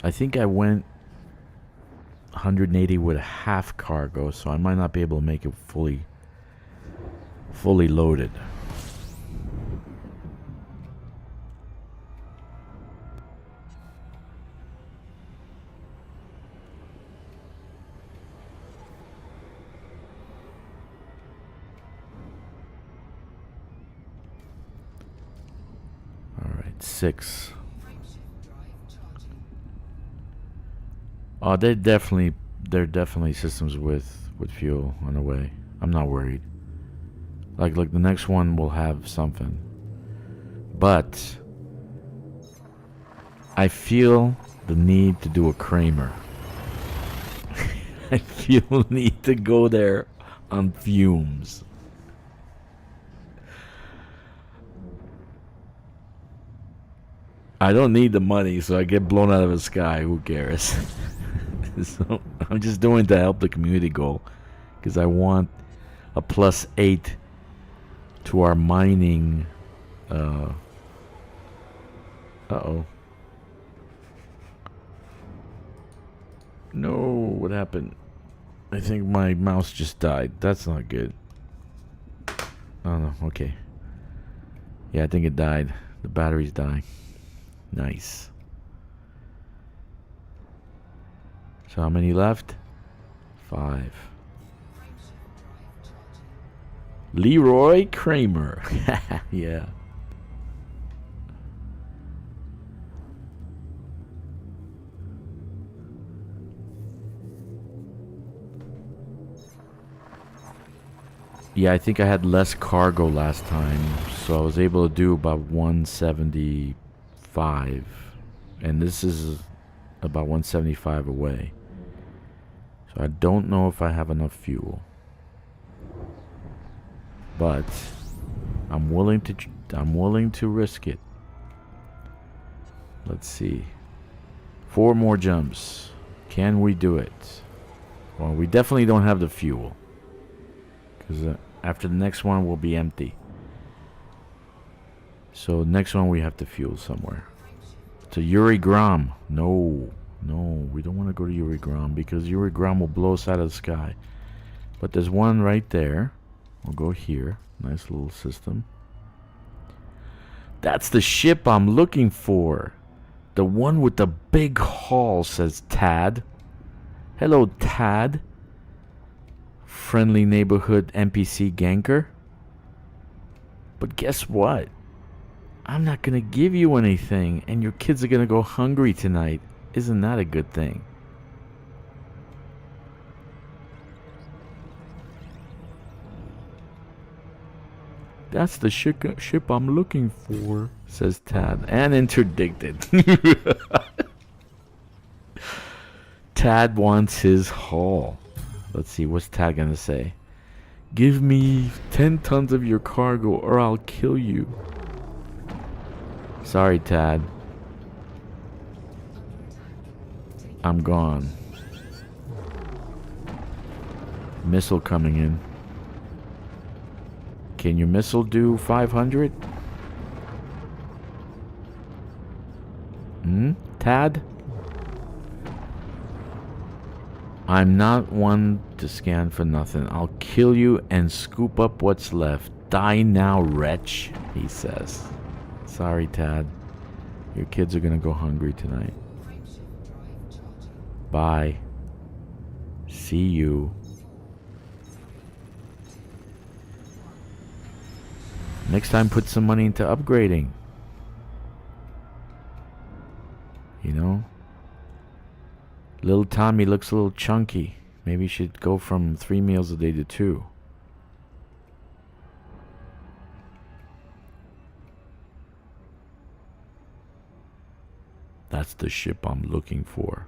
I think I went 180 with a half cargo, so I might not be able to make it fully loaded. 6. Oh, they're definitely systems with fuel on the way. I'm not worried. Like, look, the next one will have something. But I feel the need to do a Kramer. I feel the need to go there on fumes. I don't need the money, so I get blown out of the sky. Who cares? So I'm just doing to help the community goal, because I want a +8 to our mining. Uh-oh. No, what happened? I think my mouse just died. That's not good. Oh no, okay. Yeah, I think it died. The battery's dying. Nice. So how many left? 5. Leroy Kramer. Yeah. Yeah, I think I had less cargo last time, so I was able to do about 175, and this is about 175 away. So I don't know if I have enough fuel, but I'm willing to risk it. Let's see. 4 more jumps. Can we do it? Well, we definitely don't have the fuel, because after the next one will be empty. So next one we have to fuel somewhere. To Yuri Gram. No, we don't want to go to Yuri Gram, because Yuri Gram will blow us out of the sky. But there's one right there. We'll go here. Nice little system. That's the ship I'm looking for. The one with the big hull, says Tad. Hello, Tad. Friendly neighborhood NPC ganker. But guess what? I'm not gonna give you anything, and your kids are gonna go hungry tonight. Isn't that a good thing? That's the ship I'm looking for, says Tad. And interdicted. Tad wants his haul. Let's see, what's Tad gonna say? Give me 10 tons of your cargo or I'll kill you. Sorry, Tad. I'm gone. Missile coming in. Can your missile do 500? Tad? I'm not one to scan for nothing. I'll kill you and scoop up what's left. Die now, wretch, he says. Sorry, Tad. Your kids are gonna go hungry tonight. Bye. See you. Next time, put some money into upgrading. You know? Little Tommy looks a little chunky. Maybe you should go from 3 meals a day to 2. That's the ship I'm looking for.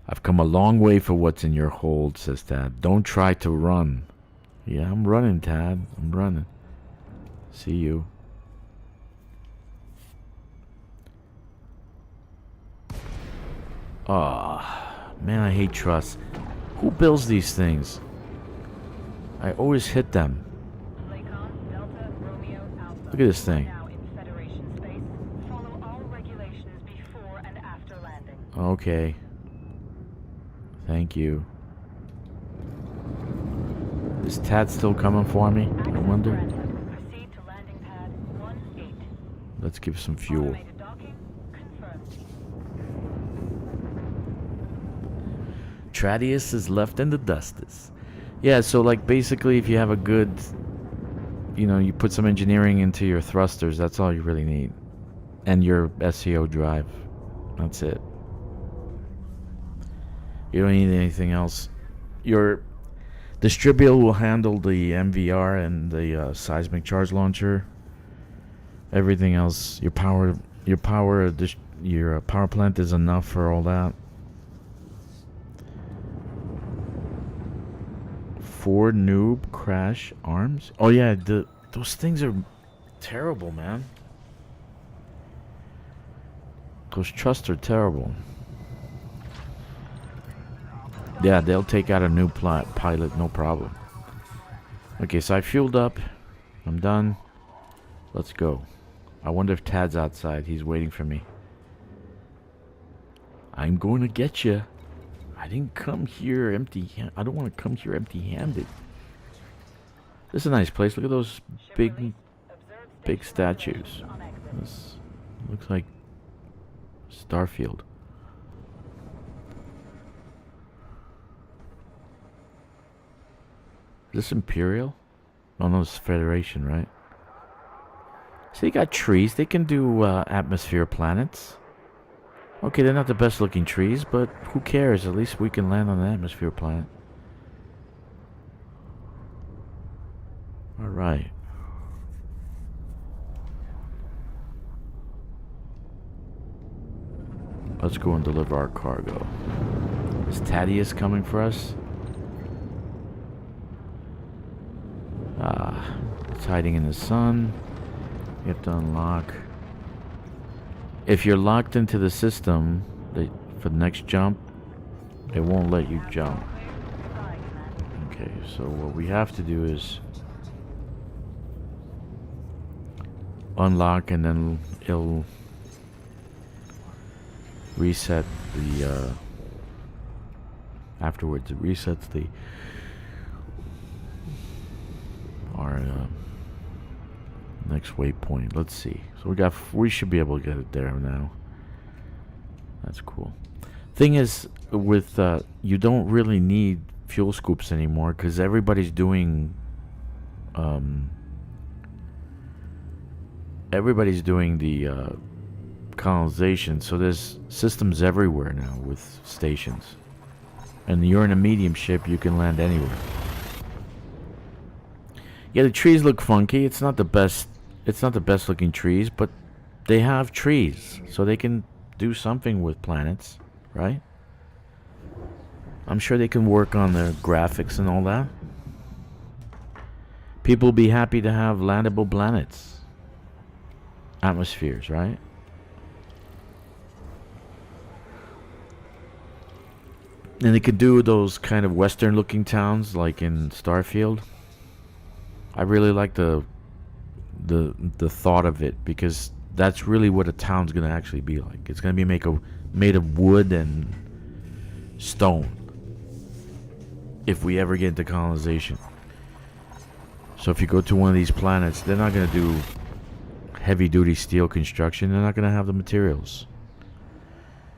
I've come a long way for what's in your hold, says Tad. Don't try to run. Yeah, I'm running, Tad. I'm running. See you. Ah, man, I hate trusts. Who builds these things? I always hit them. Look at this thing. Okay. Thank you. Is Tad still coming for me? I wonder. Let's give some fuel. Tradius is left in the dusters. Yeah, so like basically if you have a good you know, you put some engineering into your thrusters. That's all you really need, and your SEO drive. That's it. You don't need anything else. Your distributor will handle the MVR and the seismic charge launcher. Everything else, your power plant is enough for all that. Ford noob crash arms. Oh yeah, those things are terrible, man. Those trusts are terrible. Yeah, they'll take out a new pilot, no problem. Okay, so I fueled up. I'm done. Let's go. I wonder if Tad's outside. He's waiting for me. I'm going to get you. I didn't come here empty-handed. I don't want to come here empty-handed. This is a nice place. Look at those big statues. This looks like Starfield. Is this Imperial? Oh no, it's Federation, right? So they got trees. They can do atmosphere planets. Okay, they're not the best looking trees, but who cares? At least we can land on an atmosphere planet. Alright. Let's go and deliver our cargo. Is Thaddeus coming for us? It's hiding in the sun. You have to unlock. If you're locked into the system, for the next jump, it won't let you jump. Okay, so what we have to do is unlock, and then it'll reset the afterwards. It resets our next waypoint. Let's see. So we should be able to get it there now. That's cool. Thing is, with you don't really need fuel scoops anymore because everybody's doing the colonization. So there's systems everywhere now with stations, and you're in a medium ship. You can land anywhere. Yeah, the trees look funky. It's not the best looking trees, but they have trees, so they can do something with planets, right? I'm sure they can work on the graphics and all that. People will be happy to have landable planets. Atmospheres, right? And they could do those kind of western looking towns like in Starfield. I really like the thought of it, because that's really what a town's gonna actually be like. It's gonna be made of wood and stone. If we ever get into colonization. So if you go to one of these planets, they're not gonna do heavy duty steel construction. They're not gonna have the materials.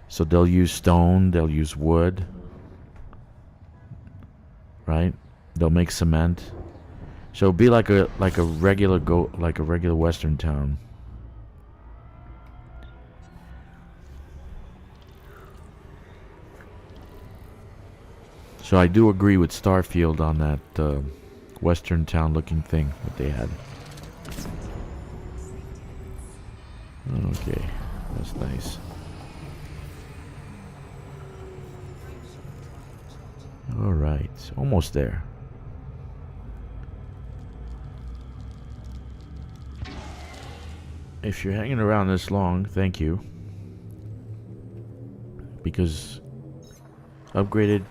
So they'll use stone, they'll use wood. Right? They'll make cement. So it'll be like a regular western town. So I do agree with Starfield on that western town looking thing that they had. Okay, that's nice. Alright, almost there. If you're hanging around this long, thank you. Because upgraded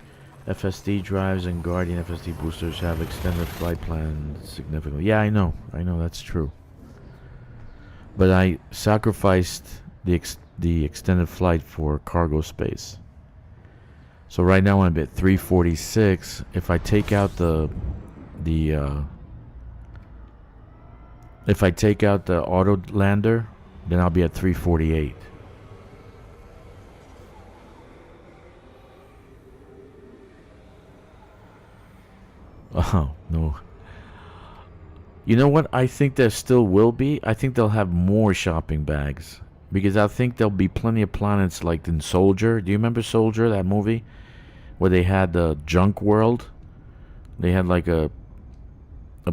FSD drives and Guardian FSD boosters have extended flight plans significantly. Yeah, I know, that's true. But I sacrificed the extended flight for cargo space. So right now I'm at 346. If I take out the auto lander, then I'll be at 348. Oh, no. You know what? I think there still will be. I think they'll have more shopping bags because I think there'll be plenty of planets like in Soldier. Do you remember Soldier, that movie where they had the junk world? They had like a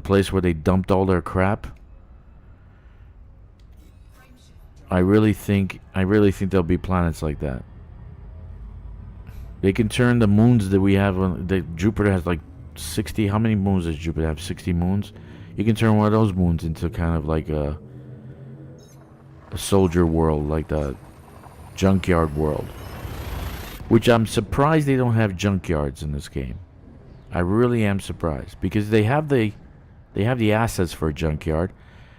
place where they dumped all their crap. I really think there'll be planets like that. They can turn the moons that we have on the Jupiter has like 60. How many moons does Jupiter have? 60 moons. You can turn one of those moons into kind of like a soldier world, like the junkyard world. Which I'm surprised they don't have junkyards in this game. I really am surprised because they have the assets for a junkyard,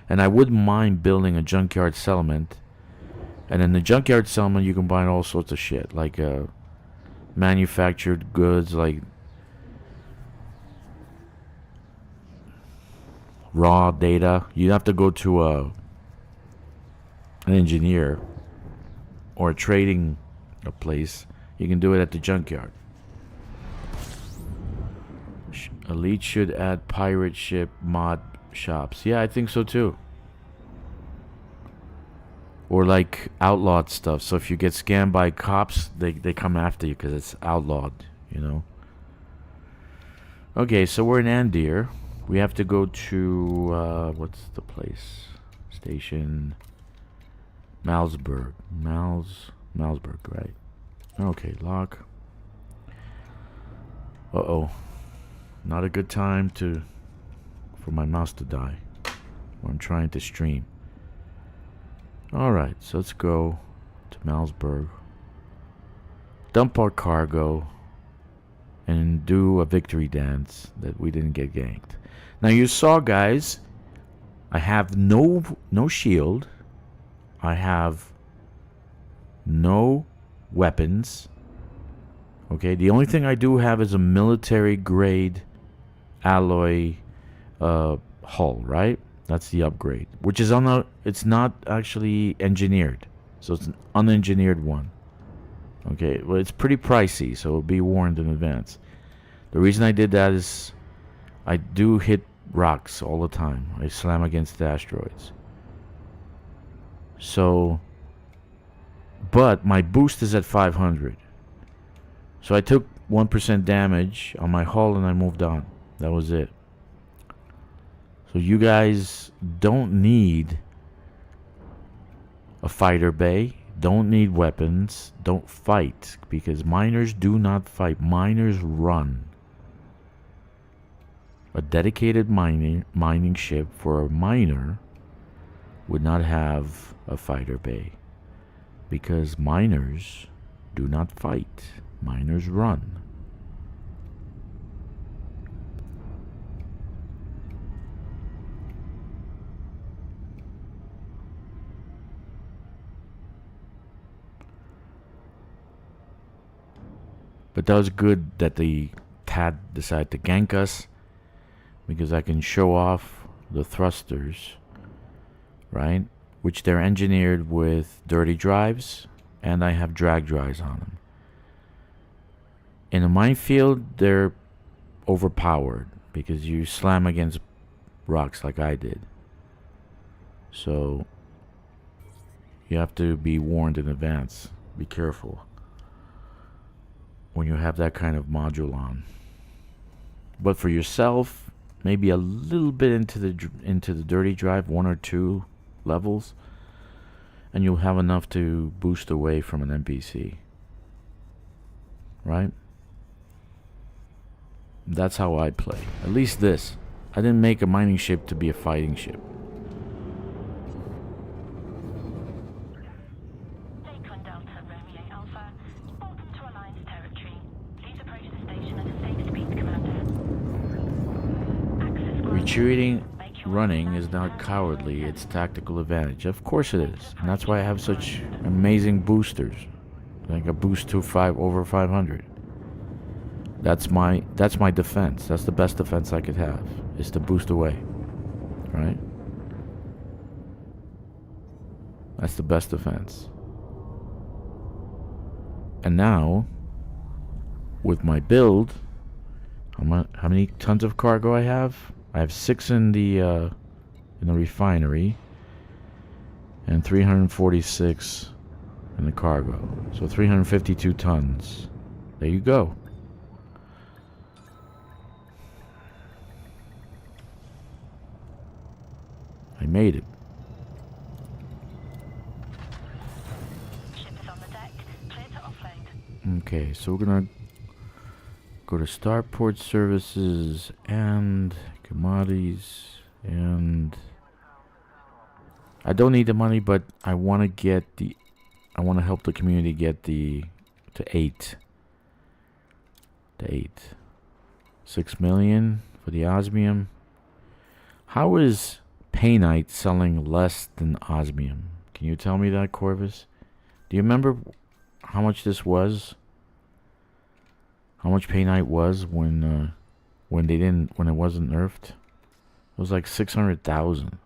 and I wouldn't mind building a junkyard settlement. And in the junkyard settlement, you can buy all sorts of shit like manufactured goods, like raw data. You'd have to go to an engineer or a trading a place. You can do it at the junkyard. Elite should add pirate ship mod shops. Yeah, I think so too. Or like outlawed stuff. So if you get scammed by cops, they come after you because it's outlawed, you know. Okay, so we're in Andir. We have to go to what's the place? Station Malsberg. Malsberg, right? Okay, lock. Uh-oh. Not a good time for my mouse to die. I'm trying to stream. Alright, so let's go to Malsberg. Dump our cargo and do a victory dance that we didn't get ganked. Now you saw, guys, I have no shield. I have no weapons. Okay, the only thing I do have is a military grade alloy hull, right? That's the upgrade, which is it's not actually engineered, so it's an unengineered one. Okay, well, it's pretty pricey, so be warned in advance. The reason I did that is I do hit rocks all the time. I slam against the asteroids. So, but my boost is at 500. So I took 1% damage on my hull and I moved on. That was it. So you guys don't need a fighter bay. Don't need weapons. Don't fight. Because miners do not fight. Miners run. A dedicated mining ship for a miner would not have a fighter bay. Because miners do not fight. Miners run. But that was good that the TAD decided to gank us, because I can show off the thrusters, right? Which they're engineered with dirty drives, and I have drag drives on them. In a minefield, they're overpowered because you slam against rocks like I did. So you have to be warned in advance. Be careful when you have that kind of module on. But for yourself, maybe a little bit into the dirty drive, 1 or 2 levels, and you'll have enough to boost away from an NPC. Right? That's how I play. At least this. I didn't make a mining ship to be a fighting ship. Lakeland Delta, Romeo Alpha. Welcome to Alliance territory. Please approach the station at a safe speed, Commander. Access granted. Retreating, running is not cowardly, it's tactical advantage. Of course it is. And that's why I have such amazing boosters. Like a boost to over 500. That's my defense. That's the best defense I could have, is to boost away. Right? That's the best defense. And now, with my build, how many tons of cargo I have? I have 6 in the in the refinery, and 346 in the cargo. So 352 tons. There you go. I made it. Ship is on the deck. Clear to offload. Okay, so we're gonna go to starport services and commodities, and I don't need the money, but I want to help the community get to 8. To 8. 6 million for the osmium. How is painite selling less than osmium? Can you tell me that, Corvus? Do you remember how much this was? How much painite was when it wasn't nerfed? It was like 600,000.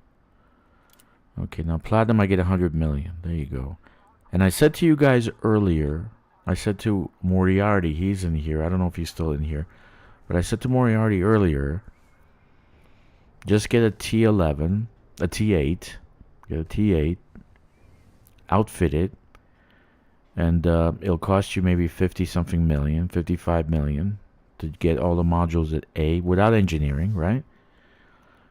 Okay, now platinum I get 100 million. There you go. And I said to you guys earlier, I said to Moriarty, he's in here. I don't know if he's still in here, but I said to Moriarty earlier, just get a T11, a T8, get a T8, outfit it, and it'll cost you maybe 50 something million, 55 million to get all the modules at A without engineering, right?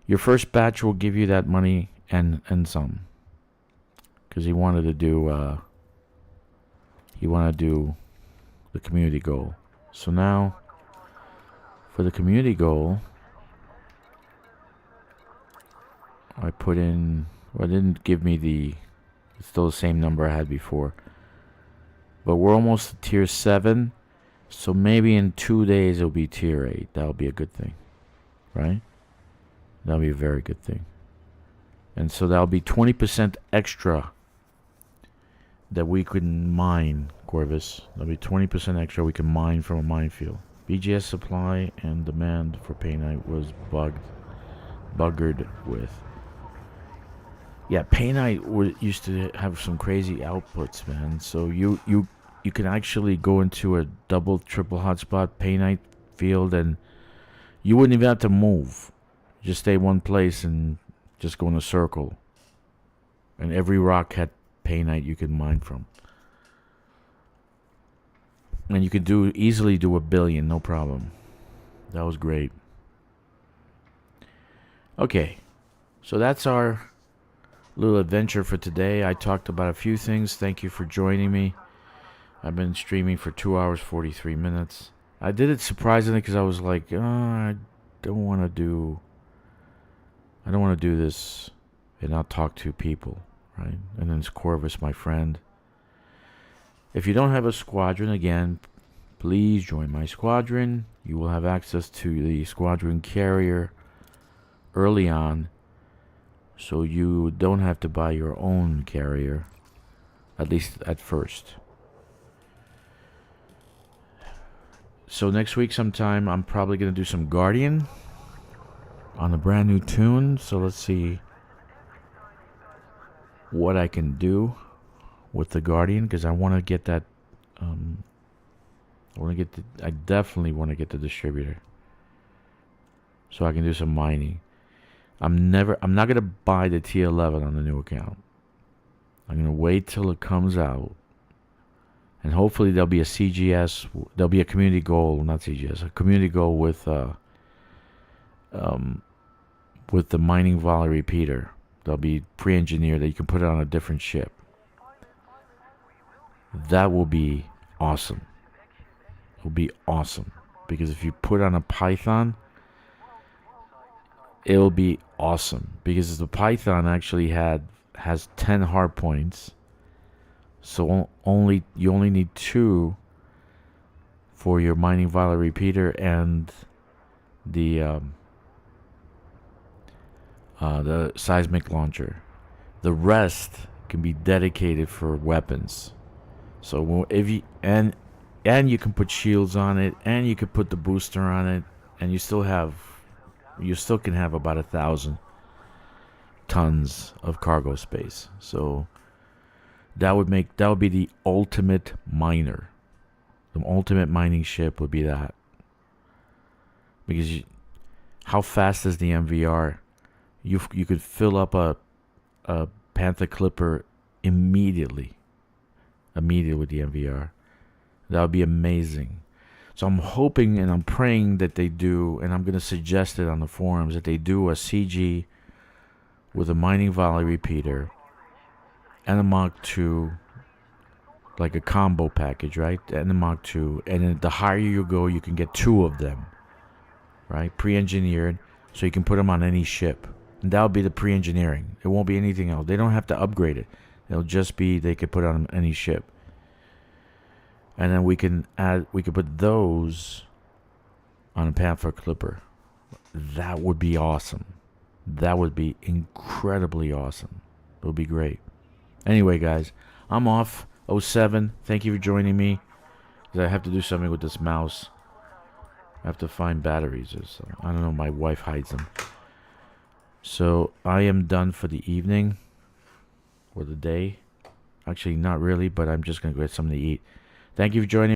Your first batch will give you that money and some, because he wanted to do the community goal. So now for the community goal, I put in, well, it didn't give me it's still the same number I had before. But we're almost to tier 7. So maybe in 2 days it'll be tier 8. That'll be a good thing. Right? That'll be a very good thing. And so that'll be 20% extra that we can mine, Corvus. That'll be 20% extra we can mine from a minefield. BGS supply and demand for painite was buggered with. Yeah, painite used to have some crazy outputs, man. So you can actually go into a double, triple hotspot painite field, and you wouldn't even have to move. Just stay one place and just go in a circle. And every rock had painite you could mine from. And you could easily do 1 billion, no problem. That was great. Okay, so that's our little adventure for today. I talked about a few things. Thank you for joining me. I've been streaming for 2 hours 43 minutes. I did it surprisingly because I was like, I don't want to do this and not talk to people, right? And then it's Corvus, my friend. If you don't have a squadron, again, please join my squadron. You will have access to the squadron carrier early on, so you don't have to buy your own carrier, at least at first. So next week sometime, I'm probably going to do some Guardian on a brand new tune. So let's see what I can do with the Guardian, because I want to get that. I definitely want to get the distributor, so I can do some mining. I'm not gonna buy the T11 on the new account. I'm gonna wait till it comes out, and hopefully there'll be a CGS. There'll be a community goal, not CGS, a community goal with the mining volley repeater. They'll be pre-engineered that you can put it on a different ship. That will be awesome. It will be awesome, because if you put on a Python, it'll be awesome, because the Python actually has 10 hard points, so you only need 2 for your mining volley repeater and the seismic launcher. The rest can be dedicated for weapons. So if you and you can put shields on it, and you can put the booster on it, and you still can have about 1,000 tons of cargo space. So that would be the ultimate miner. The ultimate mining ship would be that. Because how fast is the MVR? you could fill up a Panther Clipper immediately with the MVR. That would be amazing. So I'm hoping and I'm praying that they do, and I'm going to suggest it on the forums, that they do a CG with a mining volley repeater and a Mach 2, like a combo package, right? And the Mach 2. And then the higher you go, you can get 2 of them, right? Pre-engineered, so you can put them on any ship. And that'll be the pre-engineering. It won't be anything else. They don't have to upgrade it. It'll just be they could put on any ship. And then we could put those on a Panther Clipper. That would be awesome. That would be incredibly awesome. It would be great. Anyway, guys, I'm off. 07. Thank you for joining me. I have to do something with this mouse. I have to find batteries or so. I don't know. My wife hides them. So I am done for the evening or the day. Actually, not really, but I'm just going to get something to eat. Thank you for joining me.